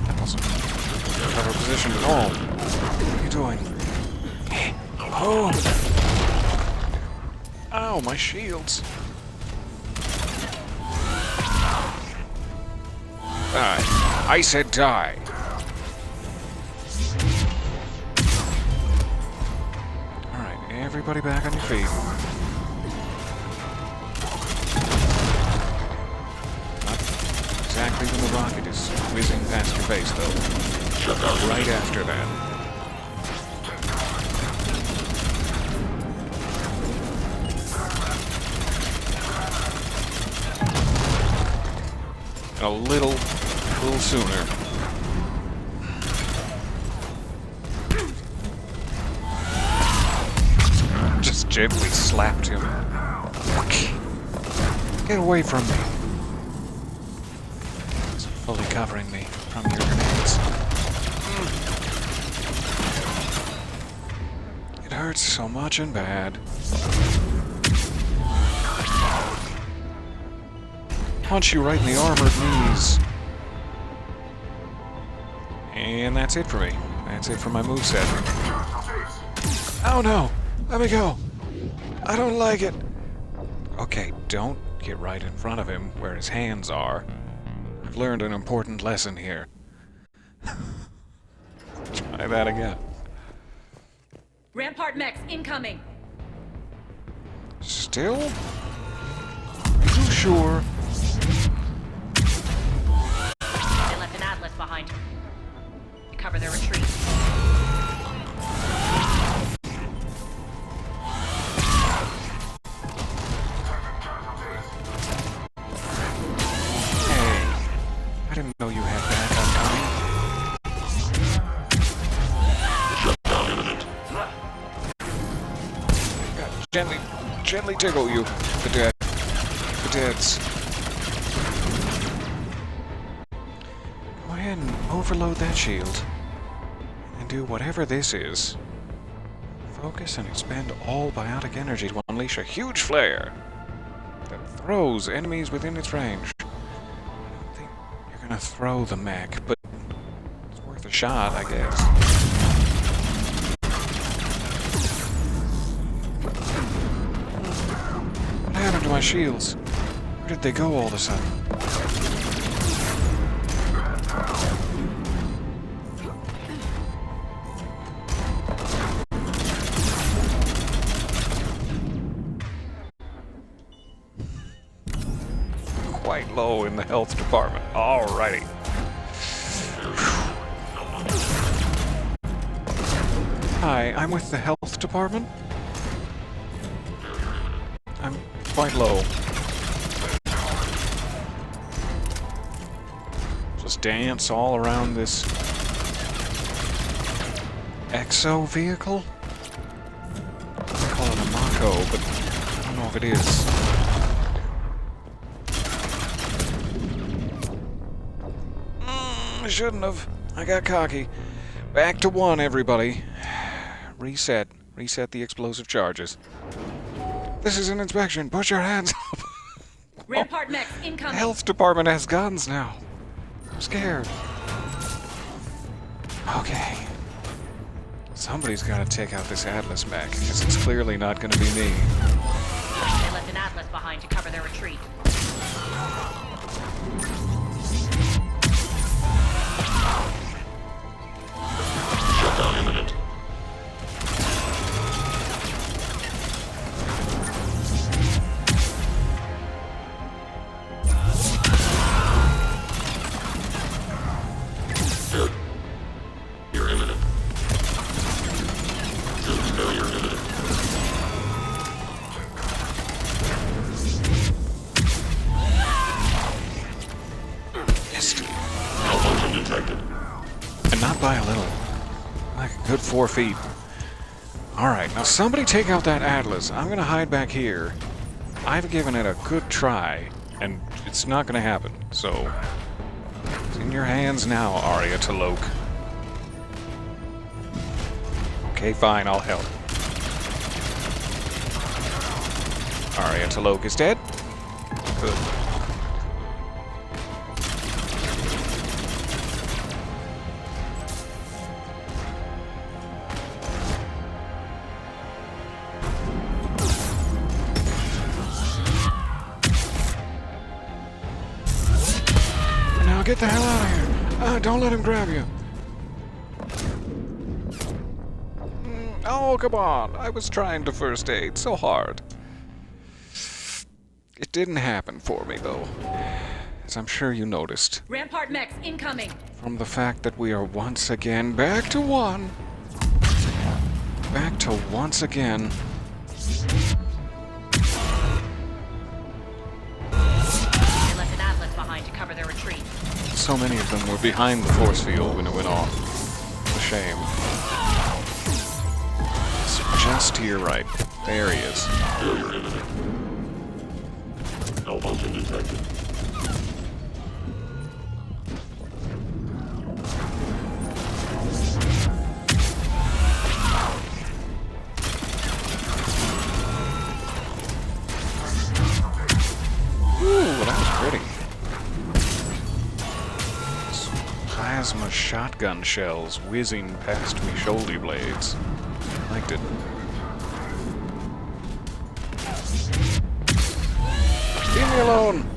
Speaker 1: That wasn't cover position at all. What are you doing? Oh! Ow, my shields. Die. I said die. Alright, everybody back on your feet. Not exactly when the rocket is whizzing past your face, though. Right after that. A little sooner. Just gently slapped him. Get away from me. It's fully covering me from your grenades. It hurts so much and bad. Punch you right in the armored knees. And that's it for me. That's it for my moveset. Oh no! Let me go! I don't like it! Okay, don't get right in front of him where his hands are. I've learned an important lesson here. Try that again.
Speaker 2: Rampart mechs incoming!
Speaker 1: Still? Are you sure?
Speaker 2: They left an Atlas behind. Cover their retreat.
Speaker 1: Hey, I didn't know you had backup coming. Gently tickle you, the deads. Go ahead and overload that shield. And do whatever this is. Focus and expend all biotic energy to unleash a huge flare that throws enemies within its range. I don't think you're gonna throw the mech, but it's worth a shot, I guess. What happened to my shields? Where did they go all of a sudden? Quite low in the health department. Alrighty. Hi, I'm with the health department. I'm quite low. Just dance all around this exo vehicle? I call it a Mako, but I don't know if it is. I shouldn't have. I got cocky. Back to 1, everybody. Reset. Reset the explosive charges. This is an inspection. Put your hands up.
Speaker 2: Rampart mechs incoming.
Speaker 1: The health department has guns now. I'm scared. Okay. Somebody's got to take out this Atlas mech, because it's clearly not going to be me.
Speaker 2: They left an Atlas behind to cover their retreat.
Speaker 20: Shutdown imminent. You're imminent. Just know you're imminent.
Speaker 1: 4 feet. Alright, now somebody take out that Atlas. I'm gonna hide back here. I've given it a good try, and it's not gonna happen, so... It's in your hands now, Aria Talok. Okay, fine, I'll help. Aria Talok is dead. Good. Now get the hell out of here. Don't let him grab you. Oh, come on. I was trying to first aid so hard. It didn't happen for me, though. As I'm sure you noticed.
Speaker 2: Rampart mechs incoming.
Speaker 1: From the fact that we are once again back to 1. Back to once again.
Speaker 2: They left an Atlas behind to cover their retreat.
Speaker 1: So many of them were behind the force field when it went off. A shame. So just to your right. There he is.
Speaker 6: Malfunction detected.
Speaker 1: Ooh, that was pretty. Plasma shotgun shells whizzing past me shoulder blades. Liked it. Leave me alone!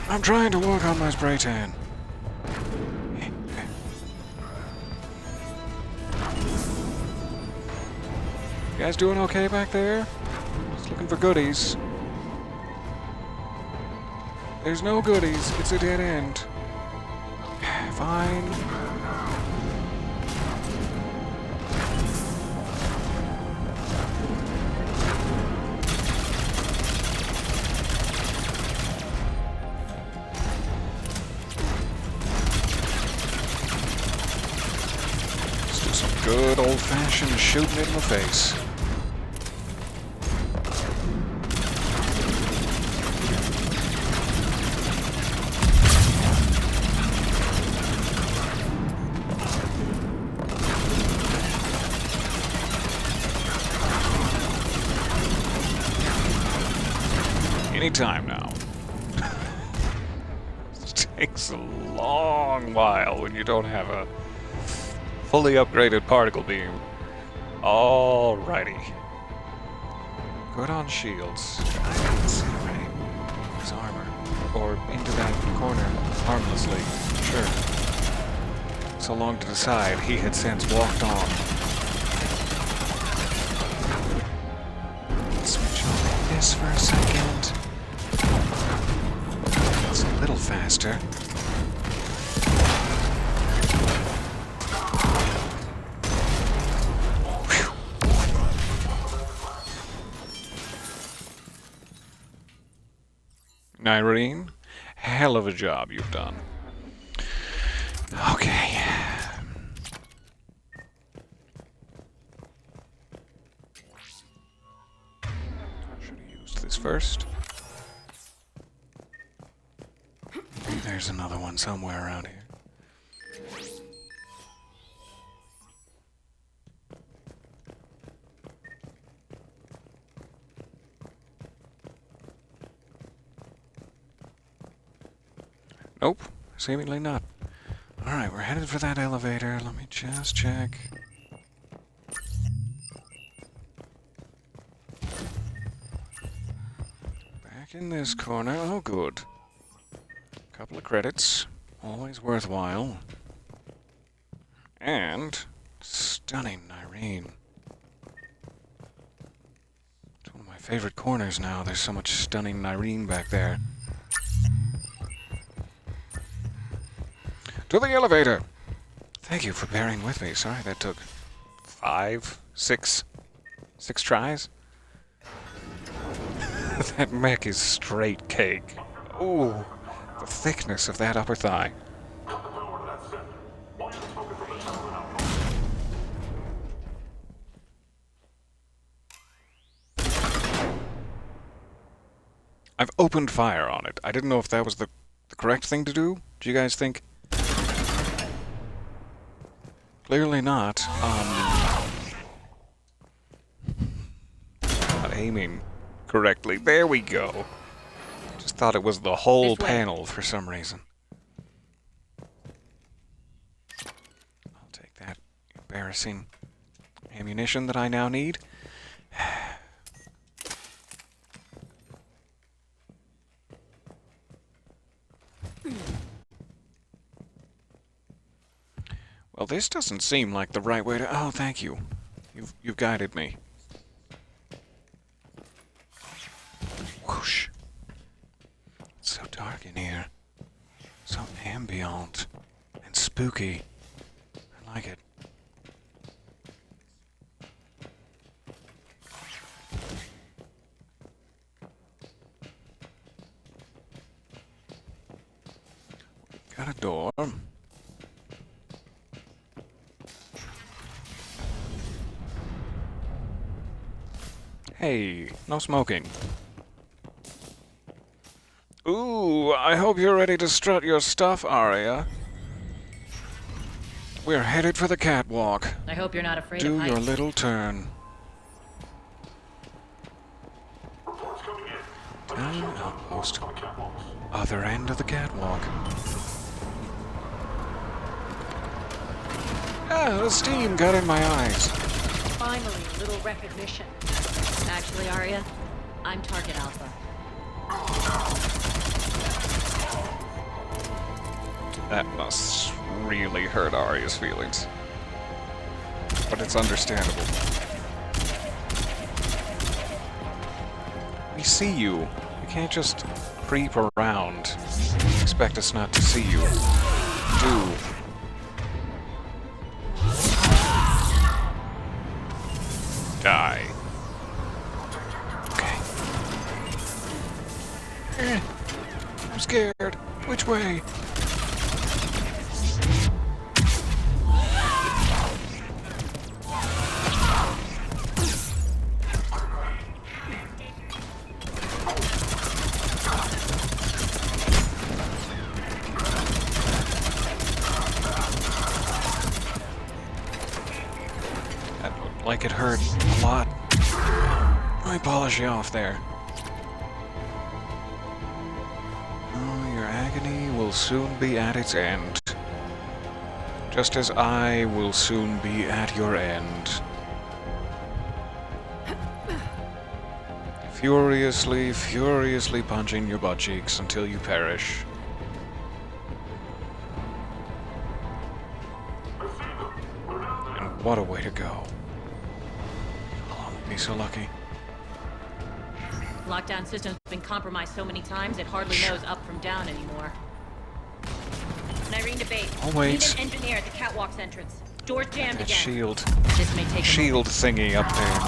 Speaker 1: I'm trying to work on my spray tan. You guys doing okay back there? Just looking for goodies. There's no goodies. It's a dead end. Fine. Let's do some good old-fashioned shooting in the face. Anytime now. It takes a long while when you don't have a fully upgraded particle beam. Alrighty. Good on shields. I didn't see right. His armor. Or into that corner harmlessly. Sure. So long to the side, he had since walked on. Switch on this for a second. It's a little faster. Whew. Irene, hell of a job you've done. Okay. Should have used this first. There's another one somewhere around here. Nope, seemingly not. Alright, we're headed for that elevator. Let me just check. Back in this corner. Oh, good. Couple of credits. Always worthwhile. And stunning Irene. It's one of my favorite corners now. There's so much stunning Irene back there. To the elevator! Thank you for bearing with me. Sorry that took 6 tries. That mech is straight cake. Ooh, the thickness of that upper thigh. I've opened fire on it. I didn't know if that was the correct thing to do. Do you guys think? Clearly not. Not aiming correctly. There we go. Just thought it was the whole panel for some reason. I'll take that embarrassing ammunition that I now need. Well, this doesn't seem like the right way to... Oh, thank you. You've guided me. Whoosh. It's so dark in here. So ambient and spooky. I like it. Got a door. Hey, no smoking. Ooh, I hope you're ready to strut your stuff, Aria. We're headed for the catwalk.
Speaker 2: I hope you're not afraid of
Speaker 1: Do
Speaker 2: heights.
Speaker 1: your little turn. Town outpost. Other end of the catwalk. Ah, the steam got in my eyes.
Speaker 18: Finally, a little recognition.
Speaker 2: Actually, Aria, I'm Target Alpha.
Speaker 1: That must really hurt Aria's feelings. But it's understandable. We see you. You can't just creep around. Expect us not to see you. Do. Die. Okay. I'm scared. Which way? That looked like it hurt a lot. Let me polish you off there. Oh, your agony will soon be at its end. Just as I will soon be at your end. Furiously, furiously punching your butt cheeks until you perish. And what a way to go. I'll only be so lucky.
Speaker 2: Lockdown system's been compromised so many times it hardly knows up from down anymore. Irene debate.
Speaker 1: I'll wait.
Speaker 2: Need an engineer at the catwalk's entrance. Doors jammed
Speaker 1: That
Speaker 2: again.
Speaker 1: shield.
Speaker 2: This may take a
Speaker 1: Shield thingy up there.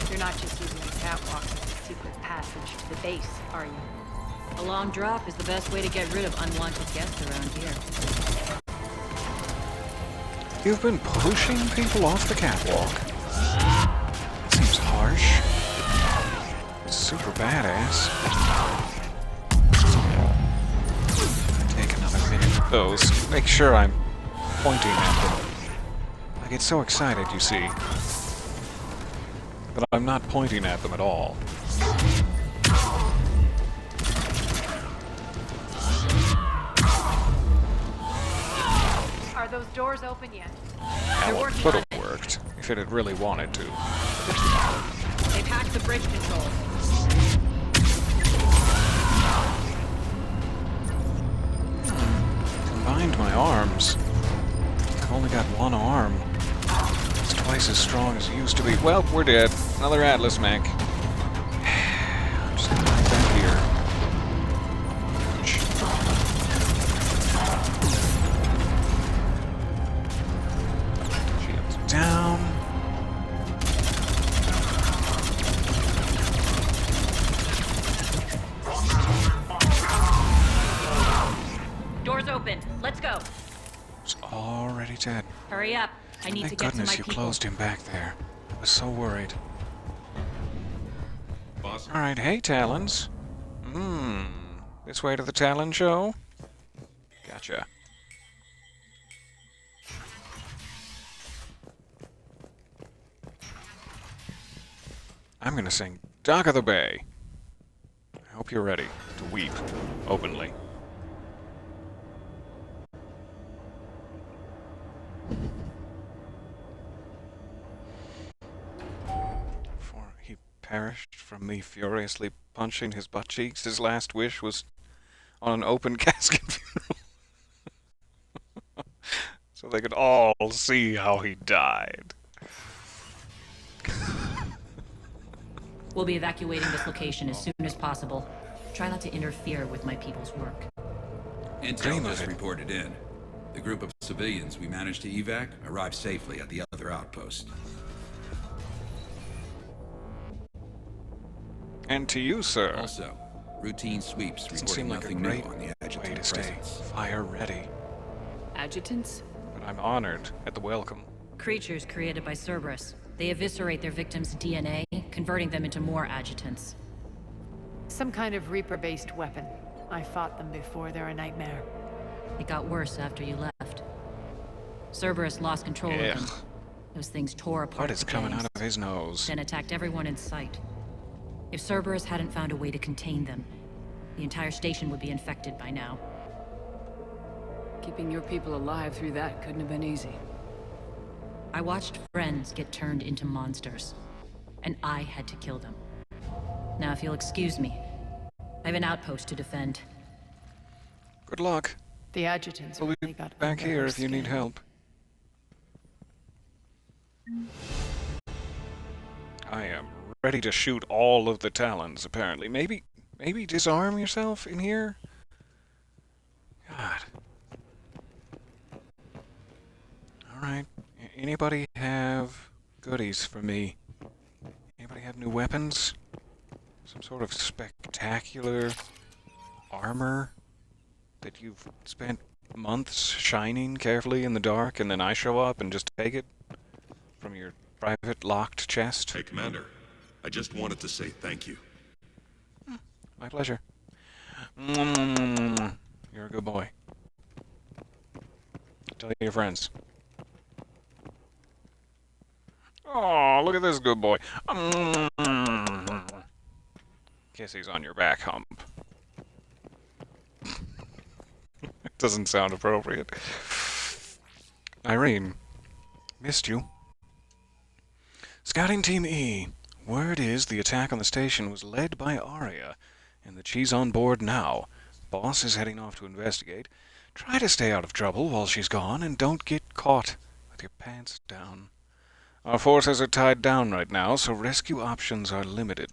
Speaker 18: You're not just using the catwalk as a secret passage to the base, are you?
Speaker 2: A long drop is the best way to get rid of unwanted guests around here.
Speaker 1: You've been pushing people off the catwalk. That seems harsh. Super badass. Take another minute with those. Make sure I'm pointing at them. I get so excited, you see. But I'm not pointing at them at all.
Speaker 18: Are those doors open yet?
Speaker 1: Well, it could have worked if it had really wanted to.
Speaker 2: They've hacked the bridge controls.
Speaker 1: Combined my arms. I've only got one arm. It's twice as strong as it used to be. Well, we're dead. Another Atlas mech. I'm just gonna hide back here. Shields down.
Speaker 2: Doors open. Let's go.
Speaker 1: was already dead.
Speaker 2: Hurry up. I need to get to my
Speaker 1: Thank goodness you
Speaker 2: people.
Speaker 1: closed him back there. I was so worried.
Speaker 14: Boss?
Speaker 1: Alright, hey, Talons. This way to the Talon show? Gotcha. I'm gonna sing Dock of the Bay. I hope you're ready to weep openly. Before he perished from me furiously punching his butt cheeks, his last wish was on an open casket funeral. So they could all see how he died.
Speaker 2: We'll be evacuating this location as soon as possible. Try not to interfere with my people's work.
Speaker 7: Intel just reported in. The group of civilians we managed to evac arrived safely at the other outpost.
Speaker 1: And to you, sir.
Speaker 7: Also, routine sweeps
Speaker 1: Doesn't
Speaker 7: reporting
Speaker 1: seem like
Speaker 7: nothing
Speaker 1: a
Speaker 7: new
Speaker 1: great
Speaker 7: on the
Speaker 1: way
Speaker 7: adjutant
Speaker 1: to stay
Speaker 7: presence.
Speaker 1: fire ready.
Speaker 13: Adjutants?
Speaker 1: But I'm honored at the welcome.
Speaker 2: Creatures created by Cerberus. They eviscerate their victims' DNA, converting them into more adjutants.
Speaker 18: Some kind of Reaper-based weapon. I fought them before. They're a nightmare.
Speaker 2: It got worse after you left. Cerberus lost control of them. Those things tore apart
Speaker 1: What is
Speaker 2: the
Speaker 1: coming
Speaker 2: gangs,
Speaker 1: out of his nose?
Speaker 2: then attacked everyone in sight. If Cerberus hadn't found a way to contain them, the entire station would be infected by now.
Speaker 13: Keeping your people alive through that couldn't have been easy.
Speaker 2: I watched friends get turned into monsters, and I had to kill them. Now, if you'll excuse me, I have an outpost to defend.
Speaker 1: Good luck.
Speaker 18: The adjutants
Speaker 1: We'll
Speaker 18: really
Speaker 1: be
Speaker 18: got
Speaker 1: back
Speaker 18: under
Speaker 1: here
Speaker 18: our
Speaker 1: if you need
Speaker 18: skin.
Speaker 1: help. I am ready to shoot all of the Talons, apparently. Maybe disarm yourself in here? God. Alright. Anybody have goodies for me? Anybody have new weapons? Some sort of spectacular armor that you've spent months shining carefully in the dark, and then I show up and just take it from your private locked chest?
Speaker 14: Hey, Commander. I just wanted to say thank you.
Speaker 1: My pleasure. You're a good boy. Tell your friends. Oh, look at this good boy. Kisses on your back hump. It doesn't sound appropriate. Irene, missed you. Scouting Team E. Word is the attack on the station was led by Aria, and that she's on board now. Boss is heading off to investigate. Try to stay out of trouble while she's gone, and don't get caught with your pants down. Our forces are tied down right now, so rescue options are limited.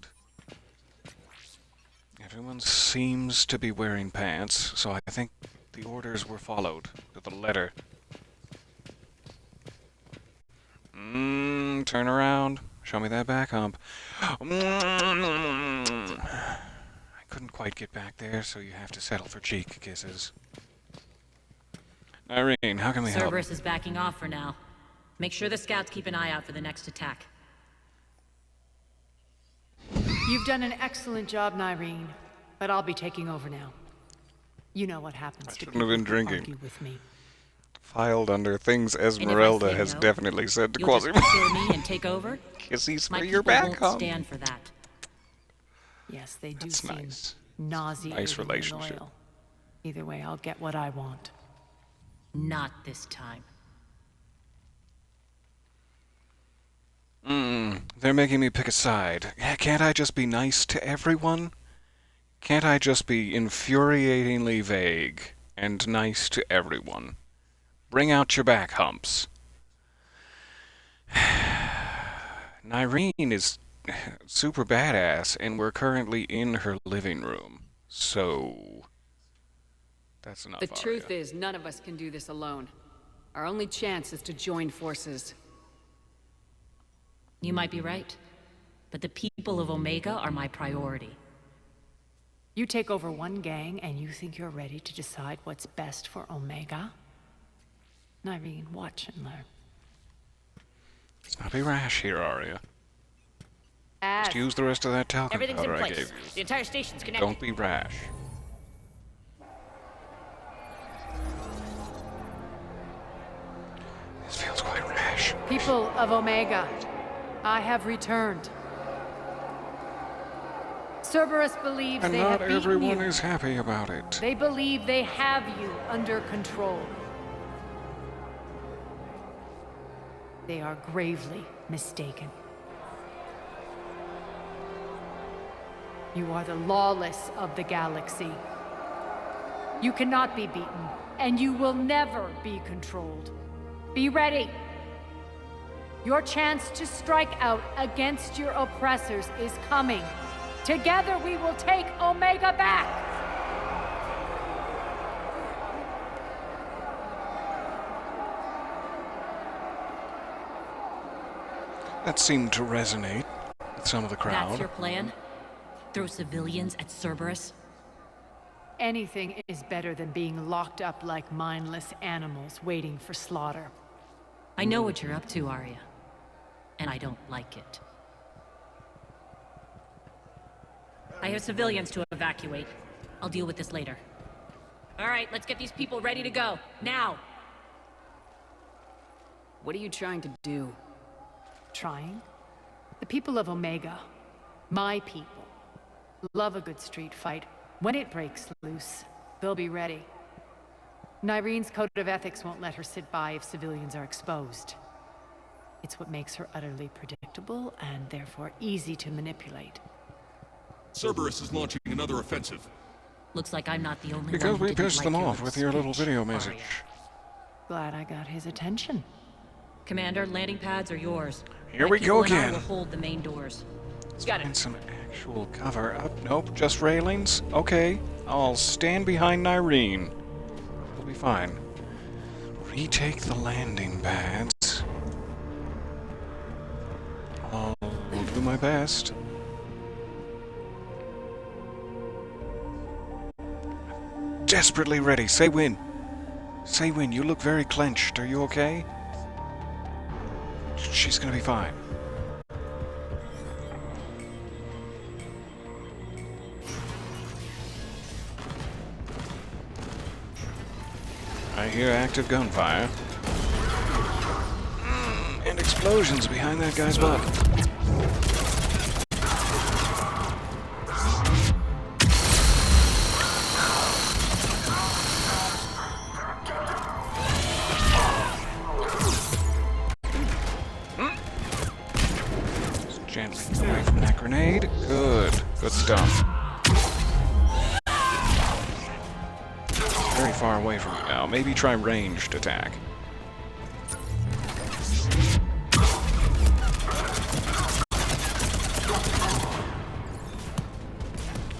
Speaker 1: Everyone seems to be wearing pants, so I think the orders were followed to the letter. Turn around. Show me that back hump. I couldn't quite get back there, so you have to settle for cheek kisses. Irene, how can we help?
Speaker 2: Cerberus is backing off for now. Make sure the scouts keep an eye out for the next attack.
Speaker 18: You've done an excellent job, Nyreen, but I'll be taking over now. You know what happens to
Speaker 1: shouldn't
Speaker 18: people
Speaker 1: have been
Speaker 18: who
Speaker 1: drinking.
Speaker 18: argue with me.
Speaker 1: Filed under things
Speaker 2: And if I
Speaker 1: Esmeralda
Speaker 2: say
Speaker 1: has
Speaker 2: no,
Speaker 1: definitely said to
Speaker 2: you'll just
Speaker 1: Quasimodo.
Speaker 2: kill me and take over?
Speaker 1: Kisses for
Speaker 2: My
Speaker 1: your
Speaker 2: people
Speaker 1: back
Speaker 2: won't
Speaker 1: hump.
Speaker 2: stand for that.
Speaker 18: Yes, they do
Speaker 1: That's
Speaker 18: seem
Speaker 1: nice.
Speaker 18: nauseatingly
Speaker 1: Nice relationship.
Speaker 18: loyal. Either way, I'll get what I want.
Speaker 2: Not this time.
Speaker 1: They're making me pick a side. Can't I just be nice to everyone? Can't I just be infuriatingly vague and nice to everyone? Bring out your back humps. Nyreen is super badass, and we're currently in her living room. So that's enough.
Speaker 13: The truth is, none of us can do this alone. Our only chance is to join forces.
Speaker 2: You might be right, but the people of Omega are my priority.
Speaker 18: You take over one gang and you think you're ready to decide what's best for Omega? Nyreen, watch and learn.
Speaker 1: Let's not be rash here, Aria.
Speaker 13: As
Speaker 1: Just use the rest of that talcum
Speaker 23: Everything's in
Speaker 1: powder I
Speaker 23: place.
Speaker 1: gave you.
Speaker 23: The entire station's connected.
Speaker 1: Don't be rash. This feels quite rash.
Speaker 18: People of Omega, I have returned. Cerberus believes
Speaker 1: And
Speaker 18: they
Speaker 1: not
Speaker 18: have beaten
Speaker 1: everyone
Speaker 18: you.
Speaker 1: is happy about it.
Speaker 18: They believe they have you under control. They are gravely mistaken. You are the lawless of the galaxy. You cannot be beaten, and you will never be controlled. Be ready. Your chance to strike out against your oppressors is coming. Together we will take Omega back!
Speaker 1: That seemed to resonate with some of the crowd.
Speaker 2: That's your plan? Throw civilians at Cerberus?
Speaker 18: Anything is better than being locked up like mindless animals waiting for slaughter.
Speaker 2: I know what you're up to, Aria. And I don't like it. I have civilians to evacuate. I'll deal with this later. All right, let's get these people ready to go. Now!
Speaker 13: What are you trying to do?
Speaker 18: Trying? The people of Omega, my people, love a good street fight. When it breaks loose, they'll be ready. Nyreen's code of ethics won't let her sit by if civilians are exposed. It's what makes her utterly predictable and therefore easy to manipulate.
Speaker 14: Cerberus is launching another offensive.
Speaker 2: Looks like I'm not the only
Speaker 1: Because
Speaker 2: one who
Speaker 1: we
Speaker 2: didn't
Speaker 1: pissed
Speaker 2: like
Speaker 1: them
Speaker 2: your
Speaker 1: off with your little
Speaker 2: speech,
Speaker 1: video
Speaker 2: Aria.
Speaker 1: message.
Speaker 18: Glad I got his attention.
Speaker 2: Commander, landing pads are yours.
Speaker 1: Here
Speaker 2: My
Speaker 1: we go
Speaker 2: people and I
Speaker 1: again.
Speaker 2: will hold the main doors.
Speaker 1: Let's find some actual cover up. Nope, just railings. Okay, I'll stand behind Nyreen. We'll be fine. Retake the landing pads. I'll do my best. Desperately ready. Say when. Say when. You look very clenched. Are you okay? She's gonna be fine. I hear active gunfire. And explosions behind that guy's butt. Just gently get away from that grenade. Good. Good stuff. Very far away from you now. Maybe try ranged attack.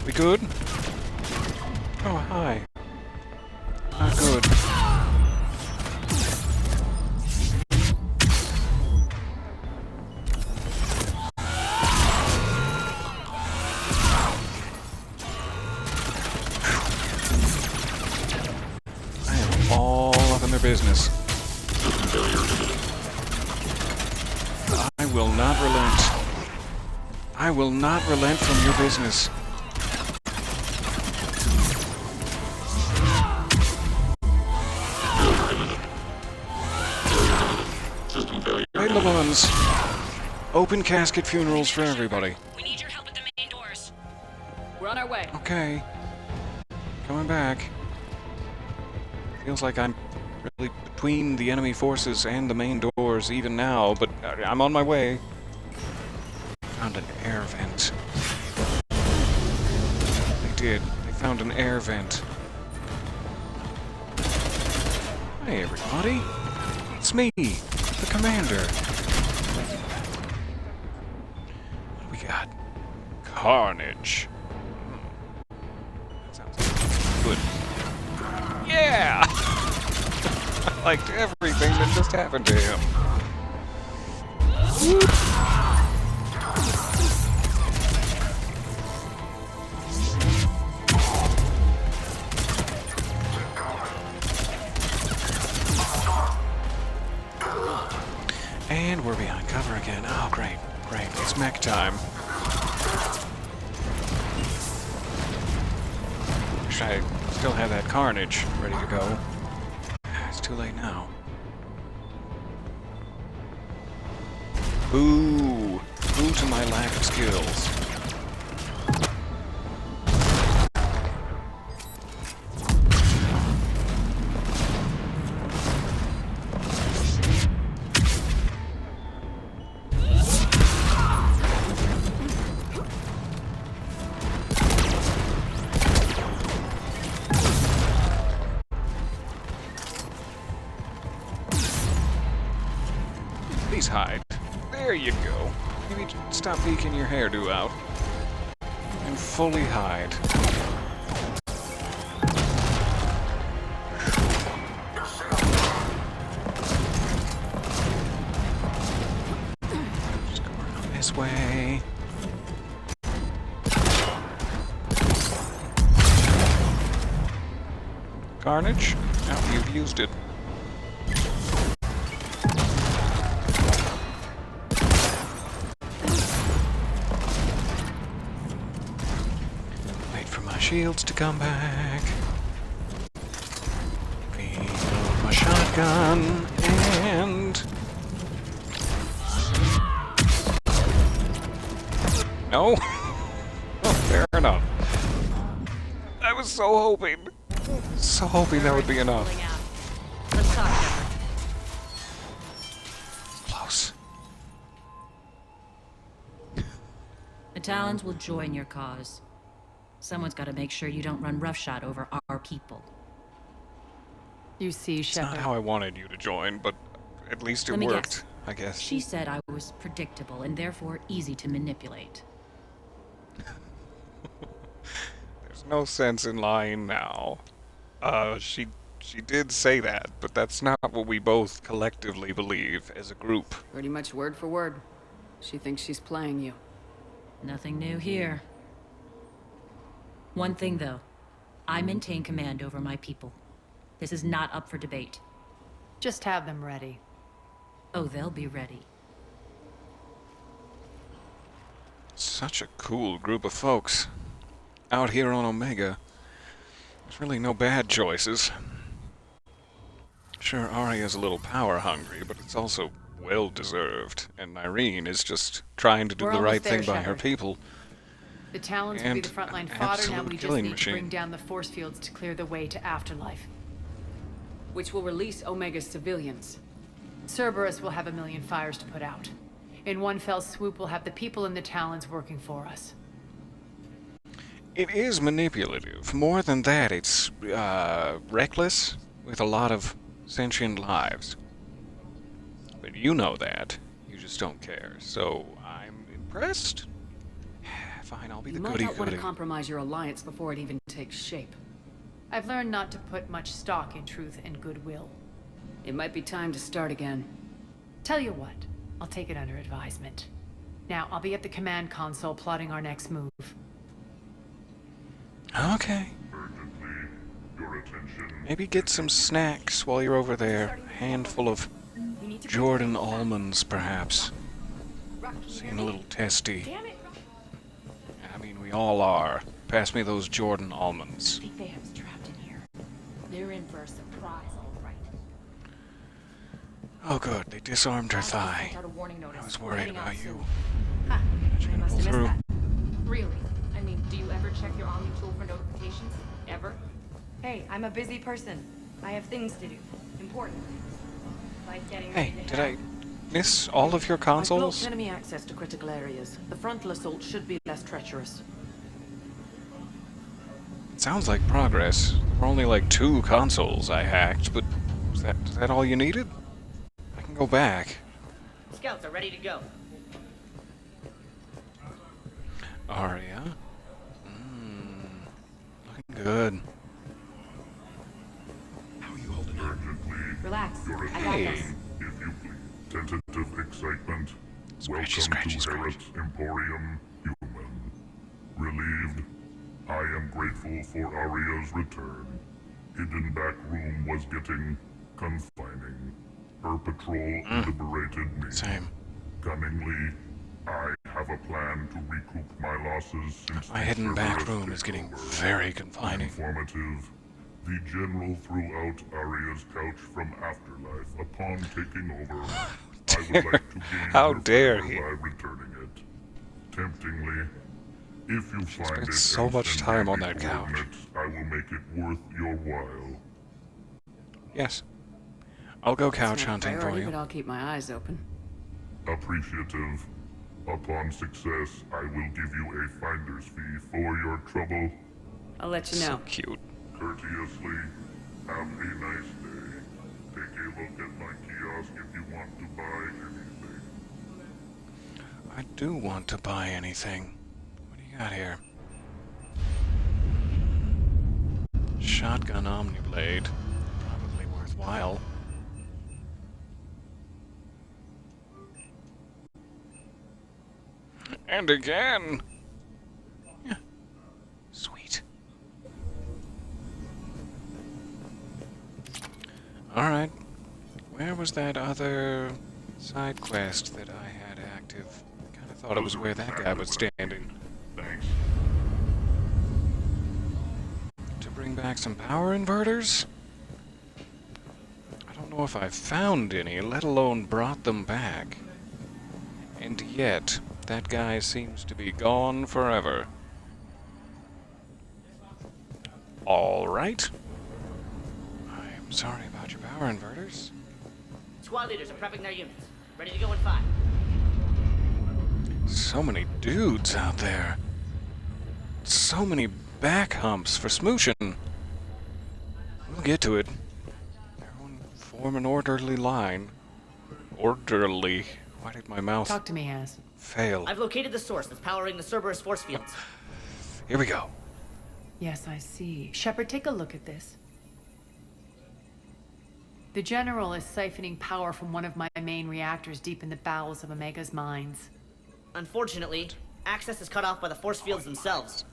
Speaker 1: We good? Oh, hi. Not good. I am all up in their business. I will not relent. I will not relent from your business. Right, Le Mans. Open casket funerals for everybody.
Speaker 23: We need your help at the main doors. We're on our way.
Speaker 1: Okay. Coming back. Feels like I'm really between the enemy forces and the main doors even now, but I'm on my way. Found an air vent. They did. They found an air vent. Hey, everybody. It's me, the commander. What do we got? Carnage. That sounds good. Yeah! I liked everything that just happened to him. And we're behind cover again. Oh, great. Great. It's mech time. Wish I still had that carnage ready to go. It's too late now. Boo! Boo to my lack of skills. Please hide. There you go. Maybe stop peeking your hairdo out. And fully hide. Just go around this way. Carnage? Now you've used it. Shields to come back. Reload my shotgun and no. Oh, fair enough. I was so hoping that would be enough.
Speaker 2: Let's talk, Shepard.
Speaker 1: Close.
Speaker 2: The Talons will join your cause. Someone's got to make sure you don't run roughshod over our people.
Speaker 18: You see, Shepard.
Speaker 1: It's not how I wanted you to join, but at least it
Speaker 2: Let me
Speaker 1: worked,
Speaker 2: guess.
Speaker 1: I guess.
Speaker 2: She said I was predictable and therefore easy to manipulate.
Speaker 1: There's no sense in lying now. She did say that, but that's not what we both collectively believe as a group.
Speaker 17: Pretty much word for word. She thinks she's playing you.
Speaker 2: Nothing new here. One thing, though. I maintain command over my people. This is not up for debate.
Speaker 18: Just have them ready.
Speaker 2: Oh, they'll be ready.
Speaker 1: Such a cool group of folks. Out here on Omega. There's really no bad choices. Sure, Aria's a little power hungry, but it's also well-deserved. And Irene is just trying to do
Speaker 18: We're
Speaker 1: the right
Speaker 18: almost there,
Speaker 1: thing by her
Speaker 18: Shepard.
Speaker 1: people.
Speaker 18: The Talons will be the frontline fodder. Now we just
Speaker 1: killing
Speaker 18: need
Speaker 1: machine.
Speaker 18: to bring down the force fields to clear the way to Afterlife.
Speaker 17: Which will release Omega's civilians.
Speaker 18: Cerberus will have 1 million fires to put out. In one fell swoop, we'll have the people in the Talons working for us.
Speaker 1: It is manipulative. More than that, it's reckless with a lot of sentient lives. But you know that. You just don't care. So I'm impressed. Fine, I'll be the
Speaker 17: You might
Speaker 1: goody
Speaker 17: not want to
Speaker 1: goody.
Speaker 17: compromise your alliance before it even takes shape.
Speaker 18: I've learned not to put much stock in truth and goodwill.
Speaker 17: It might be time to start again.
Speaker 18: Tell you what, I'll take it under advisement. Now, I'll be at the command console plotting our next move.
Speaker 1: Okay. Maybe get some snacks while you're over there. A handful of Jordan almonds, perhaps. Seem a little testy. I mean, we all are. Pass me those Jordan almonds.
Speaker 9: I think they have us trapped in here. They're in for a surprise, all right.
Speaker 1: Oh, good. They disarmed her thigh.
Speaker 9: Sent out a warning notice.
Speaker 1: I was worried
Speaker 9: Heading out
Speaker 1: about you.
Speaker 9: soon. Ha!
Speaker 1: How'd you
Speaker 9: I
Speaker 1: gonna
Speaker 9: must
Speaker 1: pull
Speaker 9: have
Speaker 1: through?
Speaker 9: missed that. Really? I mean, do you ever check your Omni tool for notifications? Ever?
Speaker 8: Hey, I'm a busy person. I have things to do. Important things. Like getting
Speaker 1: Hey,
Speaker 8: ready to
Speaker 1: did
Speaker 8: head.
Speaker 1: I miss all of your
Speaker 4: I've
Speaker 1: consoles?
Speaker 4: blocked enemy access to critical areas. The frontal assault should be less treacherous.
Speaker 1: It sounds like progress. There were only like 2 consoles I hacked, but is that all you needed? I can go back.
Speaker 23: Scouts are ready to go.
Speaker 1: Aria. Looking good.
Speaker 8: Relax. I got
Speaker 1: Hey.
Speaker 8: this.
Speaker 22: If you please. Tentative excitement.
Speaker 1: Scratchy,
Speaker 22: Welcome
Speaker 1: scratchy,
Speaker 22: to
Speaker 1: scratchy.
Speaker 22: Harris Emporium, human. Relieved. I am grateful for Aria's return. Hidden back room was getting confining. Her patrol liberated me.
Speaker 1: Same.
Speaker 22: Cunningly, I have a plan to recoup my losses since
Speaker 1: My hidden back room is getting very confining.
Speaker 22: Informative. The General threw out Aria's couch from Afterlife upon taking over. I would like to gain
Speaker 1: How
Speaker 22: her
Speaker 1: dare
Speaker 22: favor
Speaker 1: he?
Speaker 22: by returning it. Temptingly, if you find
Speaker 1: spent
Speaker 22: it
Speaker 1: so
Speaker 22: and
Speaker 1: much
Speaker 22: send
Speaker 1: time
Speaker 22: me
Speaker 1: on
Speaker 22: the
Speaker 1: that couch.
Speaker 22: coordinates, I will make it worth your while.
Speaker 1: Yes. I'll go couch
Speaker 17: It's not a
Speaker 1: hunting for
Speaker 17: priority,
Speaker 1: you.
Speaker 17: but I'll keep my eyes open.
Speaker 22: Appreciative. Upon success, I will give you a finder's fee for your trouble.
Speaker 17: I'll let you know.
Speaker 1: So cute.
Speaker 22: Courteously, have a nice day. Take a look at my kiosk if you want to buy anything.
Speaker 1: I do want to buy anything. What do you got here? Shotgun Omniblade. Probably worthwhile. And again! Yeah. Sweet. Alright. Where was that other side quest that I had active? I kinda thought it was where that guy was standing.
Speaker 22: Thanks.
Speaker 1: To bring back some power inverters? I don't know if I've found any, let alone brought them back. And yet, that guy seems to be gone forever. Alright. I'm sorry about your power inverters.
Speaker 23: Squad leaders are prepping their units. Ready to go in 5.
Speaker 1: So many dudes out there. So many back humps for smooching. We'll get to it. Everyone form an orderly line. Orderly. Why did my mouth
Speaker 18: Talk to me, Az.
Speaker 1: fail?
Speaker 23: I've located the source that's powering the Cerberus force fields.
Speaker 1: Here we go.
Speaker 18: Yes, I see. Shepard, take a look at this. The General is siphoning power from one of my main reactors deep in the bowels of Omega's mines.
Speaker 23: Unfortunately, access is cut off by the force fields themselves.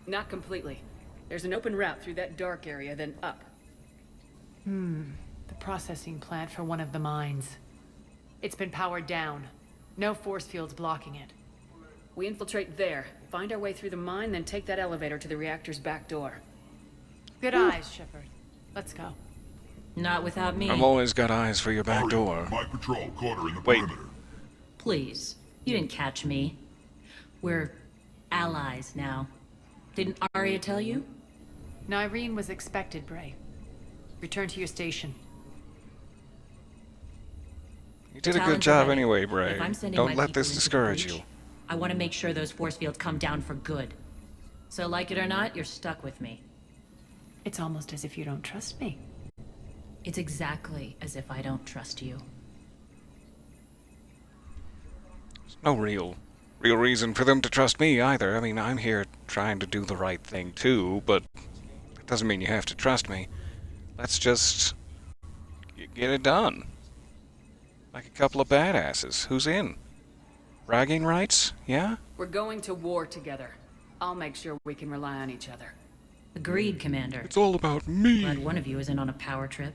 Speaker 17: Not completely. There's an open route through that dark area, then up.
Speaker 18: The processing plant for one of the mines. It's been powered down. No force fields blocking it.
Speaker 17: We infiltrate there, find our way through the mine, then take that elevator to the reactor's back door.
Speaker 18: Good eyes, Shepard. Let's go.
Speaker 2: Not without me.
Speaker 1: I've always got eyes for your back
Speaker 22: Aria,
Speaker 1: door.
Speaker 22: My patrol, quarter in the
Speaker 1: Wait.
Speaker 22: perimeter.
Speaker 2: Please. You didn't catch me. We're allies now. Didn't Aria tell you?
Speaker 18: Nyreen was expected, Bray. Return to your station.
Speaker 1: You did a good
Speaker 2: Talons are
Speaker 1: job
Speaker 2: ready.
Speaker 1: anyway,
Speaker 2: If
Speaker 1: Bray.
Speaker 2: I'm sending
Speaker 1: Don't
Speaker 2: my
Speaker 1: let
Speaker 2: people
Speaker 1: this
Speaker 2: into the
Speaker 1: discourage
Speaker 2: breach,
Speaker 1: you.
Speaker 2: I want to make sure those force fields come down for good. So like it or not, you're stuck with me.
Speaker 18: It's almost as if you don't trust me.
Speaker 2: It's exactly as if I don't trust you.
Speaker 1: There's no real reason for them to trust me either. I mean, I'm here trying to do the right thing too, but it doesn't mean you have to trust me. Let's just get it done. Like a couple of badasses. Who's in? Bragging rights? Yeah?
Speaker 17: We're going to war together. I'll make sure we can rely on each other.
Speaker 2: Agreed, Commander.
Speaker 1: It's all about me.
Speaker 2: Glad one of you isn't on a power trip.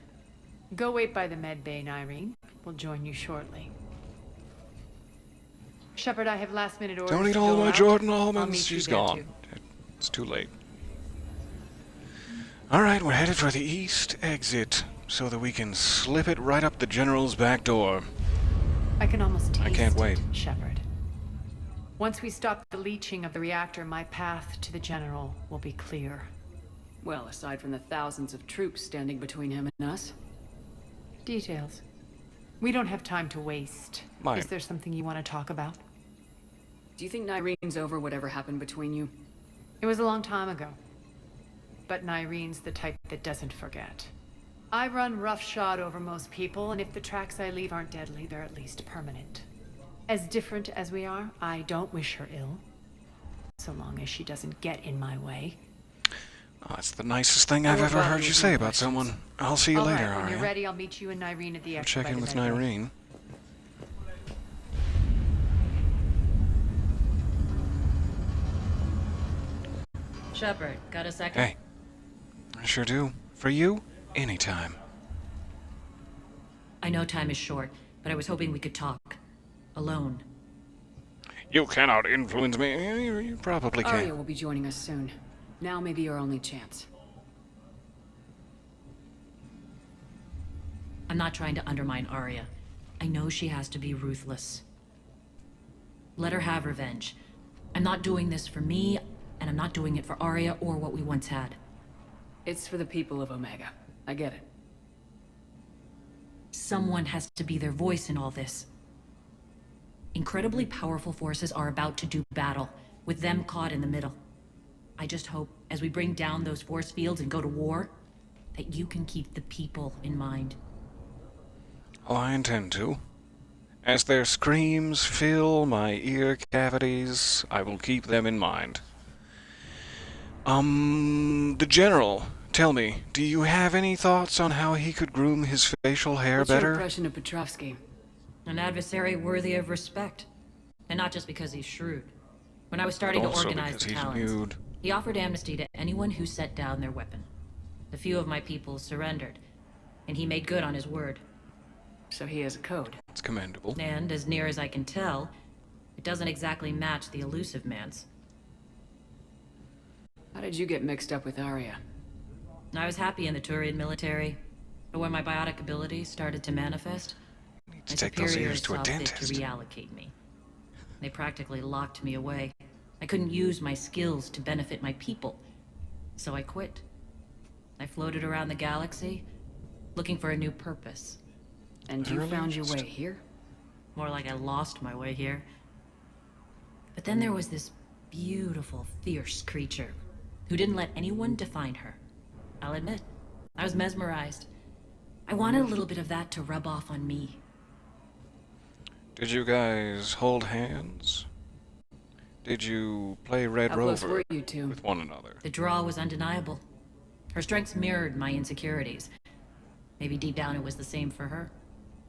Speaker 18: Go wait by the med bay, Nyreen. We'll join you shortly. Shepard, I have last-minute orders.
Speaker 1: Don't eat
Speaker 18: to
Speaker 1: all
Speaker 18: go
Speaker 1: my
Speaker 18: out.
Speaker 1: Jordan
Speaker 18: I'll
Speaker 1: almonds.
Speaker 18: meet you
Speaker 1: She's
Speaker 18: there,
Speaker 1: gone.
Speaker 18: too.
Speaker 1: It's too late. Alright, we're headed for the east exit so that we can slip it right up the General's back door.
Speaker 18: I can almost taste
Speaker 1: I can't wait.
Speaker 18: it, Shepard. Once we stop the leaching of the reactor, my path to the General will be clear.
Speaker 17: Well, aside from the thousands of troops standing between him and us.
Speaker 18: Details. We don't have time to waste.
Speaker 1: Mine.
Speaker 18: Is there something you want to talk about?
Speaker 17: Do you think Nyreen's over whatever happened between you?
Speaker 18: It was a long time ago. But Nyreen's the type that doesn't forget. I run roughshod over most people, and if the tracks I leave aren't deadly, they're at least permanent. As different as we are, I don't wish her ill. So long as she doesn't get in my way.
Speaker 1: Oh, that's the nicest thing I've ever heard you say about someone. I'll see you
Speaker 18: All
Speaker 1: later,
Speaker 18: right, when
Speaker 1: Aria.
Speaker 18: you're ready, I'll meet you and Nyreen at the
Speaker 1: I'll
Speaker 18: exit.
Speaker 1: check
Speaker 18: by
Speaker 1: in
Speaker 18: the
Speaker 1: with
Speaker 18: med bay.
Speaker 1: Nyreen.
Speaker 2: Shepard, got a second?
Speaker 1: Hey. I sure do. For you, anytime.
Speaker 2: I know time is short, but I was hoping we could talk. Alone.
Speaker 1: You cannot influence me. You probably can.
Speaker 17: Aria will be joining us soon. Now may be your only chance.
Speaker 2: I'm not trying to undermine Aria. I know she has to be ruthless. Let her have revenge. I'm not doing this for me, and I'm not doing it for Aria or what we once had.
Speaker 17: It's for the people of Omega. I get it.
Speaker 2: Someone has to be their voice in all this. Incredibly powerful forces are about to do battle, with them caught in the middle. I just hope, as we bring down those force fields and go to war, that you can keep the people in mind.
Speaker 1: Oh, I intend to. As their screams fill my ear cavities, I will keep them in mind. The General, tell me, do you have any thoughts on how he could groom his facial hair
Speaker 17: What's
Speaker 1: better?
Speaker 17: your impression of Petrovsky?
Speaker 2: An adversary worthy of respect. And not just because he's shrewd. When I was starting to organize the talents, he offered amnesty to anyone who set down their weapon. A few of my people surrendered, and he made good on his word.
Speaker 17: So he has a code.
Speaker 1: It's commendable.
Speaker 2: And, as near as I can tell, it doesn't exactly match the elusive man's.
Speaker 17: How did you get mixed up with Aria?
Speaker 2: I was happy in the Turian military, but when my biotic abilities started to manifest, my superiors saw fit to reallocate me. They practically locked me away. I couldn't use my skills to benefit my people, so I quit. I floated around the galaxy, looking for a new purpose.
Speaker 17: And you found your way here?
Speaker 2: More like I lost my way here. But then there was this beautiful, fierce creature who didn't let anyone define her. I'll admit, I was mesmerized. I wanted a little bit of that to rub off on me.
Speaker 1: Did you guys hold hands? Did you play Red
Speaker 17: How close
Speaker 1: Rover
Speaker 17: were you two?
Speaker 1: with one another?
Speaker 2: The draw was undeniable. Her strengths mirrored my insecurities. Maybe deep down it was the same for her.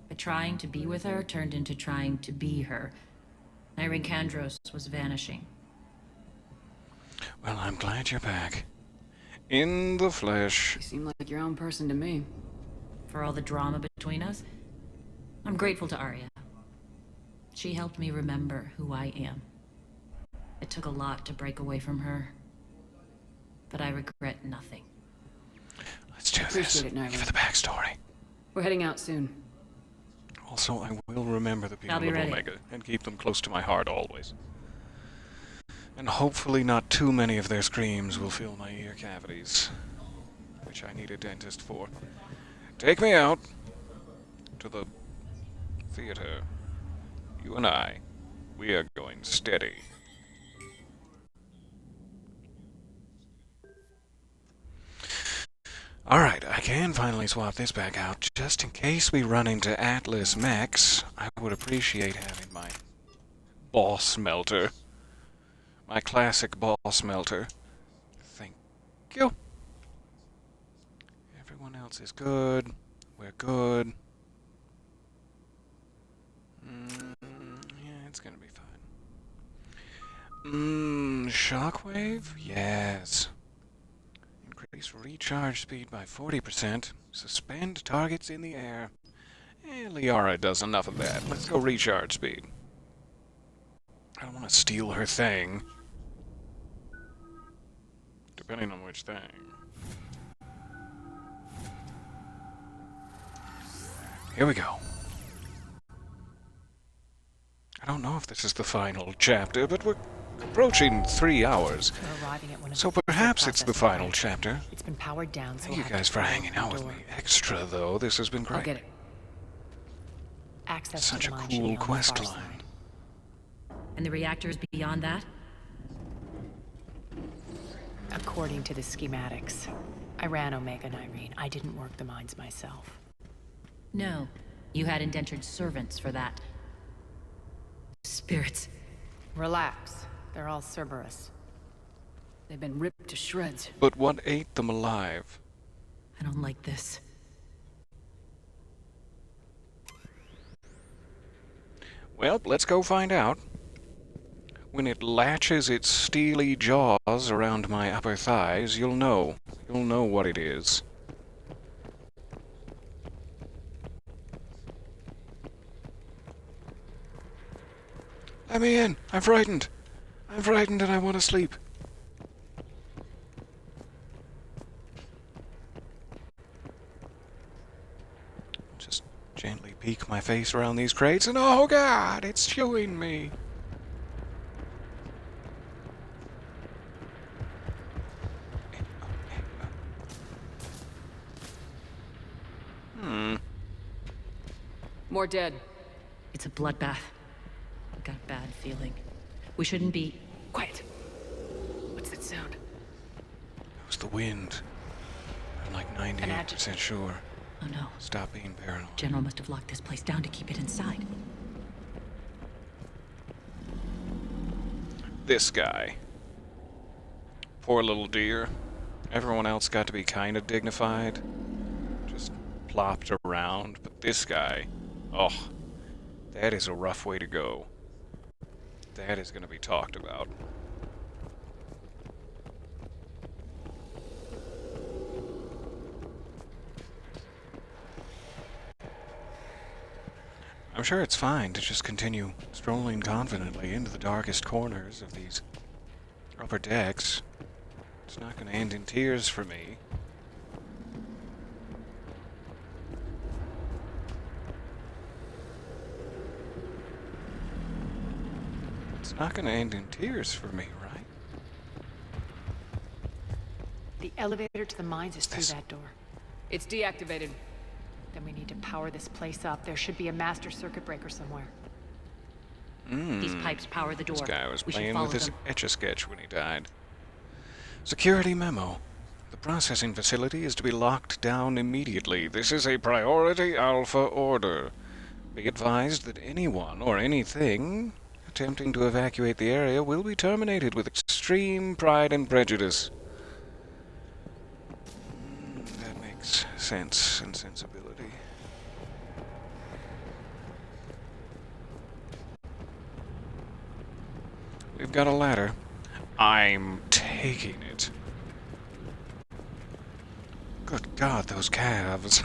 Speaker 2: But trying to be with her turned into trying to be her. Irene Kandros was vanishing.
Speaker 1: Well, I'm glad you're back. In the flesh.
Speaker 17: You seem like your own person to me.
Speaker 2: For all the drama between us, I'm grateful to Aria. She helped me remember who I am. It took a lot to break away from her, but I regret nothing.
Speaker 1: Let's do
Speaker 17: Appreciate
Speaker 1: this
Speaker 17: it, Nyla.
Speaker 1: for the backstory.
Speaker 17: We're heading out soon.
Speaker 1: Also, I will remember the people
Speaker 2: I'll be
Speaker 1: of
Speaker 2: ready.
Speaker 1: Omega and keep them close to my heart always. And hopefully not too many of their screams will fill my ear cavities, which I need a dentist for. Take me out to the theater. You and I, we are going steady. Alright, I can finally swap this back out. Just in case we run into Atlas mechs, I would appreciate having my boss melter. My classic boss melter. Thank you. Everyone else is good. We're good. Yeah, it's gonna be fine. Shockwave? Yes. Increase recharge speed by 40%. Suspend targets in the air. Liara does enough of that. Let's go recharge speed. I don't want to steal her thing. Depending on which thing. Here we go. I don't know if this is the final chapter, but we're approaching 3 hours.
Speaker 18: We're arriving at one of
Speaker 1: So
Speaker 18: the
Speaker 1: perhaps it's the
Speaker 18: processing
Speaker 1: final
Speaker 18: plants.
Speaker 1: chapter.
Speaker 18: It's been powered down, so
Speaker 1: Thank you
Speaker 18: we'll have
Speaker 1: guys
Speaker 18: to
Speaker 1: for
Speaker 18: close
Speaker 1: hanging
Speaker 18: the
Speaker 1: out with
Speaker 18: door.
Speaker 1: me. Extra, though. This has been great.
Speaker 17: I'll get it.
Speaker 18: Access
Speaker 1: Such
Speaker 18: to
Speaker 1: a
Speaker 18: the mine
Speaker 1: cool
Speaker 18: should be on the
Speaker 1: quest
Speaker 18: far
Speaker 1: line.
Speaker 18: side.
Speaker 2: And the reactors beyond that?
Speaker 18: According to the schematics, I ran Omega and Irene. I didn't work the mines myself.
Speaker 2: No. You had indentured servants for that. Spirits.
Speaker 18: Relax. They're all Cerberus.
Speaker 17: They've been ripped to shreds.
Speaker 1: But what ate them alive?
Speaker 2: I don't like this.
Speaker 1: Well, let's go find out. When it latches its steely jaws around my upper thighs, you'll know. You'll know what it is. Let me in! I'm frightened! I'm frightened and I want to sleep. Just gently peek my face around these crates and oh god, it's chewing me.
Speaker 17: More dead.
Speaker 2: It's a bloodbath. I've got a bad feeling. We shouldn't be...
Speaker 18: Quiet. What's that sound?
Speaker 1: It was the wind. I'm like 98% sure.
Speaker 2: Oh no.
Speaker 1: Stop being paranoid.
Speaker 2: General must have locked this place down to keep it inside.
Speaker 1: This guy. Poor little dear. Everyone else got to be kind of dignified. Just plopped around. But this guy... Oh, that is a rough way to go. That is going to be talked about. I'm sure it's fine to just continue strolling confidently into the darkest corners of these upper decks. It's not going to end in tears for me. It's not going to end in tears for me, right?
Speaker 18: The elevator to the mines is through that door.
Speaker 17: It's deactivated.
Speaker 18: Then we need to power this place up. There should be a master circuit breaker somewhere.
Speaker 2: These pipes power the door.
Speaker 1: This guy was
Speaker 2: We should
Speaker 1: playing
Speaker 2: follow
Speaker 1: with his
Speaker 2: them.
Speaker 1: Etch-a-Sketch when he died. Security memo. The processing facility is to be locked down immediately. This is a priority alpha order. Be advised that anyone or anything attempting to evacuate the area will be terminated with extreme pride and prejudice. That makes sense and sensibility. We've got a ladder. I'm taking it. Good God, those calves.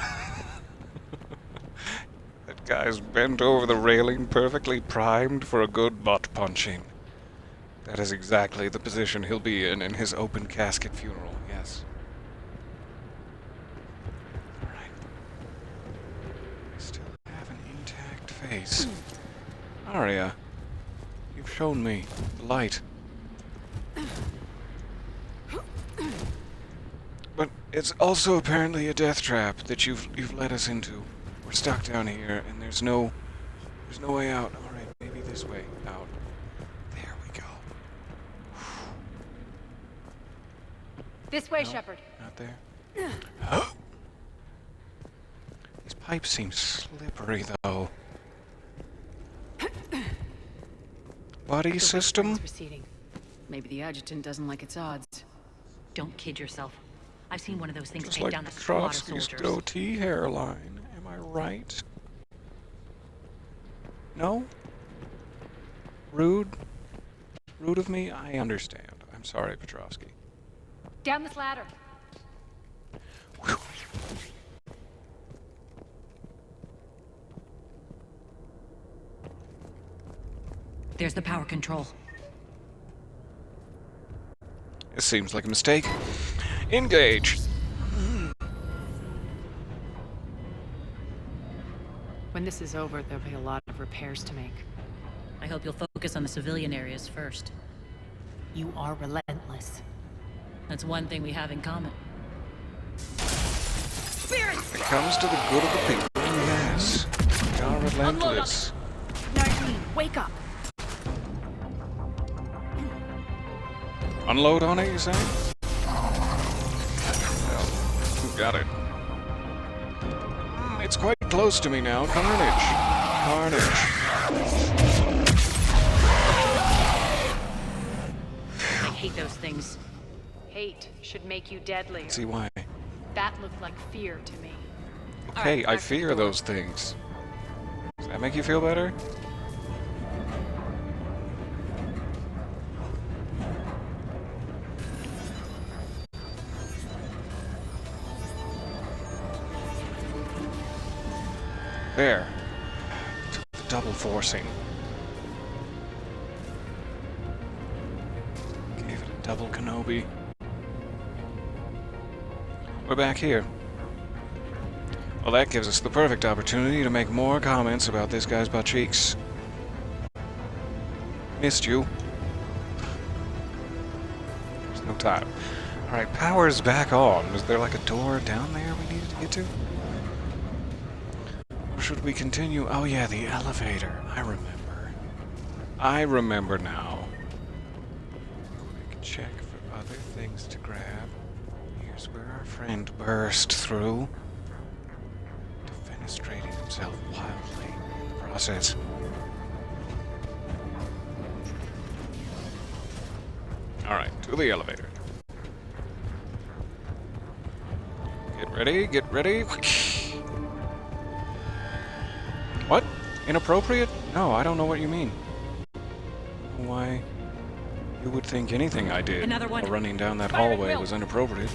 Speaker 1: That guy's bent over the railing, perfectly primed for a good butt punching. That is exactly the position he'll be in his open casket funeral, yes. Alright. I still have an intact face. Aria, you've shown me the light. But it's also apparently a death trap that you've led us into. We're stuck down here, and there's no way out. All right, maybe this way out. There we go.
Speaker 18: This way,
Speaker 1: No,
Speaker 18: Shepard.
Speaker 1: Not there. These pipes seem slippery, though. Buddy system?
Speaker 2: Maybe the adjutant doesn't like its odds. Don't kid yourself. I've seen one of those things
Speaker 1: Just
Speaker 2: take
Speaker 1: like
Speaker 2: down a squad of
Speaker 1: Trotsky's
Speaker 2: soldiers.
Speaker 1: goatee hairline. Am I right? No? Rude? Rude of me? I understand. I'm sorry, Petrovsky.
Speaker 18: Down this ladder.
Speaker 2: There's the power control.
Speaker 1: This seems like a mistake. Engage!
Speaker 18: When this is over, there'll be a lot of repairs to make.
Speaker 2: I hope you'll focus on the civilian areas first.
Speaker 18: You are relentless.
Speaker 2: That's one thing we have in common.
Speaker 1: When it comes to the good of the people, yes. We are relentless.
Speaker 18: 19, wake up!
Speaker 1: Unload on it, you say? Well, who got it? It's quite close to me now. Carnage.
Speaker 2: I hate those things.
Speaker 18: Hate should make you deadlier.
Speaker 1: See why?
Speaker 18: That looked like fear to me.
Speaker 1: Okay, I fear those things. Does that make you feel better? There. The double forcing. Double Kenobi. We're back here. Well, that gives us the perfect opportunity to make more comments about this guy's butt cheeks. Missed you. There's no time. Alright, power's back on. Is there like a door down there we needed to get to? Or should we continue? Oh yeah, the elevator. I remember now. We can check for other things to grab. Here's where our friend burst through, defenestrating himself wildly in the process. Alright, to the elevator. Get ready, get ready. What? Inappropriate? No, I don't know what you mean. Why you would think anything I did while running down that hallway was inappropriate.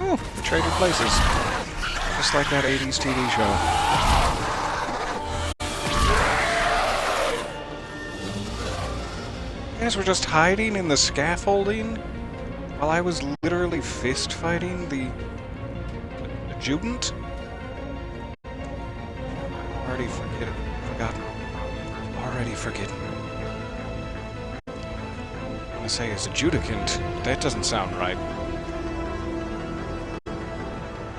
Speaker 1: Oh, we traded places. Just like that 80s TV show. You guys were just hiding in the scaffolding while I was literally fist fighting the adjutant? Already forgotten. Already forgetting. I'm gonna say as adjudicant. That doesn't sound right.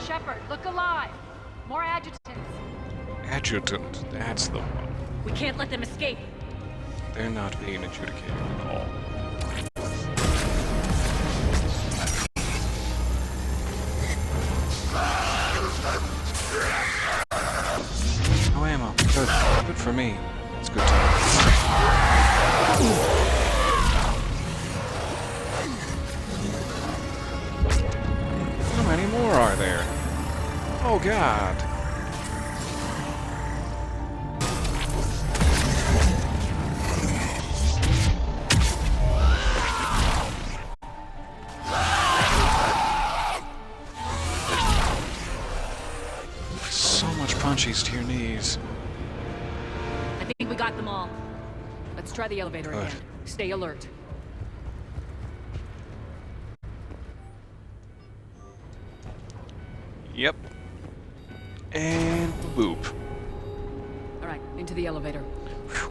Speaker 8: Shepard, look alive! More adjutants.
Speaker 1: Adjutant, that's the one.
Speaker 2: We can't let them escape.
Speaker 1: They're not being adjudicated at all. No ammo. Good. Good for me. It's good time. How many more are there? Oh God. Punchies to your knees.
Speaker 2: I think we got them all.
Speaker 8: Let's try the elevator
Speaker 1: Good.
Speaker 8: again. Stay alert.
Speaker 1: Yep. And boop.
Speaker 8: All right, into the elevator.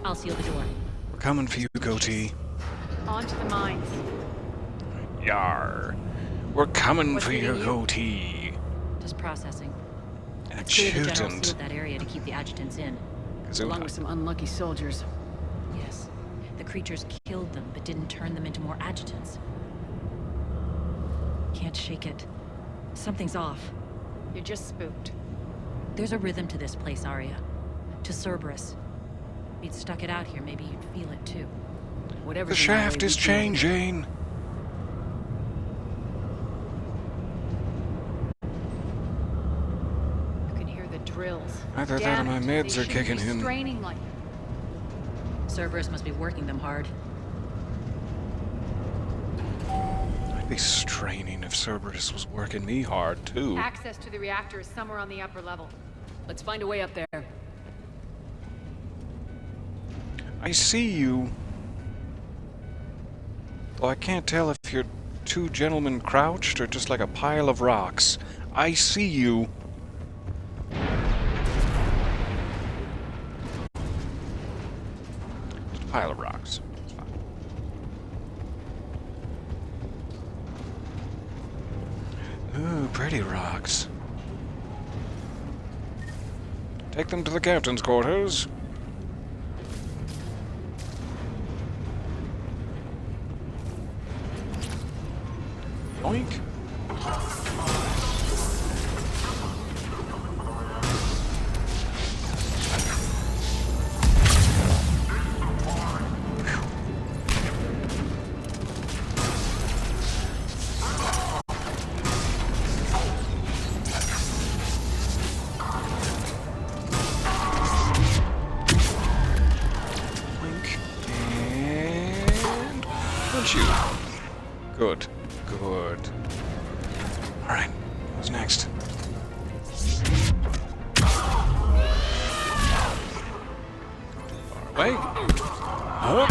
Speaker 2: I'll seal the door.
Speaker 1: We're coming for you, Goatee.
Speaker 8: On to the mines.
Speaker 1: Yar. We're coming for your Goatee.
Speaker 2: Just processing. It's clear the general
Speaker 1: Adjutant.
Speaker 2: sealed that area to keep the adjutants in.
Speaker 8: Along with some unlucky soldiers.
Speaker 2: Yes. The creatures killed them, but didn't turn them into more adjutants. Can't shake it. Something's off.
Speaker 8: You're just spooked.
Speaker 2: There's a rhythm to this place, Aria. To Cerberus. If you'd stuck it out here, maybe you'd feel it too.
Speaker 8: Whatever.
Speaker 1: The shaft is changing.
Speaker 8: Drills.
Speaker 1: Either that or my meds are kicking in.
Speaker 8: Straining like
Speaker 2: Cerberus must be working them hard.
Speaker 1: I'd be straining if Cerberus was working me hard, too.
Speaker 8: access to the reactor is somewhere on the upper level. Let's find a way up there.
Speaker 1: I see you. Well, I can't tell if you're two gentlemen crouched or just like a pile of rocks. I see you. Pile of rocks. It's fine. Ooh, pretty rocks. Take them to the captain's quarters. Yoink. Good. Good. Alright. next? Far away. Up.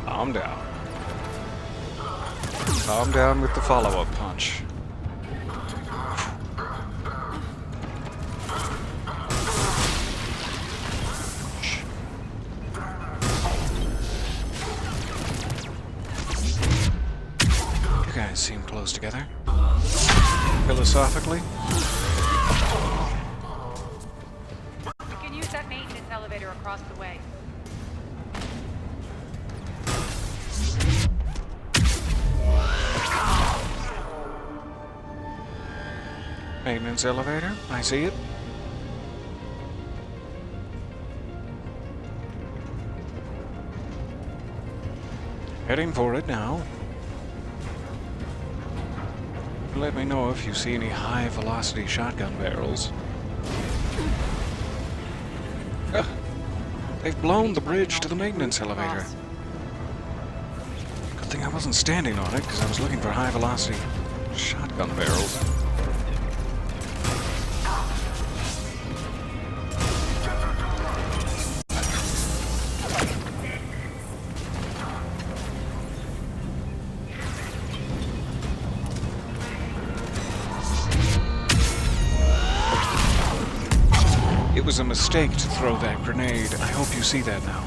Speaker 1: Calm down. Calm down with the follow-up punch. You guys seem close together. Philosophically.
Speaker 18: You can use that maintenance elevator across the way.
Speaker 1: Maintenance elevator, I see it. Heading for it now. Let me know if you see any high-velocity shotgun barrels. Ugh. They've blown the bridge to the maintenance elevator. Good thing I wasn't standing on it, because I was looking for high-velocity shotgun barrels. It was a mistake to throw that grenade. I hope you see that now.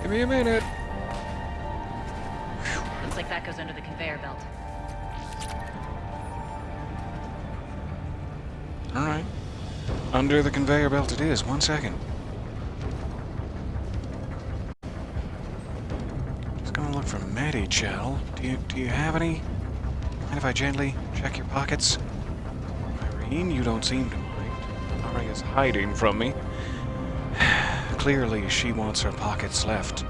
Speaker 1: Give me a minute.
Speaker 2: Looks like that goes under the conveyor belt.
Speaker 1: Alright. Under the conveyor belt it is. 1 second. Look for Medi-Gel. Do you have any? Mind if I gently check your pockets? Irene, you don't seem to mind. Aria's hiding from me. Clearly, she wants her pockets left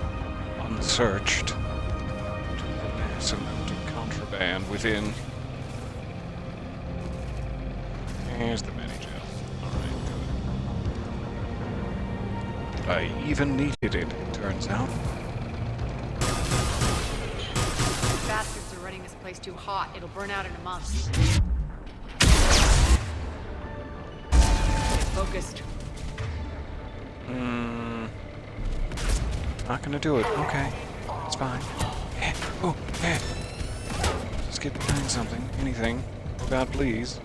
Speaker 1: unsearched. To the mass amount of contraband within. Here's the Medi-Gel. Alright, good. I even needed it, turns out.
Speaker 18: Bastards are running this place too hot. It'll burn out in a month. Get focused.
Speaker 1: Not gonna do it. Okay. It's fine. Oh, hey. Just get behind something. Anything. Oh God, please.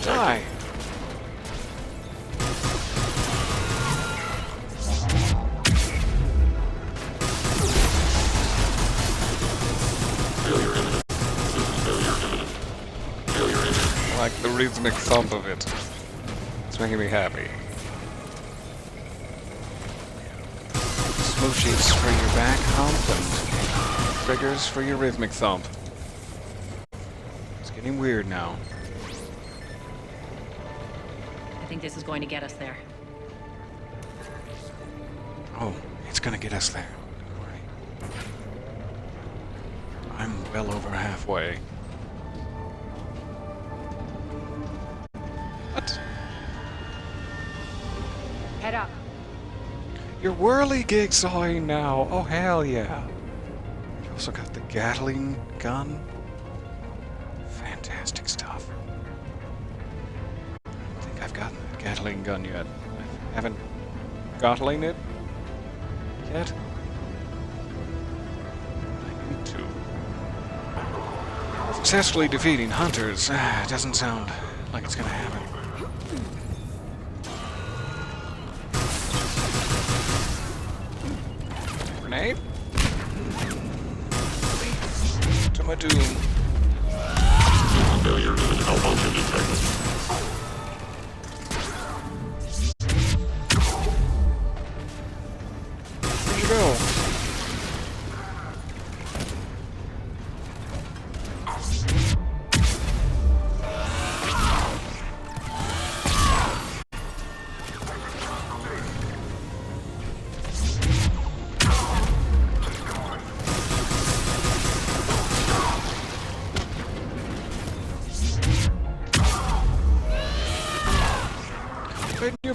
Speaker 1: Die. I like the rhythmic thump of it. It's making me happy. Smooshies for your back hump and triggers for your rhythmic thump. It's getting weird now.
Speaker 2: I think this is going to get us there.
Speaker 1: Oh, it's gonna get us there. Don't worry. I'm well over halfway. What?
Speaker 18: Head up.
Speaker 1: You're whirly gigsawing now. Oh, hell yeah. You also got the Gatling gun. Fantastic stuff. I don't think I've gotten the Gatling gun yet. I haven't Gatling it yet. I need to. Successfully defeating hunters doesn't sound like it's gonna happen. Grenade? To my doom.
Speaker 6: Failure to malfunction detected.
Speaker 1: Where'd you go?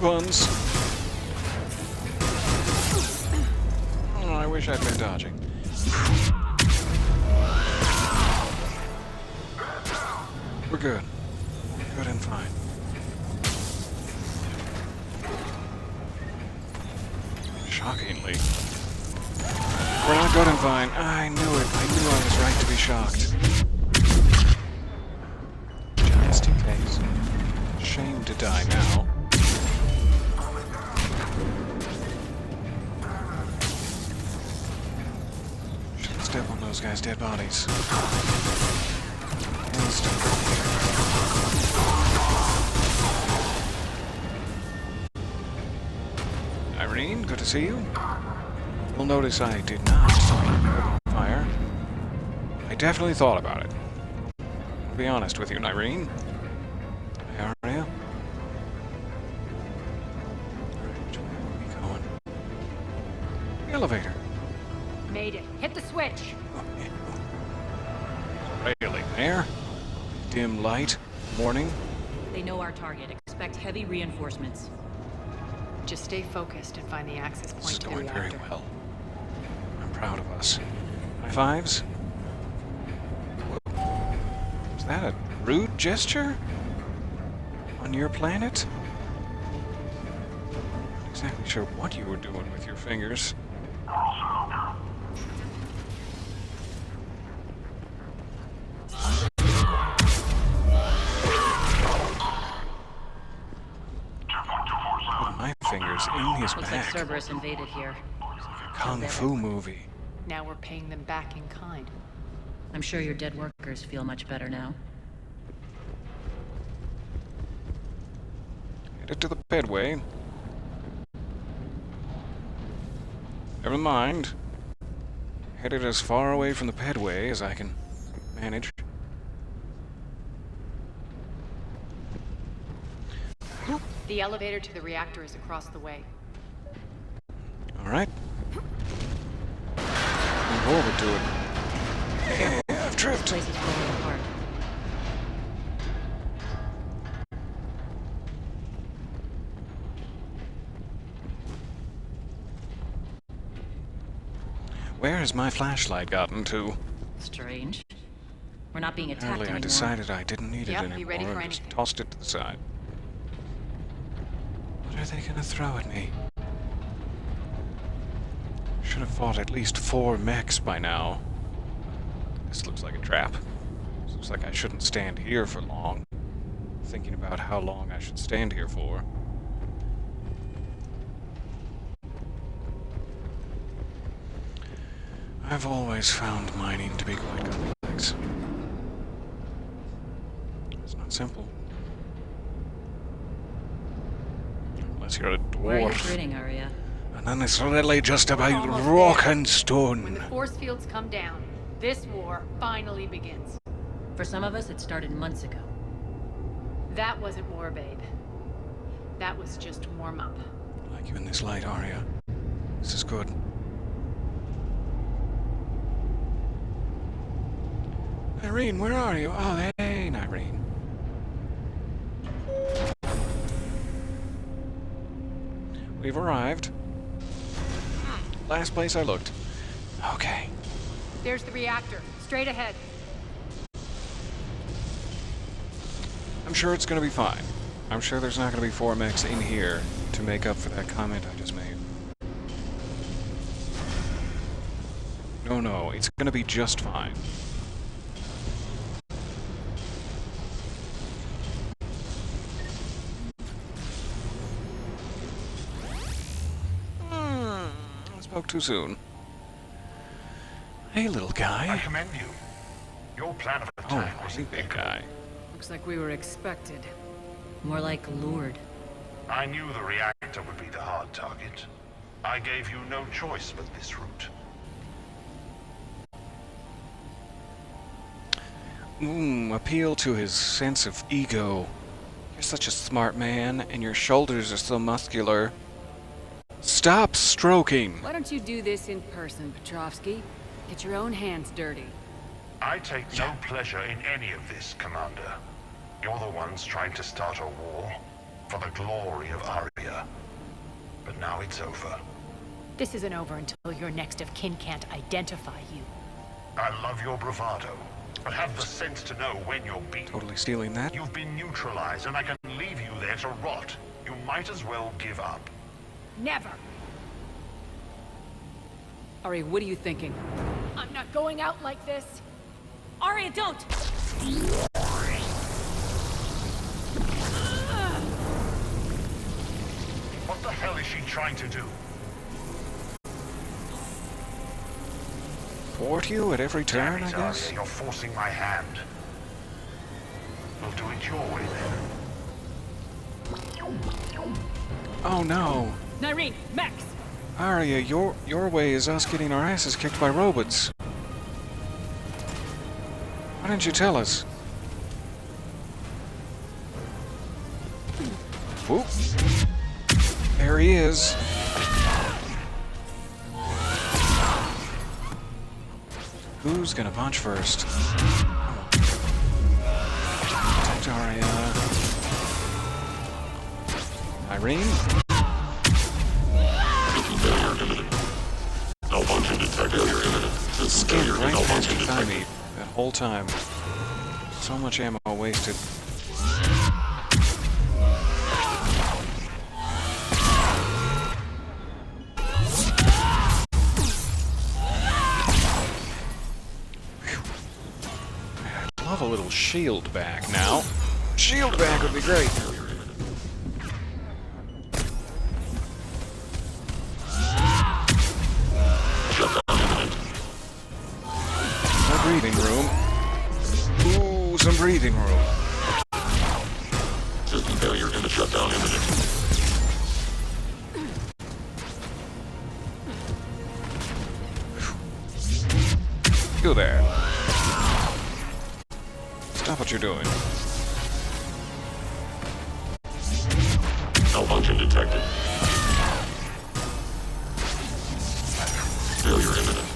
Speaker 1: puns. Oh, I wish I'd been dodging. We're good. Good and fine. Shockingly. We're not good and fine. I knew it. I knew I was right to be shocked. Just in case. Shame to die now. Shouldn't step on those guys' dead bodies. Irene, good to see you. You'll notice I did not open fire. I definitely thought about it. I'll be honest with you, Irene. Hey, Aria. Alright, which way are we going? The elevator.
Speaker 13: Made it. Hit the switch.
Speaker 1: Really, there? Dim light. Morning.
Speaker 2: They know our target. Expect heavy reinforcements.
Speaker 18: Just stay focused and find the access point
Speaker 1: This is
Speaker 18: to the
Speaker 1: going very
Speaker 18: reactor.
Speaker 1: well. I'm proud of us. High fives? Whoa. Is that a rude gesture? On your planet? Not exactly sure what you were doing with your fingers. My fingers in his
Speaker 2: Looks
Speaker 1: back.
Speaker 2: like Cerberus invaded here.
Speaker 1: It's like a kung fu movie.
Speaker 18: Now we're paying them back in kind.
Speaker 2: I'm sure your dead workers feel much better now.
Speaker 1: Headed to the pedway. Never mind. Headed as far away from the pedway as I can manage.
Speaker 18: The elevator to the reactor is across the way.
Speaker 1: Alright. Looking forward to it. Yeah, I've tripped.
Speaker 2: This place is falling apart.
Speaker 1: Where has my flashlight gotten to?
Speaker 2: Strange. We're not being attacked
Speaker 1: Apparently I
Speaker 2: anymore.
Speaker 1: decided I didn't need it
Speaker 18: Yep,
Speaker 1: anymore
Speaker 18: be ready for
Speaker 1: and just
Speaker 18: anything.
Speaker 1: tossed it to the side. What are they gonna throw at me? Should have fought at least 4 mechs by now. This looks like a trap. This looks like I shouldn't stand here for long. Thinking about how long I should stand here for. I've always found mining to be quite complex. It's not simple. Unless you're a
Speaker 2: Where are you
Speaker 1: dwarf.
Speaker 2: grinning, Aria?
Speaker 1: And then it's really just about
Speaker 18: Almost
Speaker 1: rock
Speaker 18: there.
Speaker 1: and stone.
Speaker 18: When the force fields come down, this war finally begins.
Speaker 2: For some of us, it started months ago.
Speaker 18: That wasn't war, babe. That was just warm up.
Speaker 1: I like you in this light, Aria. This is good. Irene, where are you? Oh, hey, Irene. We've arrived. Last place I looked. Okay.
Speaker 18: There's the reactor. Straight ahead.
Speaker 1: I'm sure it's gonna be fine. I'm sure there's not gonna be 4 mechs in here to make up for that comment I just made. No, it's gonna be just fine. I spoke too soon. Hey, little guy.
Speaker 6: I commend you. Your plan of
Speaker 1: Oh,
Speaker 6: attack was
Speaker 1: hey, big guy.
Speaker 13: Looks like we were expected.
Speaker 2: More like lured.
Speaker 6: I knew the reactor would be the hard target. I gave you no choice but this route.
Speaker 1: Appeal to his sense of ego. You're such a smart man, and your shoulders are so muscular. Stop stroking!
Speaker 13: Why don't you do this in person, Petrovsky? Get your own hands dirty.
Speaker 6: I take no pleasure in any of this, Commander. You're the ones trying to start a war. for the glory of Aria. But now it's over.
Speaker 18: This isn't over until your next of kin can't identify you.
Speaker 6: I love your bravado, but have the sense to know when you're beaten.
Speaker 1: Totally stealing that.
Speaker 6: You've been neutralized, and I can leave you there to rot. You might as well give up.
Speaker 18: Never!
Speaker 17: Aria, what are you thinking?
Speaker 18: I'm not going out like this!
Speaker 8: Aria, don't!
Speaker 6: What the hell is she trying to do?
Speaker 1: Thwart you at every turn, I guess?
Speaker 6: Aria, you're forcing my hand. We'll do it your way then.
Speaker 1: Oh no!
Speaker 8: Nyreen, Max!
Speaker 1: Aria, your way is us getting our asses kicked by robots. Why didn't you tell us? Whoop. There he is. Who's gonna punch first? Protect Aria. Irene?
Speaker 20: Malfunction detected. Failure imminent.
Speaker 1: Skimmed right past me that whole time. So much ammo wasted. I'd love a little shield back now. Shield back would be great. Breathing room. Ooh, some breathing room.
Speaker 20: System failure in the shutdown imminent.
Speaker 1: You there. Stop what you're doing.
Speaker 20: Malfunction detected. Failure imminent.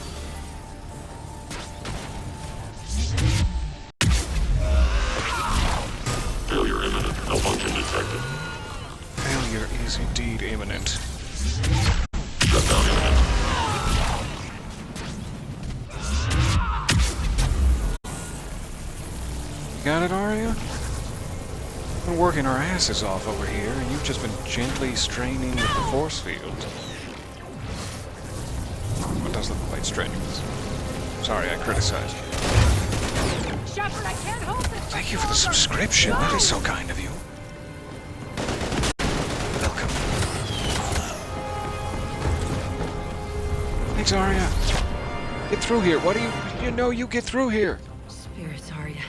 Speaker 20: Failure imminent. Malfunction detected.
Speaker 1: Failure is indeed imminent.
Speaker 20: Shutdown imminent.
Speaker 1: You got it, Aria? We've been working our asses off over here, and you've just been gently straining with the force field. It does look quite strenuous. Sorry, I criticized you.
Speaker 18: Shepard, I can't hold this.
Speaker 1: Thank you for the subscription. That is so kind of you. Welcome. Thanks, Aria. Get through here. What do you know you get through here?
Speaker 2: Spirits, Aria.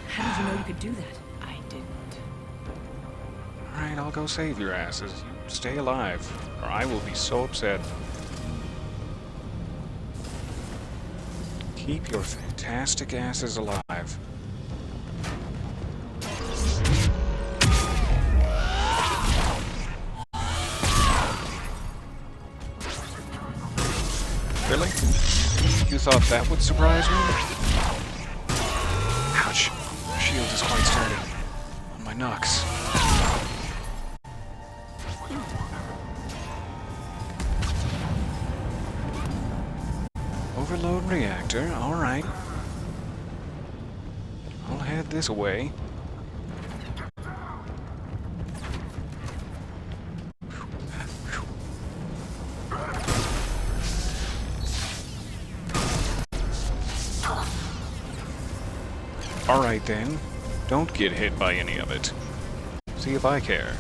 Speaker 2: How did you know you could do that?
Speaker 18: I didn't.
Speaker 1: Alright, I'll go save your asses. You stay alive, or I will be so upset. Keep your fantastic asses alive. Really? You thought that would surprise me? Ouch. My shield is quite sturdy. On my knucks. Overload reactor, alright. I'll head this way. Alright then, don't get hit by any of it. See if I care.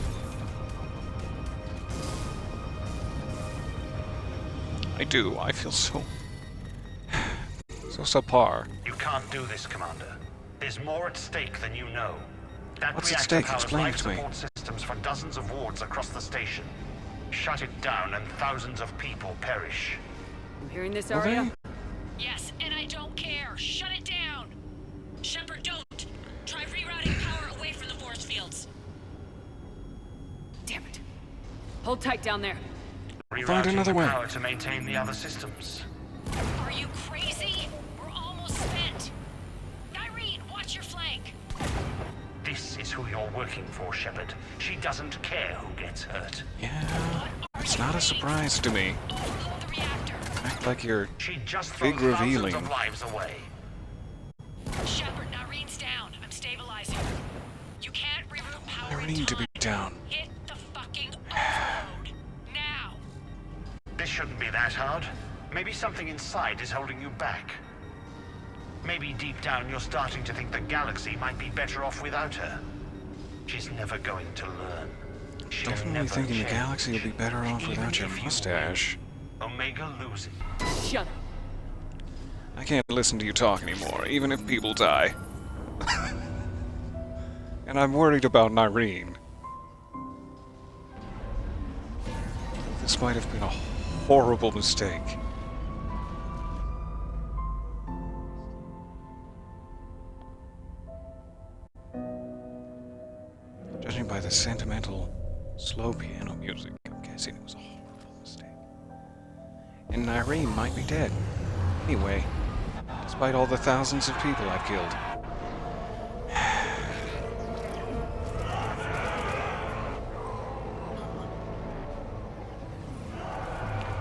Speaker 1: I do, I feel so subpar.
Speaker 6: You can't do this, Commander. There's more at stake than you know. That
Speaker 1: What's at
Speaker 6: reactor
Speaker 1: stake?
Speaker 6: powers
Speaker 1: Explain
Speaker 6: life
Speaker 1: it to me.
Speaker 6: support systems for dozens of wards across the station. Shut it down and thousands of people perish.
Speaker 17: I'm hearing this,
Speaker 1: Will
Speaker 17: Aria?
Speaker 3: Yes, and I don't care. Shut it down. Shepard, don't. Try rerouting power away from the force fields.
Speaker 17: Damn it. Hold tight down there.
Speaker 1: Find another way.
Speaker 6: Power to maintain the other systems.
Speaker 3: Are you crazy? We're almost spent. Nyreen, watch your flank.
Speaker 6: This is is who you're working for, Shepard. She doesn't care who gets hurt.
Speaker 1: Yeah, it's not a surprise to me. Act like you're
Speaker 6: She'd just
Speaker 1: big
Speaker 6: thrown
Speaker 1: revealing.
Speaker 6: thousands of lives away.
Speaker 3: Shepard, Narene's down. I'm stabilizing. You can't reroute power in
Speaker 1: Nareen to
Speaker 3: time.
Speaker 1: be down.
Speaker 3: Hit the fucking overload. Now.
Speaker 6: This shouldn't be that hard. Maybe something inside is holding you back. Maybe deep down you're starting to think the galaxy might be better off without her. She's never going to learn. She'll
Speaker 1: Definitely
Speaker 6: never
Speaker 1: thinking the
Speaker 6: change.
Speaker 1: galaxy would be better off
Speaker 6: Even
Speaker 1: without your
Speaker 6: if you
Speaker 1: mustache.
Speaker 6: win, Omega loses.
Speaker 13: Shut up.
Speaker 1: I can't listen to you talk anymore, even if people die. And I'm worried about Nareen. This might have been a horrible mistake. Judging by the sentimental, slow piano music, I'm guessing it was a horrible mistake. And Nareen might be dead. Anyway, despite all the thousands of people I've killed.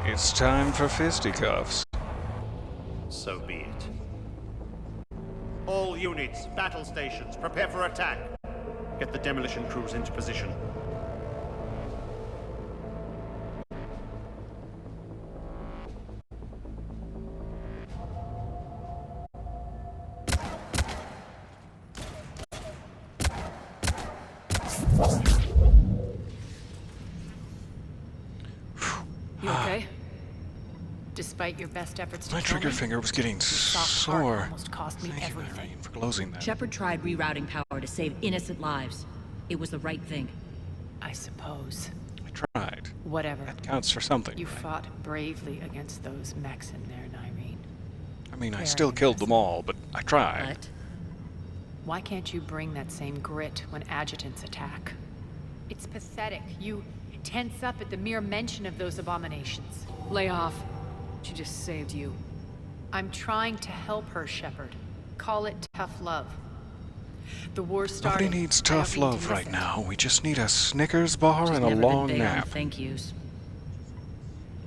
Speaker 1: It's time for fisticuffs.
Speaker 15: So be it. All units, battle stations, prepare for attack. Get the demolition crews into position.
Speaker 13: You okay? Despite your best efforts to
Speaker 1: My
Speaker 13: kill
Speaker 1: trigger
Speaker 13: me,
Speaker 1: finger was getting
Speaker 13: your soft heart
Speaker 1: sore.
Speaker 13: almost cost me
Speaker 1: Thank you,
Speaker 13: everything.
Speaker 1: Irene, for closing that.
Speaker 2: Shepard tried rerouting power to save innocent lives. It was the right thing.
Speaker 18: I suppose.
Speaker 1: I tried.
Speaker 18: Whatever.
Speaker 1: That counts for something.
Speaker 18: You
Speaker 1: right?
Speaker 18: fought bravely against those mechs in there, Irene.
Speaker 1: I mean, I
Speaker 18: Very
Speaker 1: still killed them all, but I tried.
Speaker 2: But
Speaker 18: Why can't you bring that same grit when adjutants attack? It's pathetic. You tense up at the mere mention of those abominations.
Speaker 13: Lay off. She just saved you.
Speaker 18: I'm trying to help her, Shepard. Call it tough love. The war's starting.
Speaker 1: Nobody needs
Speaker 18: I don't
Speaker 1: tough
Speaker 18: need to
Speaker 1: love right
Speaker 18: listen.
Speaker 1: now. We just need a Snickers bar
Speaker 2: she's
Speaker 1: and a
Speaker 2: never
Speaker 1: long
Speaker 2: been big on
Speaker 1: nap.
Speaker 2: thank yous.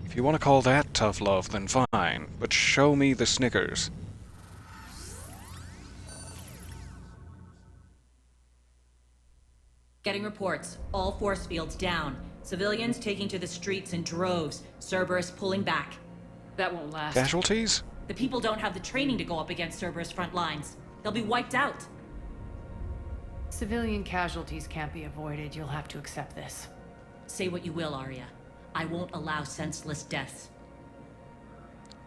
Speaker 1: If you want to call that tough love, then fine. But show me the Snickers.
Speaker 2: Getting reports. All force fields down. Civilians taking to the streets in droves. Cerberus pulling back.
Speaker 13: That won't last.
Speaker 1: Casualties?
Speaker 2: The people don't have the training to go up against Cerberus front lines. They'll be wiped out.
Speaker 18: Civilian casualties can't be avoided. You'll have to accept this.
Speaker 2: Say what you will, Aria. I won't allow senseless deaths.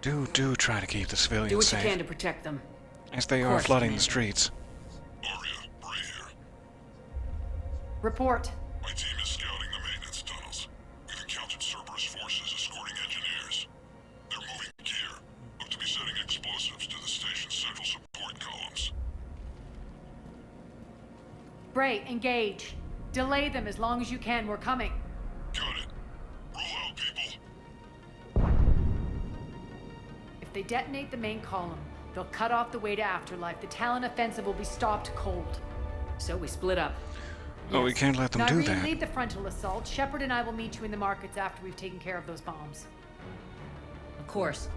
Speaker 1: Do try to keep the civilians
Speaker 13: Do what
Speaker 1: safe.
Speaker 13: you can to protect them.
Speaker 1: As they
Speaker 2: Of
Speaker 1: are
Speaker 2: course,
Speaker 1: flooding
Speaker 2: Commander.
Speaker 1: the streets.
Speaker 20: Aria, Bray here.
Speaker 18: Report.
Speaker 20: My team is scouting the maintenance tunnels. We've encountered Cerberus forces escorting engineers. They're moving gear. Look to be setting explosives to the station's central support columns.
Speaker 18: Bray, engage. Delay them as long as you can. We're coming.
Speaker 20: Got it. Roll out, people.
Speaker 18: If they detonate the main column, they'll cut off the way to Afterlife. The Talon offensive will be stopped cold.
Speaker 13: So we split up.
Speaker 1: Oh, we can't let them do
Speaker 18: Irene,
Speaker 1: that.
Speaker 18: lead the frontal assault. Shepard and I will meet you in the markets after we've taken care of those bombs.
Speaker 2: Of course.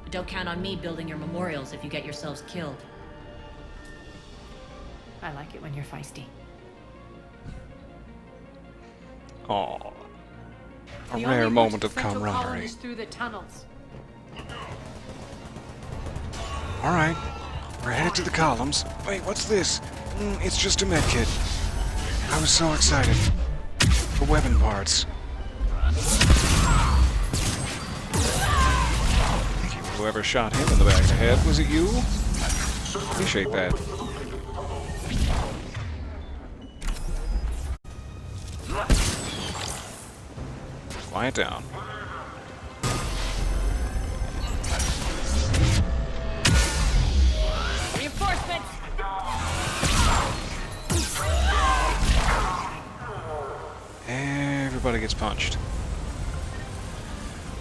Speaker 2: But don't count on me building your memorials if you get yourselves killed.
Speaker 18: I like it when you're feisty.
Speaker 1: Aw. A
Speaker 18: The
Speaker 1: rare
Speaker 18: only
Speaker 1: moment
Speaker 18: route
Speaker 1: of
Speaker 18: to Central Column
Speaker 1: camaraderie.
Speaker 18: is through the tunnels.
Speaker 1: Alright. We're headed to the columns. Wait, what's this? It's just a medkit. I was so excited. For weapon parts. Thank you, whoever shot him in the back of the head. Was it you? Appreciate that. Quiet down.
Speaker 3: Reinforcements!
Speaker 1: Everybody gets punched.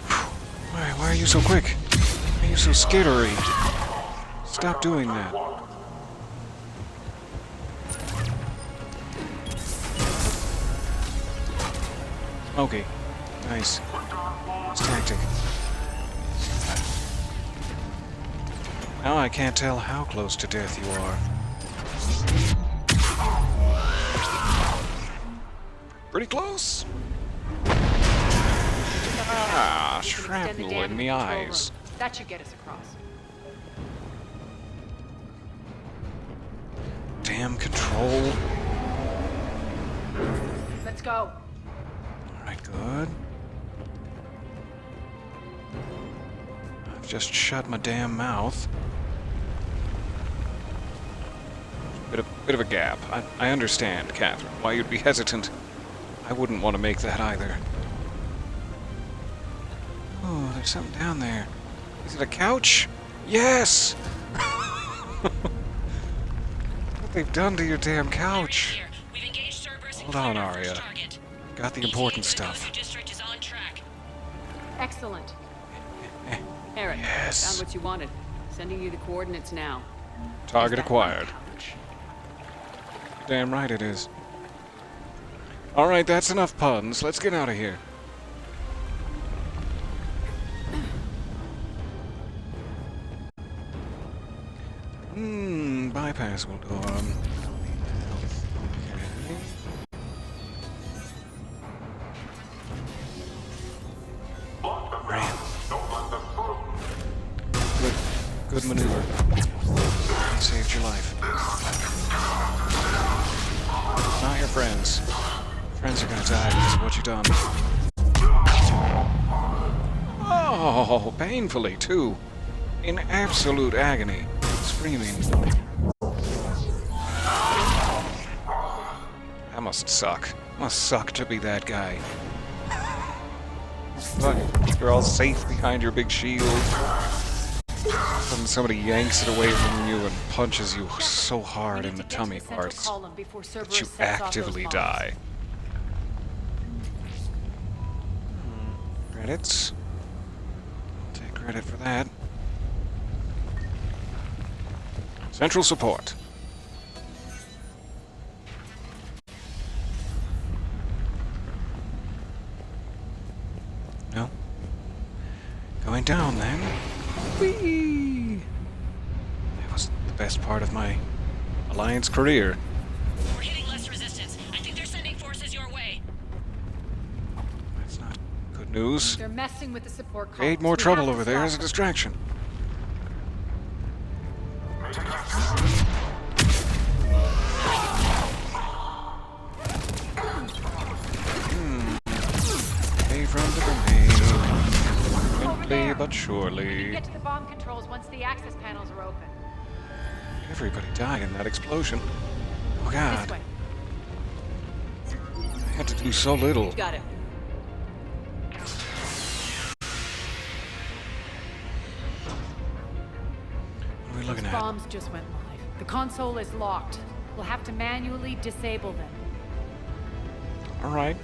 Speaker 1: Why are you so quick? Why are you so skittery? Stop doing that. Okay. Nice. Nice tactic. Now I can't tell how close to death you are. Pretty close. Ah, shrapnel in the eyes.
Speaker 18: That should get us across.
Speaker 1: Damn control.
Speaker 18: Let's go.
Speaker 1: Alright, good. I've just shut my damn mouth. Bit of a gap. I understand, Catherine, why you'd be hesitant. I wouldn't want to make that either. Oh, there's something down there. Is it a couch? Yes! What they've done to your damn couch. Hold on, Aria. Got the important stuff.
Speaker 13: Excellent. Eric,
Speaker 1: Yes.
Speaker 13: found what you wanted. Sending you the coordinates now.
Speaker 1: Target acquired. Damn right it is. Alright, that's enough puns. Let's get out of here. Bypass will do. Ram. Good maneuver. Saved your life. Not your friends. Friends are gonna die because of what you've done. Oh, painfully too. In absolute agony. Screaming. That must suck. Must suck to be that guy. Look, you're all safe behind your big shield. And somebody yanks it away from you and punches you so hard in the tummy parts that you actively die. Credits. I'll take credit for that. Central support. No. Going down then. Whee! That was the best part of my Alliance career.
Speaker 3: We're hitting less resistance. I think they're sending forces your way.
Speaker 1: That's not good news.
Speaker 18: They're messing with the support columns.
Speaker 1: Create more trouble over there as a distraction. Away from the grenade. Gently but surely.
Speaker 18: Get to the bomb controls once the access panels are open.
Speaker 1: Everybody died in that explosion. Oh god.
Speaker 18: This way.
Speaker 1: I had to do so little.
Speaker 13: Got it.
Speaker 1: What are we looking
Speaker 18: Those
Speaker 1: at?
Speaker 18: bombs just went live. The console is locked. We'll have to manually disable them.
Speaker 1: Alright.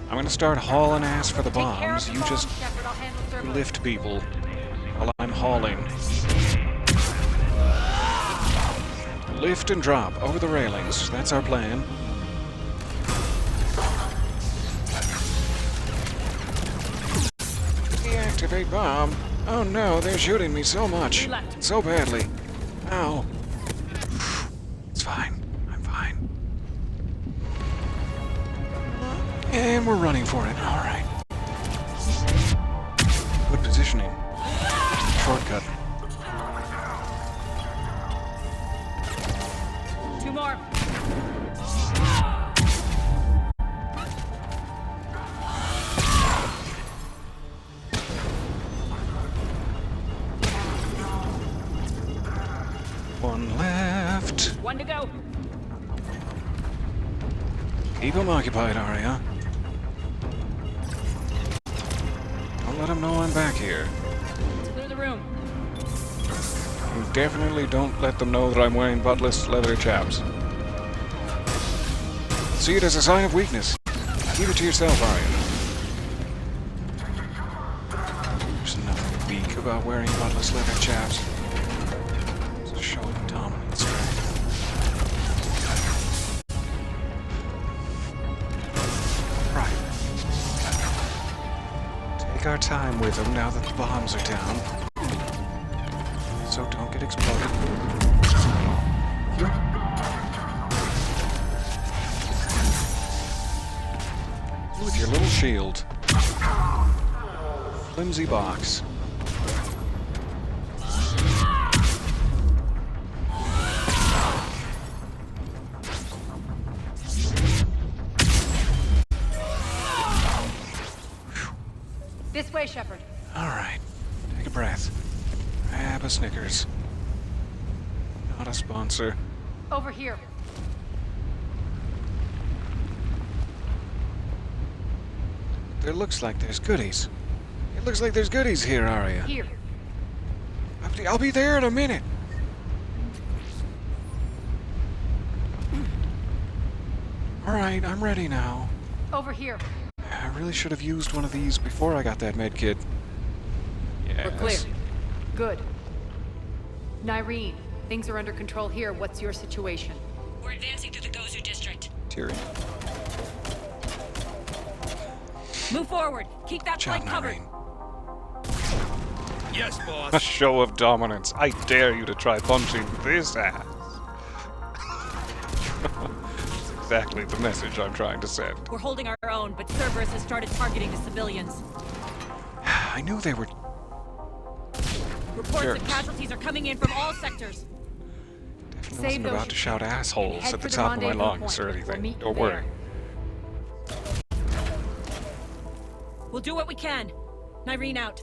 Speaker 1: I'm gonna start hauling ass for the
Speaker 18: Take care of
Speaker 1: bombs.
Speaker 18: the
Speaker 1: You
Speaker 18: bombs,
Speaker 1: just
Speaker 18: Shepard. I'll handle Cerberus.
Speaker 1: lift people while I'm hauling. Lift and drop over the railings. That's our plan. Deactivate bomb. Oh no, they're shooting me so much. So badly. Ow. It's fine. I'm fine. And we're running for it. Alright. Good positioning. Shortcut.
Speaker 13: Two more.
Speaker 1: One left.
Speaker 13: One to go.
Speaker 1: Keep them occupied, Aria. Don't let them know I'm back here.
Speaker 13: Let's clear the room.
Speaker 1: And definitely don't let them know that I'm wearing buttless leather chaps. See it as a sign of weakness. Keep it to yourself, Aria. There's nothing weak about wearing buttless leather chaps. It's a show of dominance. Right. take our time with them now that the bombs are down. So don't get exploded. With your little shield. Flimsy box.
Speaker 18: This way, Shepard.
Speaker 1: All right. Take a breath. Grab a Snickers. Not a sponsor.
Speaker 18: Over here.
Speaker 1: There looks like there's goodies. It looks like there's goodies here, Aria.
Speaker 18: Here.
Speaker 1: I'll be there in a minute. All right, I'm ready now.
Speaker 18: Over here.
Speaker 1: I really should have used one of these before I got that med kit. Yes.
Speaker 18: We're clear. Good. Nyreen, things are under control here. What's your situation?
Speaker 3: We're advancing through the Goatee district.
Speaker 1: Tyrion.
Speaker 3: Move forward. Keep that flank covered.
Speaker 14: Yes, boss.
Speaker 1: A show of dominance. I dare you to try punching this ass. That's exactly the message I'm trying to send.
Speaker 3: We're holding our own, but Cerberus has started targeting the civilians.
Speaker 1: I knew they were...
Speaker 3: Reports
Speaker 1: jerks.
Speaker 3: of casualties are coming in from all sectors.
Speaker 1: I wasn't about to shout assholes at the top of my lungs or anything. Don't worry.
Speaker 3: We'll do what we can. Nyreen out.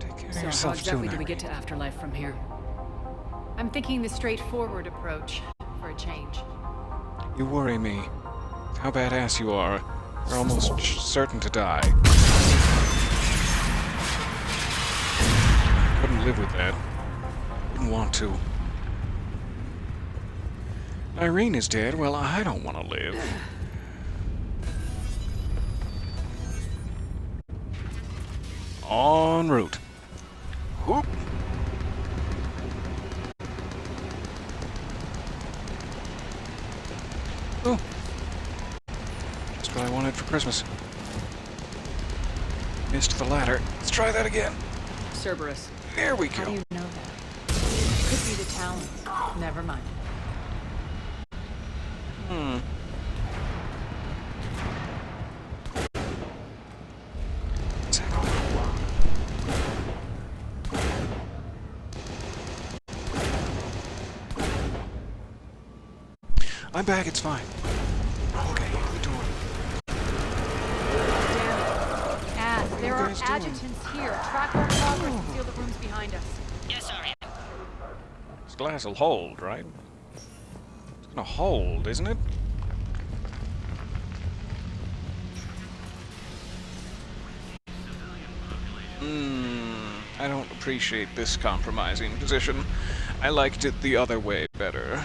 Speaker 1: Take care of
Speaker 13: So how
Speaker 1: yourself
Speaker 13: exactly
Speaker 1: too,
Speaker 13: do we
Speaker 1: Nyreen.
Speaker 13: get to Afterlife from here?
Speaker 18: I'm thinking the straightforward approach for a change.
Speaker 1: You worry me. How badass you are. You're almost certain to die. Couldn't live with that. Wouldn't want to. Nyreen is dead. Well, I don't want to live. En route. Whoop. Oh. Just what I wanted for Christmas. Missed the ladder. Let's try that again.
Speaker 13: Cerberus.
Speaker 1: There we
Speaker 18: How
Speaker 1: go.
Speaker 18: do you know that? Could be the Talons. Never mind.
Speaker 1: Hmm. I'm back, it's fine. Okay, the door.
Speaker 18: Ass, there are
Speaker 1: guys doing?
Speaker 18: adjutants here. Track our progress and seal the rooms behind us.
Speaker 3: Yes, Aria.
Speaker 1: This glass will hold, right? It's gonna hold, isn't it? I don't appreciate this compromising position. I liked it the other way better.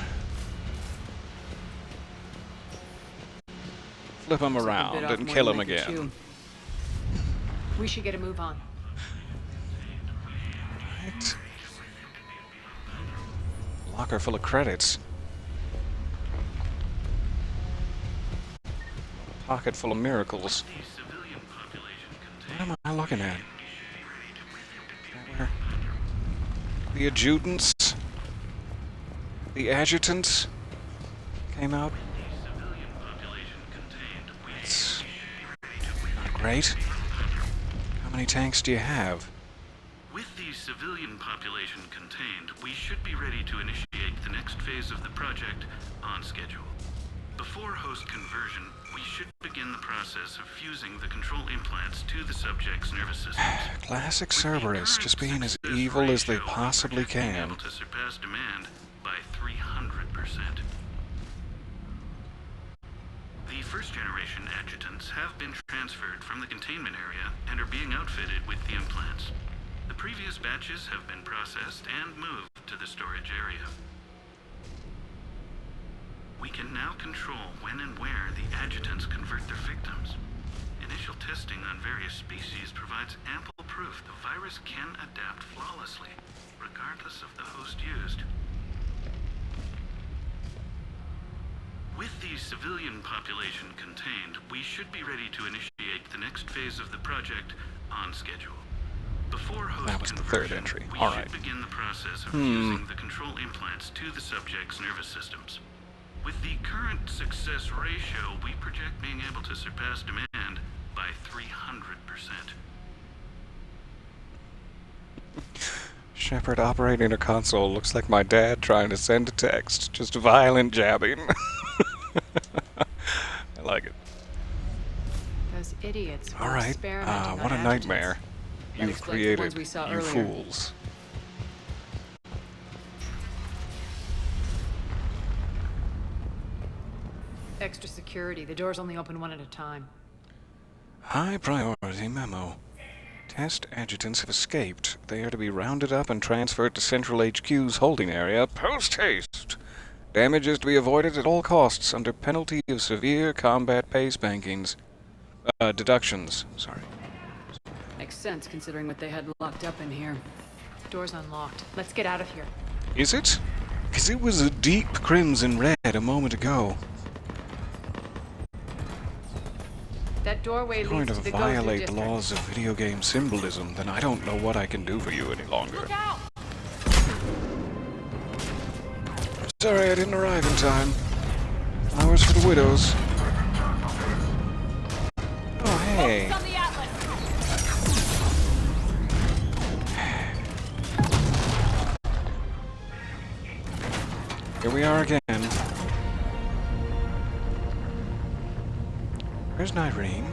Speaker 1: Flip him around and kill him again.
Speaker 18: We should get a move on.
Speaker 1: Right. Locker full of credits. Pocket full of miracles. What am I looking at? Where? The adjutants? The adjutants came out? It's not great. How many tanks do you have?
Speaker 5: With the civilian population contained, we should be ready to initiate the next phase of the project on schedule. Before host conversion, we should begin the process of fusing the control implants to the subject's nervous systems.
Speaker 1: Classic Cerberus, just being as evil as they possibly can.
Speaker 5: Able to surpass demand by 300%. The first-generation adjutants have been transferred from the containment area and are being outfitted with the implants. The previous batches have been processed and moved to the storage area. We can now control when and where the adjutants convert their victims. Initial testing on various species provides ample proof the virus can adapt flawlessly, regardless of the host used. With the civilian population contained, we should be ready to initiate the next phase of the project on schedule. Before host
Speaker 1: that was the
Speaker 5: conversion,
Speaker 1: third entry.
Speaker 5: we
Speaker 1: All
Speaker 5: should
Speaker 1: right.
Speaker 5: begin the process of fusing the control implants to the subject's nervous systems. With the current success ratio, we project being able to surpass demand by 300%.
Speaker 1: Shepard operating a console looks like my dad trying to send a text. Just violent jabbing. I like it.
Speaker 18: Those idiots.
Speaker 1: All right. What a nightmare. You've created,
Speaker 17: we saw
Speaker 1: you
Speaker 17: earlier.
Speaker 1: fools.
Speaker 18: Extra security. The doors only open one at a time.
Speaker 1: High priority memo. Test adjutants have escaped. They are to be rounded up and transferred to Central HQ's holding area post-haste. Damage is to be avoided at all costs under penalty of severe combat pay spankings. Deductions. Sorry.
Speaker 17: Makes sense considering what they had locked up in here.
Speaker 18: Door's unlocked. Let's get out of here.
Speaker 1: Is it? Because it was a deep crimson red a moment ago.
Speaker 18: That doorway
Speaker 1: If you're going
Speaker 18: leads
Speaker 1: to
Speaker 18: to the Goatee
Speaker 1: violate the
Speaker 18: district.
Speaker 1: laws of video game symbolism, then I don't know what I can do for you any longer.
Speaker 18: Look out!
Speaker 1: Sorry I didn't arrive in time. Flowers for the widows. Oh, hey.
Speaker 3: Focus on the Atlas.
Speaker 1: Here we are again. Where's Nyreen?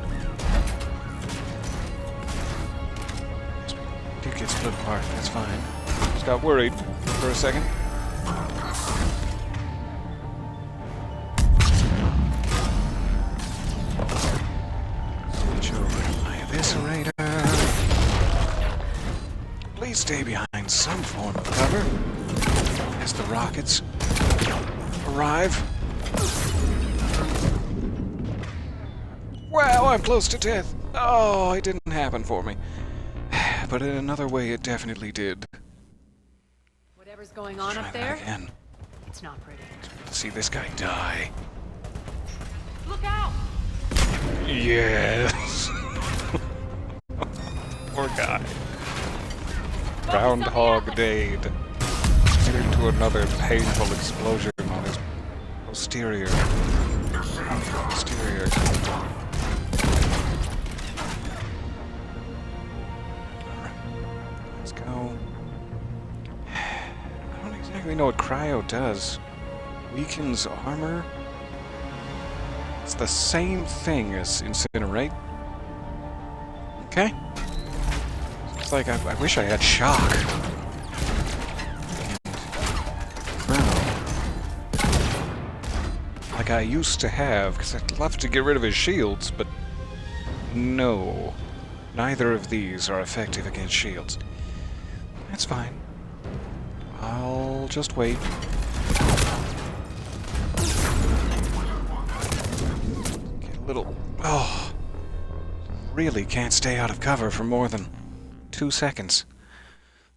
Speaker 1: Did get split apart, that's fine. Just got worried for a second. Switch over to my eviscerator. Please stay behind some form of cover as the rockets arrive. Wow, I'm close to death. Oh, it didn't happen for me. But in another way, it definitely did.
Speaker 18: Whatever's going on
Speaker 1: Try
Speaker 18: up
Speaker 1: that
Speaker 18: there,
Speaker 1: again.
Speaker 18: it's not pretty.
Speaker 1: See this guy die.
Speaker 3: Look out!
Speaker 1: Yes. Poor guy. Groundhog Dade. Get into another painful explosion on his posterior. Posterior. Let's go. I don't exactly know what cryo does. Weakens armor? It's the same thing as incinerate. Okay. It's like I wish I had shock. Like I used to have, because I'd love to get rid of his shields, but no. Neither of these are effective against shields. That's fine. I'll just wait. Get a little... Oh. Really can't stay out of cover for more than 2 seconds.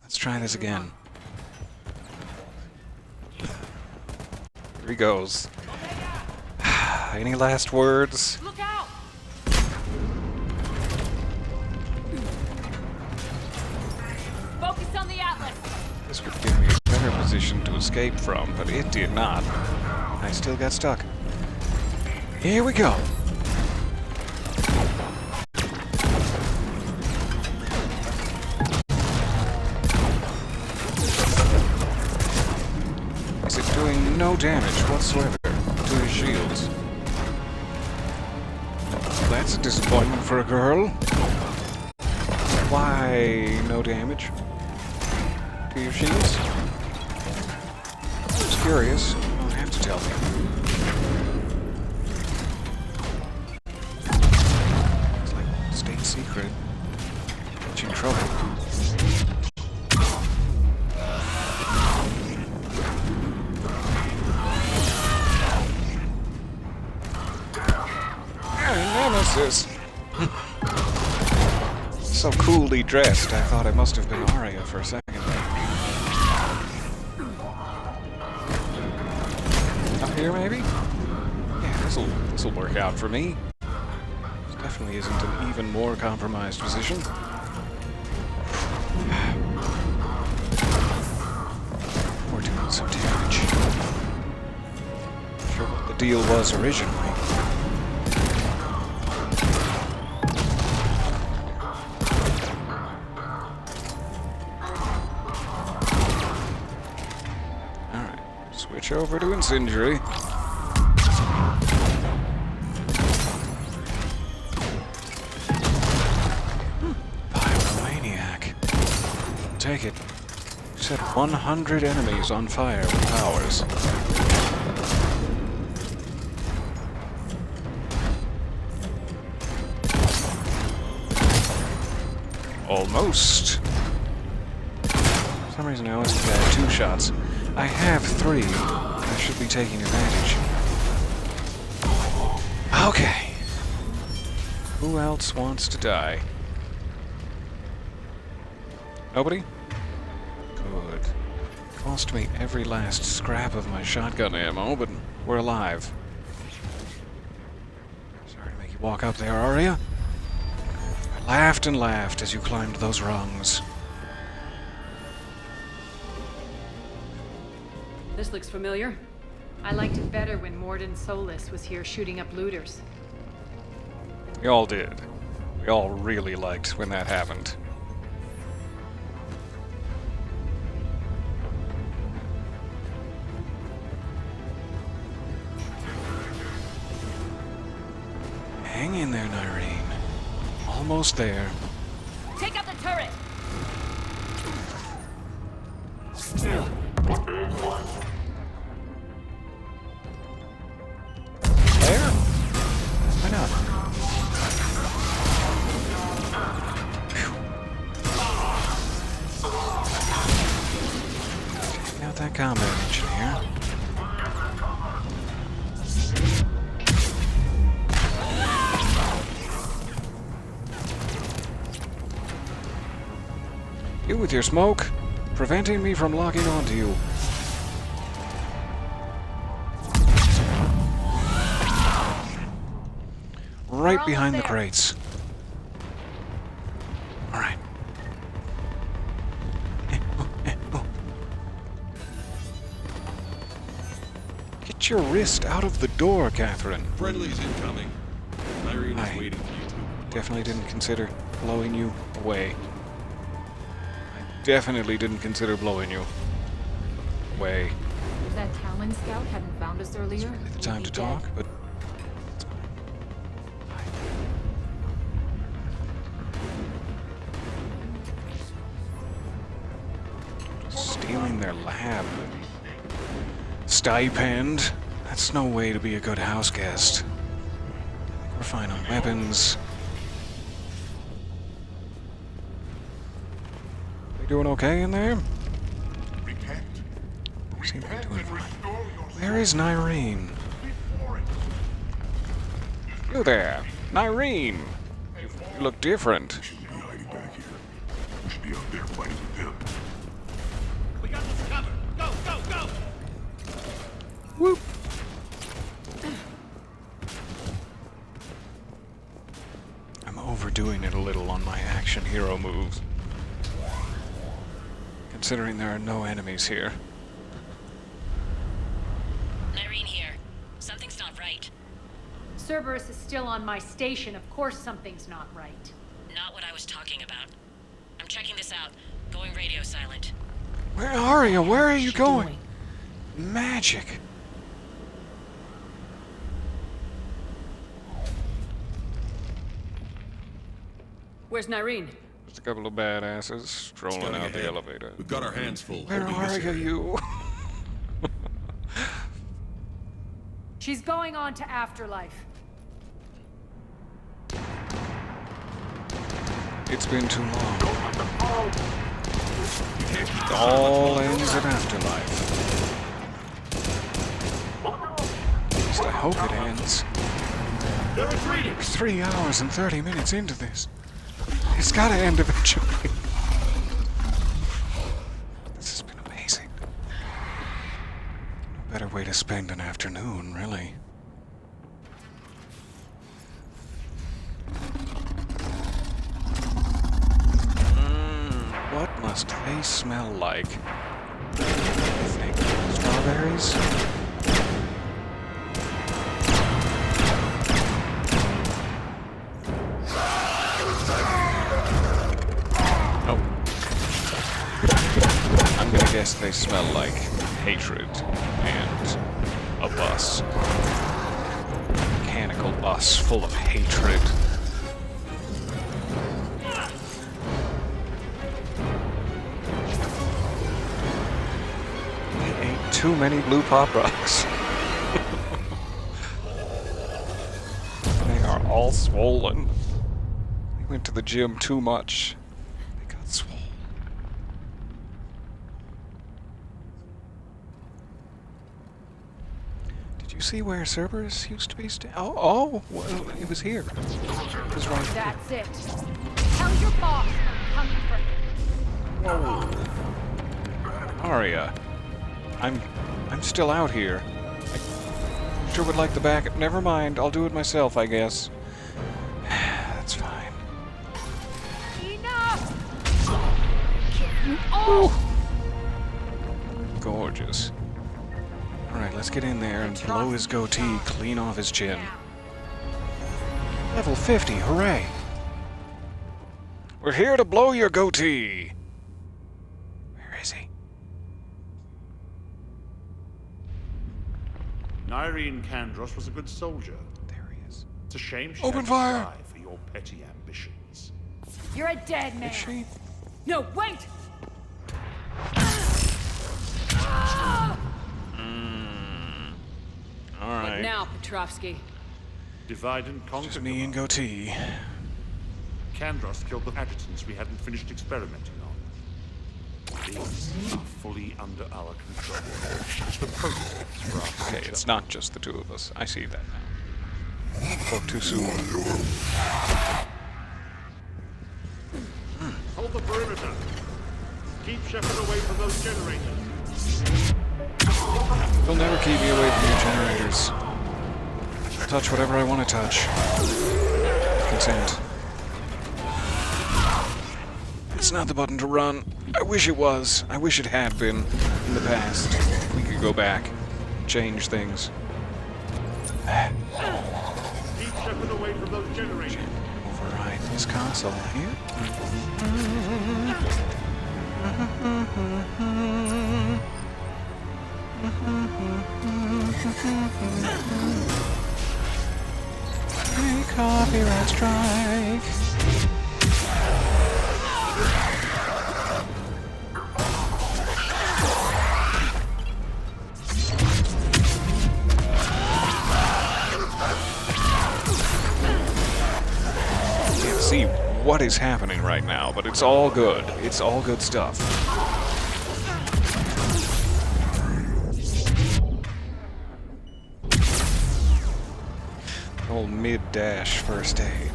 Speaker 1: Let's try this again. Here he goes. Any last words?
Speaker 3: Look out! Focus on the Atlas.
Speaker 1: This would give me a better position to escape from, but it did not. I still got stuck. Here we go. Is it doing no damage whatsoever to his shields? That's a disappointment for a girl. Why no damage to your shields? Just curious. You don't have to tell me. It's like state secret. Get you in trouble. Nemesis. So coolly dressed, I thought I must have been Aria for a second. Up here, maybe? This'll work out for me. This definitely isn't an even more compromised position. 4 doing some damage. Not sure what the deal was originally. Switch over to Incendiary. Pyromaniac. Take it. Set 100 enemies on fire with powers. Almost. For some reason I always think I have 2 shots. I have 3. I should be taking advantage. Okay. Who else wants to die? Nobody? Good. Cost me every last scrap of my shotgun ammo, but we're alive. Sorry to make you walk up there, Aria. I laughed and laughed as you climbed those rungs.
Speaker 18: This looks familiar. I liked it better when Mordin Solus was here shooting up looters.
Speaker 1: We all did. We all really liked when that happened. Hang in there, Nyrene. Almost there.
Speaker 3: Take out the turret!
Speaker 1: There? Why not? Taking out that combat engineer. You with your smoke, preventing me from locking onto you. Right behind the crates. Alright. Get your wrist out of the door, Catherine.
Speaker 14: Friendly's incoming. Nyrene is waiting for you two.
Speaker 1: Definitely didn't consider blowing you away. I definitely didn't consider blowing you away.
Speaker 9: If that Talon scout hadn't found us earlier,
Speaker 1: It's really the time to talk, but stealing their lab. Stipend? That's no way to be a good house guest. I think we're fine on weapons. They doing okay in there? They seem to be doing fine. Where is Nyrene? You there, Nyrene! You look different.
Speaker 22: Should be out there fighting with him.
Speaker 15: We got this covered. Go, go, go!
Speaker 1: Whoop! I'm overdoing it a little on my action hero moves. Considering there are no enemies here.
Speaker 3: Nyrene here. Something's not right.
Speaker 18: Cerberus is still on my station. Of course something's not right.
Speaker 3: Not what I was talking about. I'm checking this out. Going radio silent.
Speaker 1: Where are you? Where are you going? Magic.
Speaker 13: Where's Nyrene?
Speaker 1: Just a couple of badasses strolling out the elevator.
Speaker 14: We've got our hands full.
Speaker 1: Where are you?
Speaker 18: She's going on to Afterlife.
Speaker 1: It's been too long. It all ends at Afterlife. At least I hope it ends. We're 3 hours and 30 minutes into this. It's gotta end eventually. This has been amazing. No better way to spend an afternoon, really. must they smell like? I think strawberries? Oh. I'm gonna guess they smell like hatred and a bus. Mechanical bus full of hatred. Too many blue pop rocks. They are all swollen. They went to the gym too much. They got swollen. Did you see where Cerberus used to be? Oh, well, it was here. It was right here.
Speaker 8: That's it. Tell your boss I'm coming for him.
Speaker 1: Whoa. Aria. I'm still out here. I sure would like the back. Never mind. I'll do it myself, I guess. That's fine.
Speaker 8: Enough!
Speaker 1: Oh! Gorgeous. Alright, let's get in there and blow his goatee clean off his chin. Level 50, hooray! We're here to blow your goatee! Where is he?
Speaker 15: Irene Kandros was a good soldier.
Speaker 1: There he is.
Speaker 15: It's a shame she
Speaker 1: Open
Speaker 15: had to
Speaker 1: fire!
Speaker 15: die for your petty ambitions.
Speaker 8: You're a dead man.
Speaker 1: Is she?
Speaker 8: No, wait!
Speaker 1: Alright.
Speaker 13: What now, Petrovsky?
Speaker 15: Divide and conquer.
Speaker 1: Just me and Goatee.
Speaker 15: Kandros killed the adjutants we hadn't finished experimenting on. These are fully under our control. The prototypes for our
Speaker 1: Okay,
Speaker 15: future.
Speaker 1: it's not just the two of us. I see that now. Spoke too soon.
Speaker 15: Hold the perimeter. Keep Shepard away from those generators.
Speaker 1: They'll never keep me away from your generators. I'll touch whatever I want to touch. Consent. It's not the button to run. I wish it was. I wish it had been in the past. We could go back, change things.
Speaker 15: Keep Shepard away from those generators.
Speaker 1: Override this console here. Hey, copyright strike. Can't see what is happening right now, but it's all good. It's all good stuff. Old mid-dash first aid.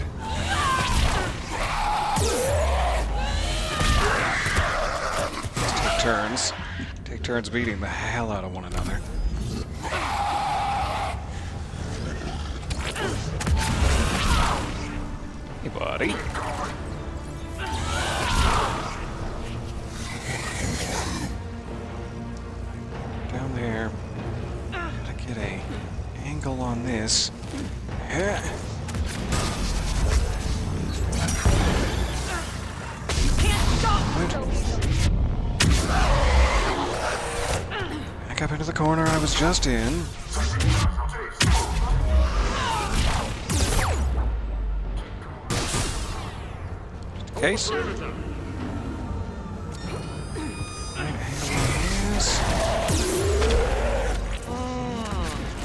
Speaker 1: Let's take turns. Take turns beating the hell out of one another. Hey, buddy. Down there. Gotta get a angle on this. Back up into the corner I was just in. Case.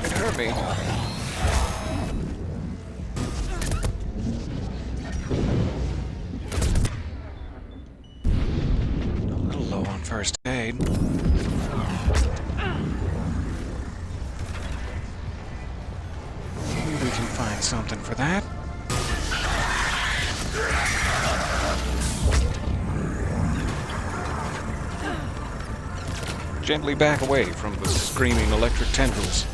Speaker 1: It hurt me. A little low on first aid. Maybe we can find something for that. Gently back away from the screaming electric tendrils.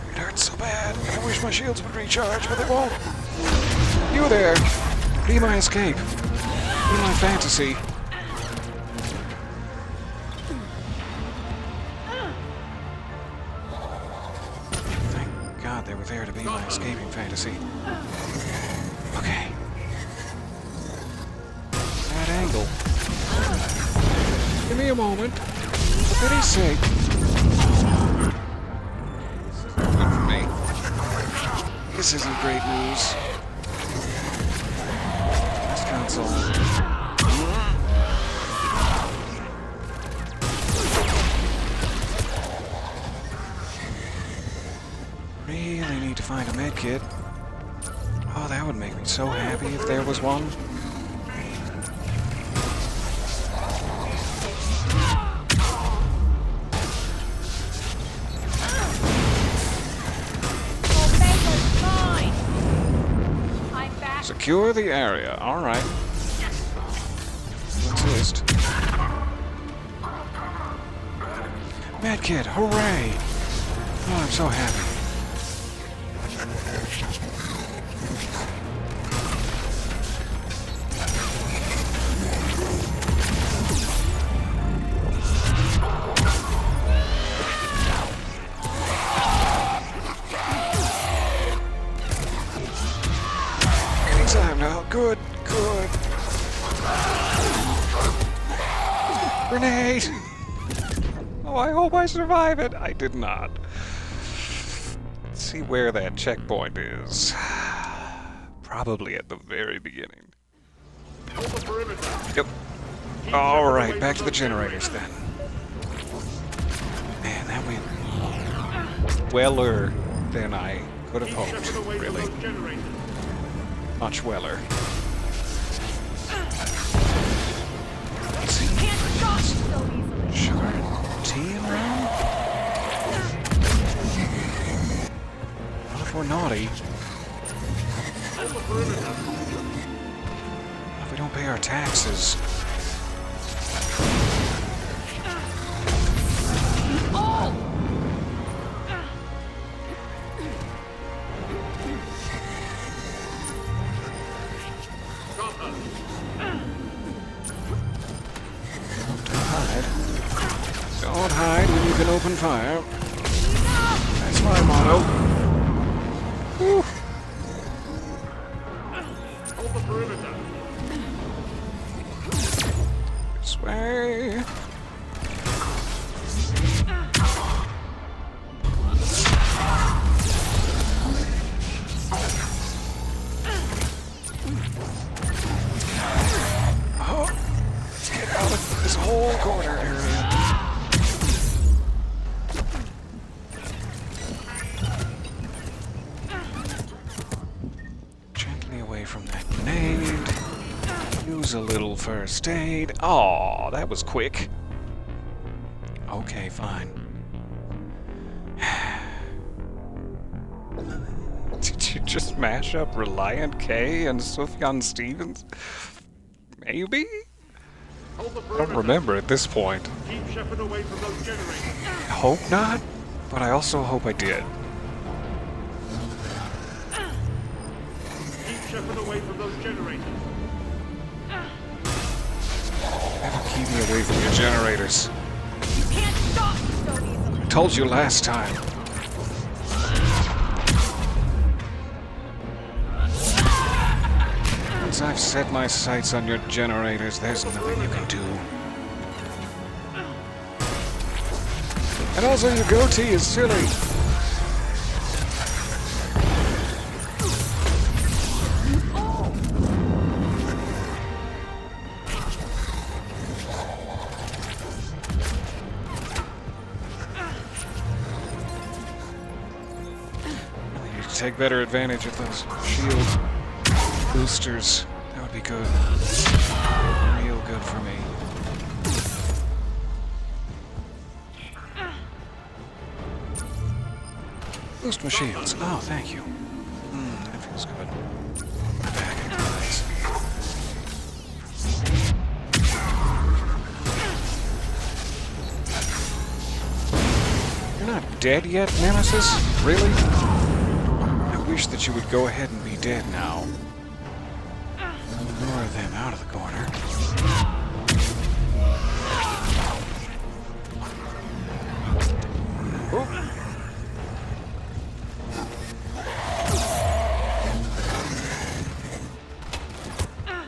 Speaker 1: It hurts so bad. I wish my shields would recharge, but they won't. You there! Be my escape. Be my fantasy. Thank God they were there to be my escaping fantasy. Okay. That angle. Give me a moment. For pity's sake. Good for me. This isn't great news. This console. Really need to find a med kit. Oh, that would make me so happy if there was one. Secure the area. Alright. What's this? Medkit! Hooray! Oh, I'm so happy. Anytime now. Good, good. Grenade! Oh, I hope I survive it. I did not. Let's see where that checkpoint is. Probably at the very beginning. Yep. Alright, back to the generators then. Man, that went weller than I could have hoped, really. Much weller. Sugar tea around? Not if we're naughty. If we don't pay our taxes. Don't hide when you can open fire. That's my motto. Whew.
Speaker 15: Hold the perimeter.
Speaker 1: This way. Oh, let's get out of this whole corner area. From that grenade. Use a little first aid. Oh, that was quick. Okay, fine. Did you just mash up Reliant K and Sufjan Stevens? Maybe? I don't remember at this point.
Speaker 15: Keep Shepard away from those generators.
Speaker 1: I hope not, but I also hope I did.
Speaker 15: Shepard away from those generators.
Speaker 1: Never keep me away from your generators.
Speaker 11: You can't stop me so easily.
Speaker 1: I told you last time. Once I've set my sights on your generators, there's nothing you can do. And also, your goatee is silly. Take better advantage of those shield boosters. That would be good. Real good for me. Boost my shields. Oh, thank you. That feels good. My back in place. You're not dead yet, Nemesis? Really? wish that you would go ahead and be dead now. Lure them out of the corner.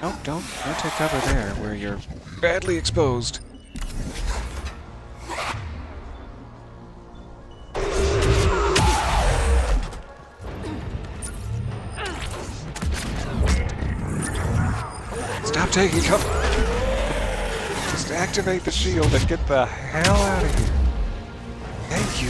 Speaker 1: Nope, don't take cover there, where you're badly exposed. Stop taking cover! Just activate the shield and get the hell out of here. Thank you.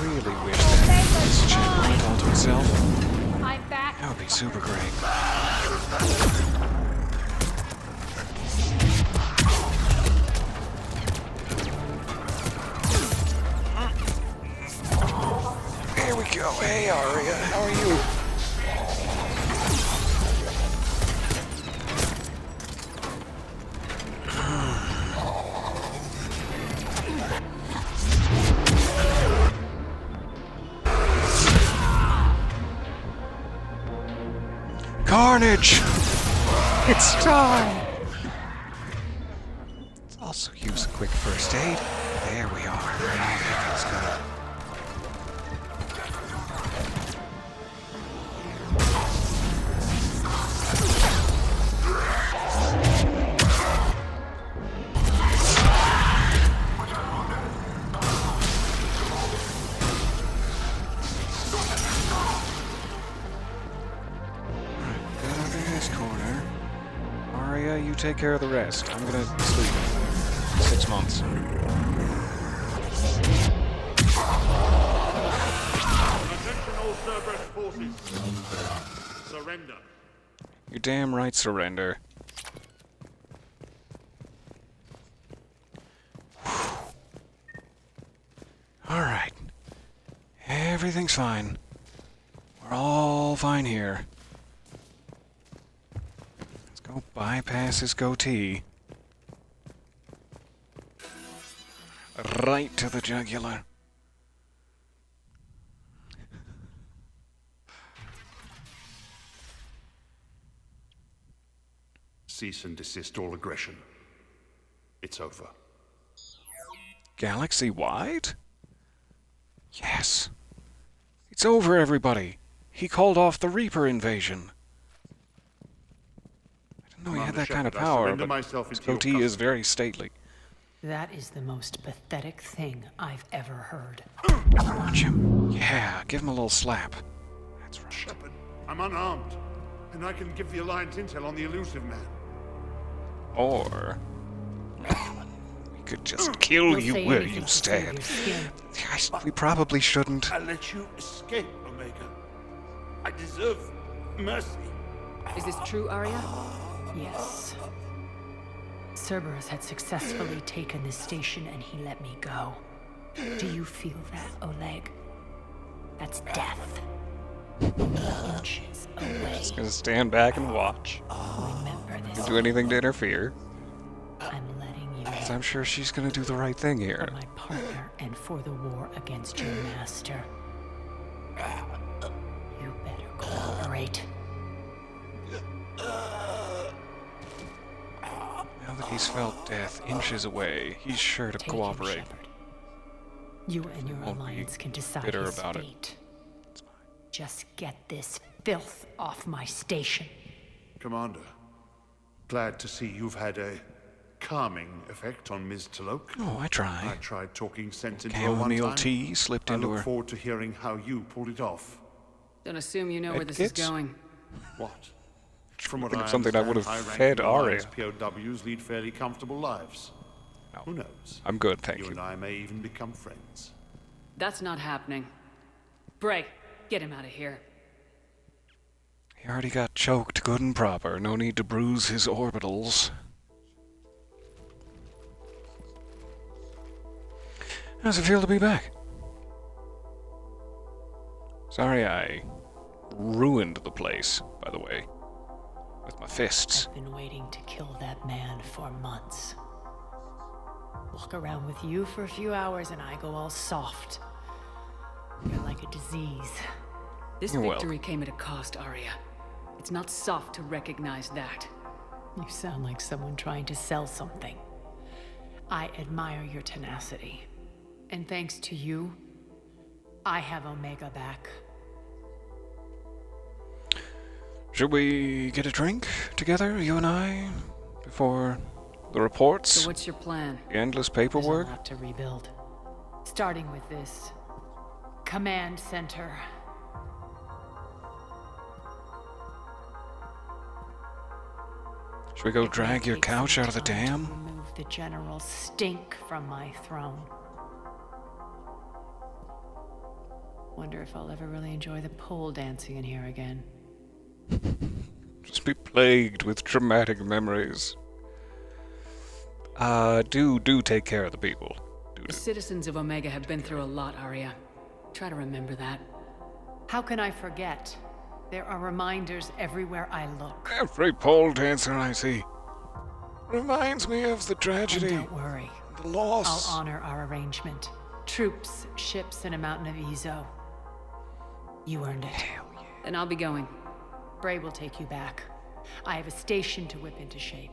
Speaker 1: Really wish that this checkpoint all to itself.
Speaker 9: I'm back.
Speaker 1: That would be super great. There we go. Hey, Aria, how are you? Carnage! It's time! Let's also use a quick first aid. There we are. Everything's good. You take care of the rest. I'm gonna sleep. 6 months.
Speaker 15: Attention all Cerberus forces. Surrender.
Speaker 1: You're damn right, surrender. Alright. Everything's fine. We're all fine here. Go bypass his goatee. Right to the jugular.
Speaker 15: Cease and desist all aggression. It's over.
Speaker 1: Galaxy-wide? Yes. It's over, everybody. He called off the Reaper invasion. I he had that kind of power, but his goatee is very stately.
Speaker 18: That is the most pathetic thing I've ever heard.
Speaker 1: Watch him. Yeah, give him a little slap. That's right.
Speaker 15: Shepard, I'm unarmed, and I can give the Alliance intel on the elusive man.
Speaker 1: Or we could just kill you where you stand. We probably shouldn't.
Speaker 15: I let you escape, Omega. I deserve mercy.
Speaker 17: Is this true, Aria?
Speaker 18: Yes. Cerberus had successfully taken this station and he let me go. Do you feel that, Oleg? That's death. Inches away.
Speaker 1: Just gonna stand back and watch.
Speaker 18: Remember this.
Speaker 1: Don't do anything to interfere.
Speaker 18: I'm letting you.
Speaker 1: Because I'm sure she's gonna do the right thing here.
Speaker 18: For my partner and for the war against your master. You better cooperate.
Speaker 1: Now that he's felt death inches away, he's sure to cooperate.
Speaker 18: You and your alliance can decide
Speaker 1: bitter
Speaker 18: his
Speaker 1: about
Speaker 18: fate. Just get this filth off my station.
Speaker 15: Commander, glad to see you've had a calming effect on Ms. Talok.
Speaker 1: Oh, I try.
Speaker 15: I tried talking sense into her one
Speaker 1: Chamomile
Speaker 15: time.
Speaker 1: tea slipped into her.
Speaker 15: I look forward to hearing how you pulled it off.
Speaker 17: Don't assume you know where this is going.
Speaker 15: What? From what
Speaker 1: Think
Speaker 15: I
Speaker 1: of something I would have fed Aria.
Speaker 15: POWs lead fairly comfortable lives. No. Who knows?
Speaker 1: I'm good, thank you.
Speaker 15: You and I may even become friends.
Speaker 17: That's not happening. Bray, get him out of here.
Speaker 1: He already got choked good and proper. No need to bruise his orbitals. How's it feel to be back? Sorry I ruined the place, by the way. With my fists.
Speaker 18: I've been waiting to kill that man for months. Walk around with you for a few hours and I go all soft. You're like a disease.
Speaker 17: This victory came at a cost, Aria. It's not soft to recognize that.
Speaker 18: You sound like someone trying to sell something. I admire your tenacity. And thanks to you, I have Omega back.
Speaker 1: Should we get a drink together, you and I, before the reports?
Speaker 17: So what's your plan?
Speaker 1: The endless paperwork?
Speaker 18: There's a lot to rebuild. Starting with this command center.
Speaker 1: Should we go drag your couch out of the dam?
Speaker 18: Remove the general stink from my throne. Wonder if I'll ever really enjoy the pole dancing in here again.
Speaker 1: Just be plagued with traumatic memories. Do take care of the people.
Speaker 17: The citizens of Omega have been through a lot, Aria. Try to remember that.
Speaker 18: How can I forget? There are reminders everywhere I look.
Speaker 1: Every pole dancer I see reminds me of the tragedy.
Speaker 18: And don't worry.
Speaker 1: The loss.
Speaker 18: I'll honor our arrangement. Troops, ships, and a mountain of Ezo. You earned it.
Speaker 1: Hell yeah.
Speaker 17: And I'll be going.
Speaker 18: Bray will take you back. I have a station to whip into shape.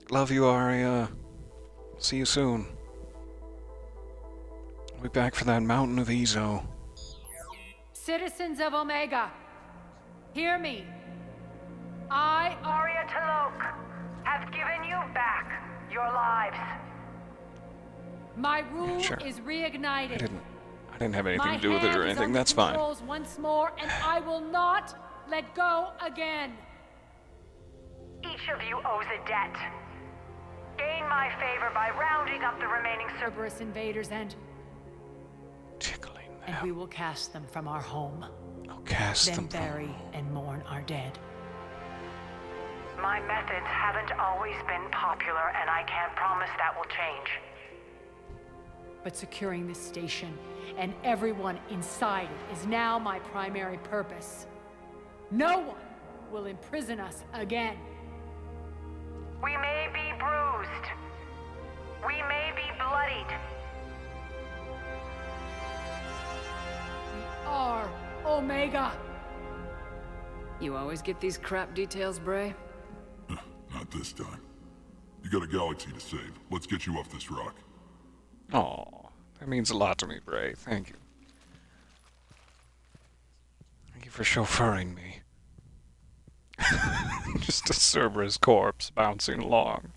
Speaker 1: Love you, Aria. See you soon. I'll be back for that mountain of Ezo.
Speaker 18: Citizens of Omega, hear me. I,
Speaker 12: Aria Talok, have given you back your lives.
Speaker 18: My rule
Speaker 1: Sure.
Speaker 18: is reignited.
Speaker 1: I didn't have anything to do with it or anything. That's fine.
Speaker 18: Once more, and I will not let go again.
Speaker 12: Each of you owes a debt. Gain my favor by rounding up the remaining
Speaker 18: Cerberus invaders and we will cast them from our home.
Speaker 1: Then
Speaker 18: bury and mourn our dead.
Speaker 12: My methods haven't always been popular, and I can't promise that will change.
Speaker 18: But securing this station and everyone inside it is now my primary purpose. No one will imprison us again.
Speaker 12: We may be bruised. We may be bloodied.
Speaker 18: We are Omega.
Speaker 17: You always get these crap details, Bray?
Speaker 20: Not this time. You got a galaxy to save. Let's get you off this rock.
Speaker 1: Aw, that means a lot to me, Bray. Thank you. Thank you for chauffeuring me. Just a Cerberus corpse bouncing along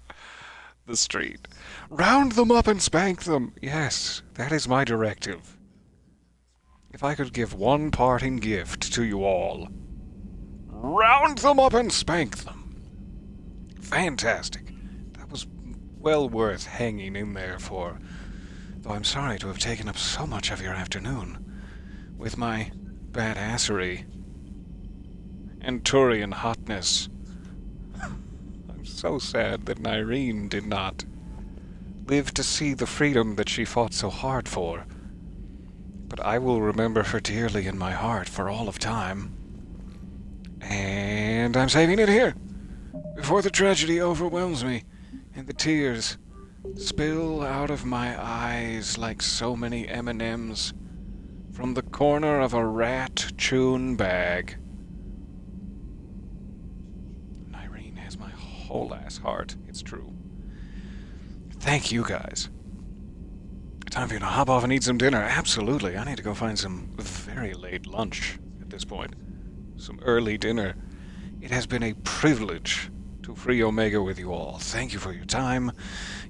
Speaker 1: the street. Round them up and spank them! Yes, that is my directive. If I could give one parting gift to you all, round them up and spank them. Fantastic. That was well worth hanging in there for, though I'm sorry to have taken up so much of your afternoon with my badassery and Turian hotness. I'm so sad that Nyreen did not live to see the freedom that she fought so hard for. But I will remember her dearly in my heart for all of time. And I'm saving it here, before the tragedy overwhelms me, and the tears spill out of my eyes like so many M&Ms from the corner of a rat tune bag. Nyreen has my whole ass heart, it's true. Thank you guys. Time for you to hop off and eat some dinner. Absolutely. I need to go find some very late lunch at this point. Some early dinner. It has been a privilege to free Omega with you all. Thank you for your time,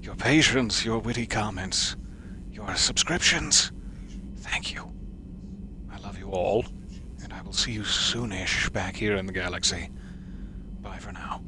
Speaker 1: your patience, your witty comments, your subscriptions. Thank you. I love you all, and I will see you soonish back here in the galaxy. Bye for now.